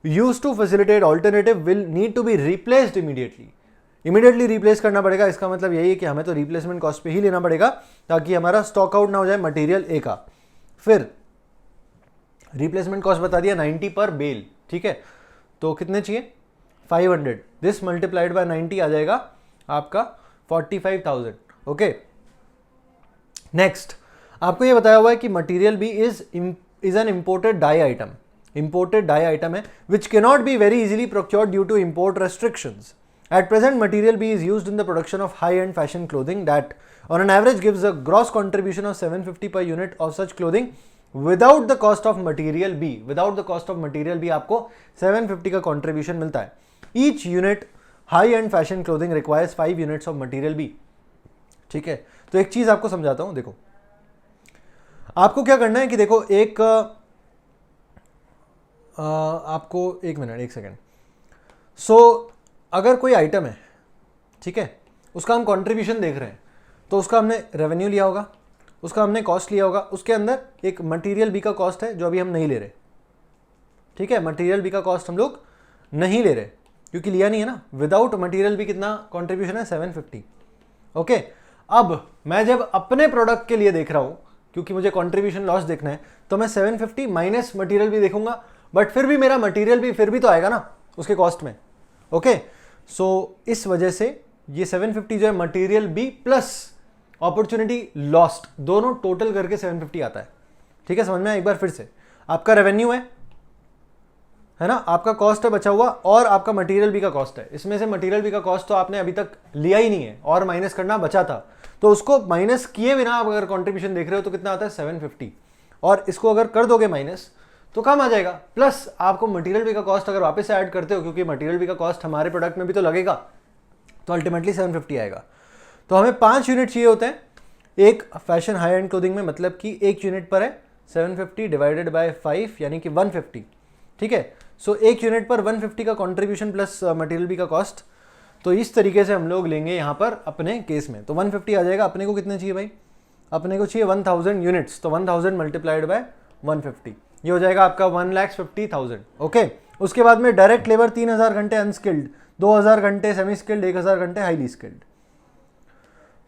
use to facilitate alternative will need to be replaced immediately replace करना पड़ेगा। इसका मतलब यही है कि हमें तो रिप्लेसमेंट कॉस्ट पे ही लेना पड़ेगा ताकि हमारा स्टॉक आउट ना हो जाए मटीरियल ए का। फिर रिप्लेसमेंट कॉस्ट बता दिया 90 पर बेल, ठीक है, तो कितने चाहिए 500, दिस मल्टीप्लाइड बाय 90 आ जाएगा आपका 45,000। ओके, नेक्स्ट आपको ये बताया हुआ है कि material B is an imported dye item, imported dye item है which can not be very easily procured due to import restrictions. At present, material B is used in the production of high-end fashion clothing that, on an average, gives a gross contribution of 750 per unit of such clothing without the cost of material B. Without the cost of material B, आपको 750 का contribution मिलता है। Each unit high-end fashion clothing requires 5 units of material B. ठीक है, तो एक चीज आपको समझाता हूं। देखो, आपको क्या करना है कि देखो एक आपको एक सेकेंड। अगर कोई आइटम है, ठीक है, उसका हम कंट्रीब्यूशन देख रहे हैं, तो उसका हमने रेवेन्यू लिया होगा, उसका हमने कॉस्ट लिया होगा, उसके अंदर एक मटेरियल बी का कॉस्ट है जो अभी हम नहीं ले रहे, ठीक है, मटेरियल बी का कॉस्ट हम लोग नहीं ले रहे क्योंकि लिया नहीं है ना। विदाउट मटेरियल बी कितना कंट्रीब्यूशन है 750। ओके, अब मैं जब अपने प्रोडक्ट के लिए देख रहा हूं क्योंकि मुझे कंट्रीब्यूशन लॉस देखना है, तो मैं 750 माइनस मटेरियल भी देखूंगा, बट फिर भी मेरा मटेरियल भी फिर भी तो आएगा ना उसके कॉस्ट में। ओके, सो इस वजह से ये 750 जो है material B plus opportunity lost दोनों टोटल करके 750 आता है। ठीक है, समझ में? एक बार फिर से, आपका रेवेन्यू है ना, आपका कॉस्ट है बचा हुआ, और आपका मटेरियल बी का कॉस्ट है। इसमें से मटेरियल बी का कॉस्ट तो आपने अभी तक लिया ही नहीं है और माइनस करना बचा था, तो उसको माइनस किए बिना आप अगर कॉन्ट्रीब्यूशन देख रहे हो तो कितना आता है 750, और इसको अगर कर दोगे माइनस तो कम आ जाएगा। प्लस आपको मटेरियल बी का कॉस्ट अगर वापस से ऐड करते हो, क्योंकि मटेरियल बी का कॉस्ट हमारे प्रोडक्ट में भी तो लगेगा, तो अल्टीमेटली 750 आएगा। तो हमें 5 यूनिट चाहिए होते हैं एक फैशन हाई एंड क्लोथिंग में, मतलब कि एक यूनिट पर है 750 डिवाइडेड बाय 5 यानी कि 150। ठीक है, सो एक यूनिट पर 150 का कंट्रीब्यूशन प्लस मटेरियल बी का कॉस्ट। तो इस तरीके से हम लोग लेंगे यहाँ पर अपने केस में। तो 150 आ जाएगा, अपने को कितने चाहिए भाई, अपने को चाहिए 1000 यूनिट्स, तो 1000 मल्टीप्लाइड बाय 150, ये हो जाएगा आपका 1,50,000। ओके, उसके बाद में डायरेक्ट लेबर 3000 घंटे अनस्किल्ड, 2000 घंटे सेमी स्किल्ड, 1000 घंटे हाईली स्किल्ड।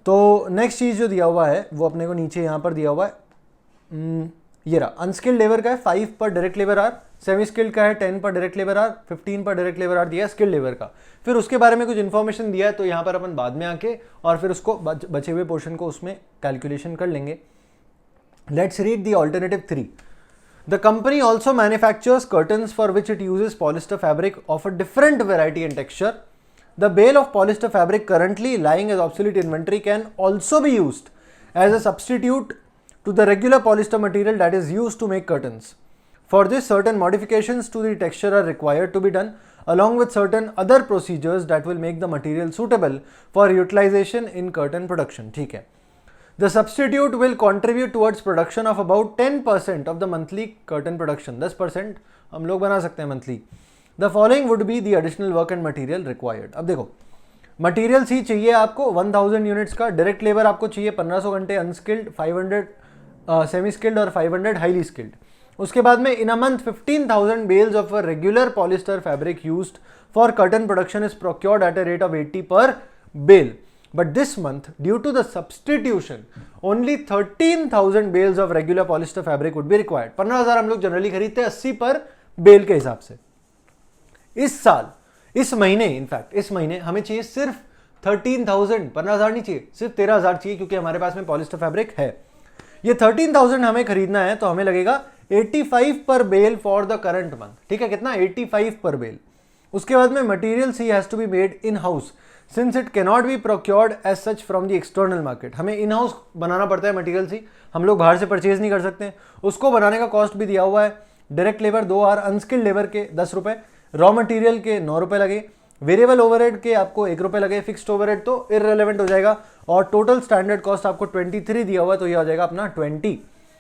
तो नेक्स्ट चीज़ जो दिया हुआ है वो अपने को नीचे यहाँ पर दिया हुआ है, ये रहा। अनस्किल्ड लेबर का है 5 per direct labour hour, semi skilled का है 10 per direct labour hour, 15 per direct labour hour दिया स्किल्ड लेबर का। फिर उसके बारे में कुछ इन्फॉर्मेशन दिया है, तो यहाँ पर अपन बाद में आके और फिर उसको बचे हुए पोर्शन को उसमें कैलकुलेशन कर लेंगे। Let's read the alternative 3। The company also manufactures curtains for which it uses polyester fabric of a different variety and texture. The bale of polyester fabric currently lying as obsolete inventory can also be used as a substitute to the regular polyester material that is used to make curtains. For this, certain modifications to the texture are required to be done, along with certain other procedures that will make the material suitable for utilization in curtain production. ठीक है, the substitute will contribute towards production of about 10% of the monthly curtain production. 10% हम लोग बना सकते हैं monthly. The following would be the additional work and material required. अब देखो, मटीरियल सी चाहिए आपको 1000 यूनिट्स का, डायरेक्ट लेबर आपको चाहिए 1500 घंटे अनस्किल्ड, 500 सेमी स्किल्ड और 500 हाईली स्किल्ड। उसके बाद में in a month 15,000 bales of regular polyester fabric used for curtain production is procured at a rate of 80 per bale. But this month, due to the substitution, only 13,000 bales of regular polyester fabric would be required. 15,000 हम लोग जनरली खरीदते हैं 80 पर बेल के हिसाब से। इस साल, इस महीने, इनफैक्ट इस महीने हमें चाहिए सिर्फ 13,000, 15,000 नहीं चाहिए, सिर्फ 13,000 चाहिए, क्योंकि हमारे पास में पॉलिस्टर फैब्रिक है। ये 13,000 हमें खरीदना है, तो हमें लगेगा 85 per bale for the current month. ठीक है, कितना, 85 पर बेल। उसके बाद में material C has to be made in house since it cannot be procured as such from the external market. हमें इन हाउस बनाना पड़ता है मटीरियल सी, हम लोग बाहर से परचेज नहीं कर सकते। उसको बनाने का कॉस्ट भी दिया हुआ है। Direct labour 2 hour, unskilled labour के 10 रुपये, रॉ मटीरियल के 9 रुपये लगे, वेरिएबल ओवरहेड के आपको 1 रुपये लगे, फिक्स्ड ओवरहेड तो इररिलेवेंट हो जाएगा, और टोटल स्टैंडर्ड कॉस्ट आपको 23 दिया हुआ है, तो ये हो जाएगा अपना 20।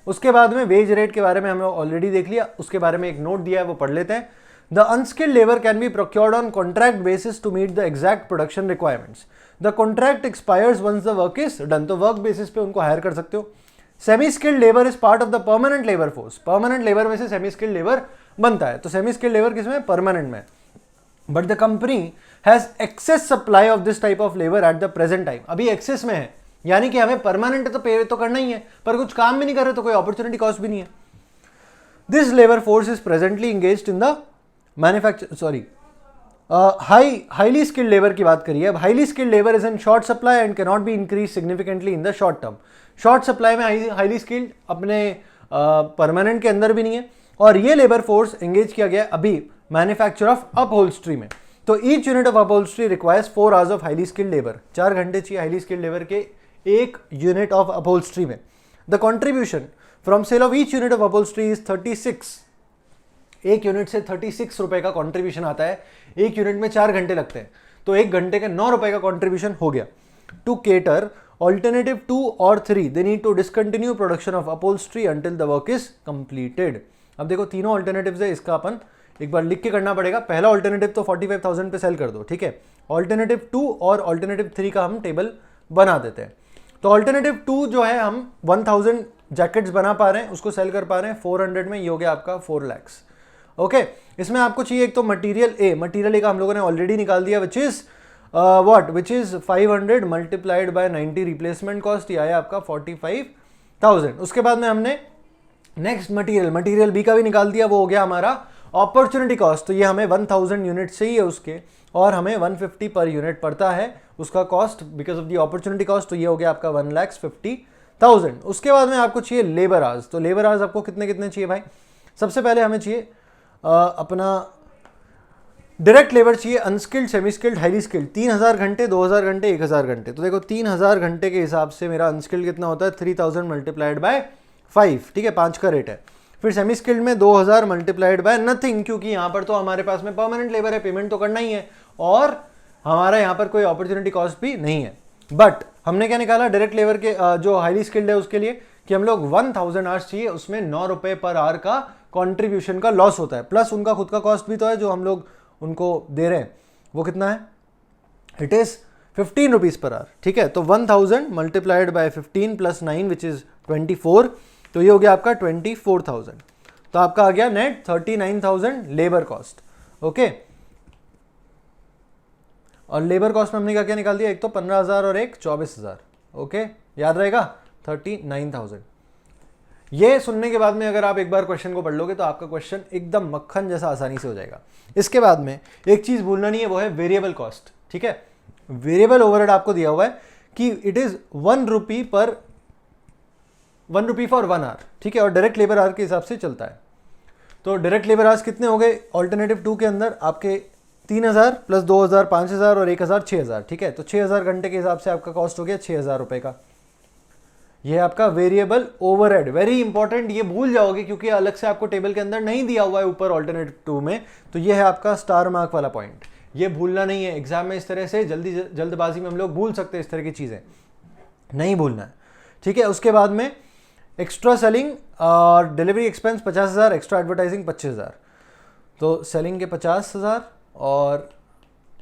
उसके बाद में वेज रेट के बारे में हमने ऑलरेडी देख लिया, उसके बारे में एक नोट दिया है, वो पढ़ लेते हैं। The unskilled labor can be procured on contract basis to meet the exact production requirements. The contract expires once the work is done. तो वर्क बेसिस पे उनको हायर कर सकते हो। Semi skilled labour is part of the permanent labour force. Permanent labour में से सेमी स्किल्ड लेबर बनता है, तो सेमी स्किल्ड लेबर किसमें, परमानेंट में। But the company has excess supply of this type of labour at the present time. अभी एक्सेस में है, यानी कि हमें परमानेंट तो पे तो करना ही है, पर कुछ काम भी नहीं कर रहे, तो कोई अपॉर्चुनिटी कॉस्ट भी नहीं है। This labour force is presently engaged in the highly skilled labour की बात करिए। अब highly skilled labour is in short supply and can not be increase significantly in the short term. Short supply में हाईली स्किल्ड अपने परमानेंट के अंदर भी नहीं है, और ये लेबर फोर्स एंगेज किया गया अभी मैन्युफैक्चर ऑफ अपहोल्स्ट्री में। तो each unit of upholstery requires 4 hours of highly skilled labour. 4 घंटे चाहिए हाईली स्किल्ड लेबर के एक यूनिट ऑफ अपहोल्स्ट्री में। The contribution from sale of each unit of upholstery is 36। एक यूनिट से 36 रुपए का कंट्रीब्यूशन आता है। एक यूनिट में 4 घंटे लगते हैं, तो एक घंटे के 9 रुपए का कंट्रीब्यूशन हो गया। टू केटर ऑल्टरनेटिव 2 और 3 they need to discontinue production of upholstery until the work is completed. अब देखो तीनों ऑल्टरनेटिव्स है, इसका अपन एक बार लिख के करना पड़ेगा। पहला ऑल्टरनेटिव तो 45,000 पे सेल कर दो, ठीक है। ऑल्टरनेटिव 2 और ऑल्टरनेटिव 3 का हम टेबल बना देते हैं। तो ऑल्टरनेटिव 2 जो है, हम 1000 जैकेट्स बना पा रहे हैं, उसको सेल कर पा रहे हैं 400 में, ये हो गया आपका 4 lakhs। ओके, इसमें आपको चाहिए एक तो मटीरियल ए। मटीरियल ए का हम लोगों ने ऑलरेडी निकाल दिया, which is which is 500 multiplied by 90 replacement cost, ये आया आपका 45,000। उसके बाद में हमने नेक्स्ट मटीरियल बी का भी निकाल दिया, वो हो गया हमारा अपॉर्चुनिटी कॉस्ट। तो ये हमें 1000 यूनिट चाहिए उसके, और हमें 150 पर यूनिट पड़ता है उसका cost because of the opportunity cost. तो ये हो गया आपका 1,50,000। उसके बाद में आपको चाहिए लेबर आवर्स। तो लेबर आवर्स आपको कितने कितने चाहिए भाई? सबसे पहले हमें चाहिए अपना डायरेक्ट लेबर चाहिए, unskilled, semi skilled, highly skilled. 3000 घंटे, 2000 घंटे, 1000 घंटे। तो देखो 3000 घंटे के हिसाब से मेरा अनस्किल्ड कितना होता है, 3000 मल्टीप्लाइड बाय 5, ठीक है, 5 का रेट है। फिर सेमी स्किल्ड में 2000 मल्टीप्लाइड बाय नथिंग, क्योंकि यहाँ पर तो हमारे पास में परमानेंट लेबर है, पेमेंट तो करना ही है, और हमारा यहाँ पर कोई अपॉर्चुनिटी कॉस्ट भी नहीं है। बट हमने क्या निकाला डायरेक्ट लेबर के जो हाईली स्किल्ड है उसके लिए, कि हम लोग 1000 आवर्स चाहिए, उसमें 9 रुपए पर आवर का कंट्रीब्यूशन का लॉस होता है, प्लस उनका खुद का कॉस्ट भी तो है जो हम लोग उनको दे रहे हैं, वो कितना है, it is 15 rupees per hour, ठीक है। तो 1000 multiplied by 15 plus 9 which is 24, तो ये हो गया आपका 24,000। तो आपका आ गया नेट 39,000 लेबर कॉस्ट, ओके। और लेबर कॉस्ट में हमने क्या क्या निकाल दिया, एक तो 15,000 और एक 24,000, ओके, याद रहेगा 39,000। ये सुनने के बाद में अगर आप एक बार क्वेश्चन को पढ़ लोगे तो आपका क्वेश्चन एकदम मक्खन जैसा आसानी से हो जाएगा। इसके बाद में एक चीज भूलना नहीं है, वो है वेरिएबल कॉस्ट, ठीक है। वेरिएबल ओवरहेड आपको दिया हुआ है कि it is 1 rupee for 1 hour, ठीक है, और डायरेक्ट लेबर आवर के हिसाब से चलता है। तो डायरेक्ट लेबर आवर्स कितने हो गए ऑल्टरनेटिव 2 के अंदर, आपके 3,000 प्लस 2,000 5,000 और 1,000 6,000, ठीक है। तो 6,000 घंटे के हिसाब से आपका कॉस्ट हो गया 6,000 रुपए का। ये आपका वेरिएबल ओवरहेड, वेरी इंपॉर्टेंट, ये भूल जाओगे क्योंकि अलग से आपको टेबल के अंदर नहीं दिया हुआ है ऊपर ऑल्टरनेटिव 2 में। तो ये है आपका स्टार मार्क वाला पॉइंट, ये भूलना नहीं है। एग्जाम में इस तरह से जल्दबाजी में हम लोग भूल सकते हैं, इस तरह की चीजें नहीं भूलना है, ठीक है। उसके बाद में एक्स्ट्रा सेलिंग और डिलीवरी एक्सपेंस 50,000, एक्स्ट्रा एडवर्टाइजिंग 25,000। तो सेलिंग के 50,000 और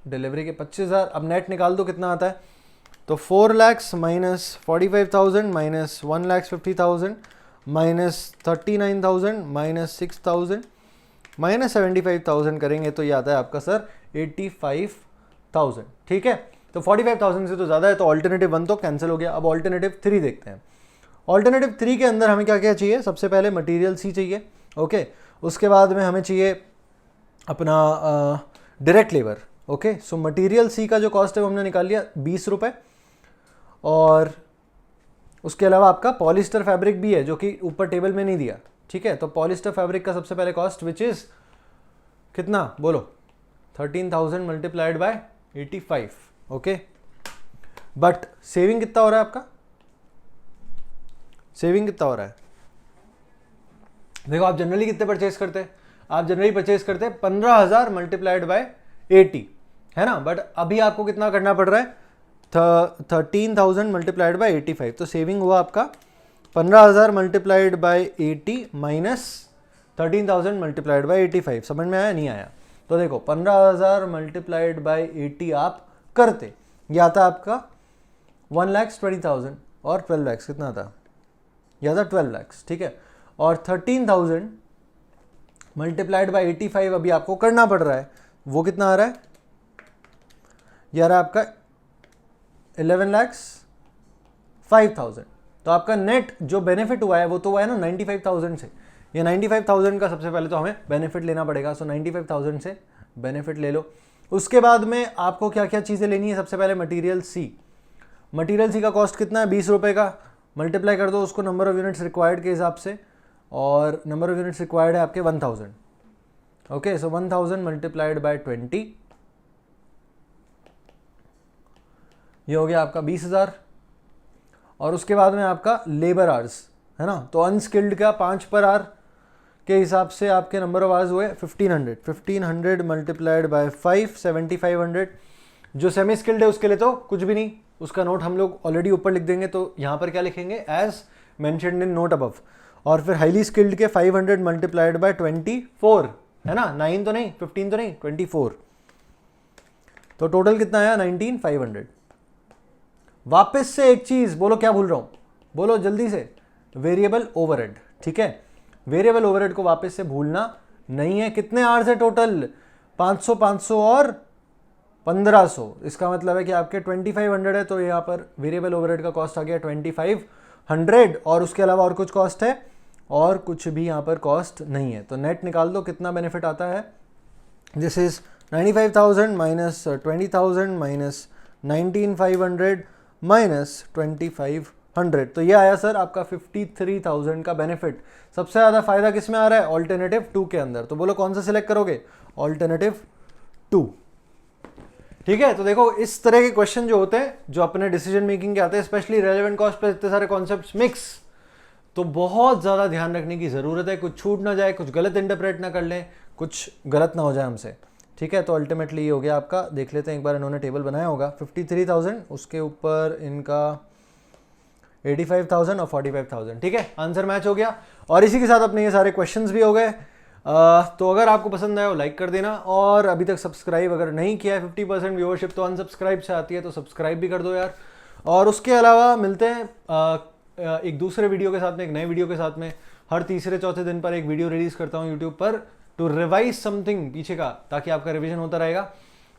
डिलीवरी के 25,000। अब नेट निकाल दो कितना आता है, तो 4 lakhs minus 45,000 minus 1,50,000 minus 39,000 minus 6,000 minus 75,000 करेंगे तो ये आता है आपका सर 85,000, ठीक है। तो 45,000 से तो ज़्यादा है, तो ऑल्टरनेटिव 1 तो कैंसिल हो गया। अब ऑल्टरनेटिव 3 देखते हैं। ऑल्टरनेटिव 3 के अंदर हमें क्या क्या चाहिए, सबसे पहले मटीरियल सी चाहिए, ओके। उसके बाद में हमें चाहिए अपना डायरेक्ट लेबर, ओके। सो मटीरियल सी का जो कॉस्ट है वो हमने निकाल लिया 20 रुपये, और उसके अलावा आपका पॉलिस्टर फैब्रिक भी है जो कि ऊपर टेबल में नहीं दिया, ठीक है। तो पॉलिस्टर फैब्रिक का सबसे पहले कॉस्ट विच इज कितना बोलो, 13,000 multiplied by 85, okay. But saving कितना हो रहा है आपका, सेविंग कितना हो रहा है, देखो आप जनरली कितने परचेज करते हैं, आप जनरली परचेज करते हैं 15,000 मल्टीप्लाइड बाय 80, है ना। बट अभी आपको कितना करना पड़ रहा है, 13,000 मल्टीप्लाइड बाय 85। तो सेविंग हुआ आपका 15,000 multiplied by 80 minus 13,000 multiplied by 85। समझ में आया नहीं आया, तो देखो 15,000 मल्टीप्लाइड बाय 80 आप करते, ये आता आपका 1,20,000 और 12 lakhs कितना आता, यह आता 12 lakhs, ठीक है। और 13,000 मल्टीप्लाइड बाय 85 अभी आपको करना पड़ रहा है, वो कितना आ रहा है, यार आपका 11,05,000। तो आपका नेट जो बेनिफिट हुआ है वो तो हुआ है ना 95,000 से। ये 95,000 का सबसे पहले तो हमें बेनिफिट लेना पड़ेगा, सो 95,000 से बेनिफिट ले लो। उसके बाद में आपको क्या क्या चीज़ें लेनी है, सबसे पहले मटीरियल सी। मटीरियल सी का कॉस्ट कितना है, 20 रुपये का, मल्टीप्लाई कर दो उसको नंबर ऑफ यूनिट्स रिक्वायर्ड के हिसाब से, और नंबर ऑफ यूनिट्स रिक्वायर्ड है आपके 1000, ओके। सो 1000 मल्टीप्लाइड बाय 20, ये हो गया आपका 20,000। और उसके बाद में आपका लेबर आवर्स है ना, तो अनस्किल्ड का 5 पर आवर के हिसाब से आपके नंबर ऑफ आवर्स हुए 1500 मल्टीप्लाइड बाय 5 7500। जो सेमी स्किल्ड है उसके लिए तो कुछ भी नहीं, उसका नोट हम लोग ऑलरेडी ऊपर लिख देंगे, तो यहाँ पर क्या लिखेंगे, as mentioned in note above. और फिर हाईली स्किल्ड के 500 मल्टीप्लाइड बाय 24, है ना, 9 तो नहीं 15 तो नहीं 24, तो टोटल कितना आया 19,500। वापस से एक चीज बोलो, क्या भूल रहा हूं, बोलो जल्दी से, वेरिएबल ओवरहेड, ठीक है। वेरिएबल ओवरहेड को वापस से भूलना नहीं है। कितने आवर्स है टोटल, 500 500 और 1500, इसका मतलब है कि आपके 2500 है, तो यहाँ पर वेरिएबल ओवरहेड का कॉस्ट आ गया 2500, और उसके अलावा और कुछ कॉस्ट है, और कुछ भी यहाँ पर कॉस्ट नहीं है। तो नेट निकाल दो कितना बेनिफिट आता है, this is 95,000 minus 20,000 minus 19,500 minus 2,500, तो ये आया सर आपका 53,000 का बेनिफिट। सबसे ज़्यादा फायदा किस में आ रहा है, ऑल्टरनेटिव 2 के अंदर। तो बोलो कौन सा सिलेक्ट करोगे, ऑल्टरनेटिव 2, ठीक है। तो देखो इस तरह के क्वेश्चन जो होते हैं, जो अपने डिसीजन मेकिंग के आते हैं, स्पेशली रेलेवेंट कॉस्ट पे इतने सारे कॉन्सेप्ट्स मिक्स, तो बहुत ज़्यादा ध्यान रखने की ज़रूरत है, कुछ छूट ना जाए, कुछ गलत इंटरप्रेट ना कर लें, कुछ गलत ना हो जाए हमसे, ठीक है। तो अल्टीमेटली ये हो गया आपका, देख लेते हैं एक बार, इन्होंने टेबल बनाया होगा 53,000, उसके ऊपर इनका 85,000 और 45,000, ठीक है, आंसर मैच हो गया। और इसी के साथ अपने ये सारे क्वेश्चंस भी हो गए। तो अगर आपको पसंद आया हो लाइक कर देना, और अभी तक सब्सक्राइब अगर नहीं किया है, 50% व्यूअरशिप तो अनसब्सक्राइब से आती है, तो सब्सक्राइब भी कर दो यार। और उसके अलावा मिलते हैं एक दूसरे वीडियो के साथ में, एक नए वीडियो के साथ में। हर तीसरे चौथे दिन पर एक वीडियो रिलीज करता हूँ यूट्यूब पर, टू रिवाइज समथिंग पीछे का, ताकि आपका रिवीजन होता रहेगा।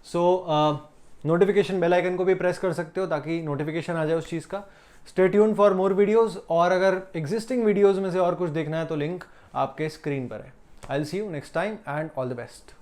सो नोटिफिकेशन बेल आइकन को भी प्रेस कर सकते हो ताकि नोटिफिकेशन आ जाए उस चीज़ का। Stay tuned for more videos, और अगर एग्जिस्टिंग वीडियोज़ में से और कुछ देखना है तो लिंक आपके स्क्रीन पर है। I will see you next time and all the best.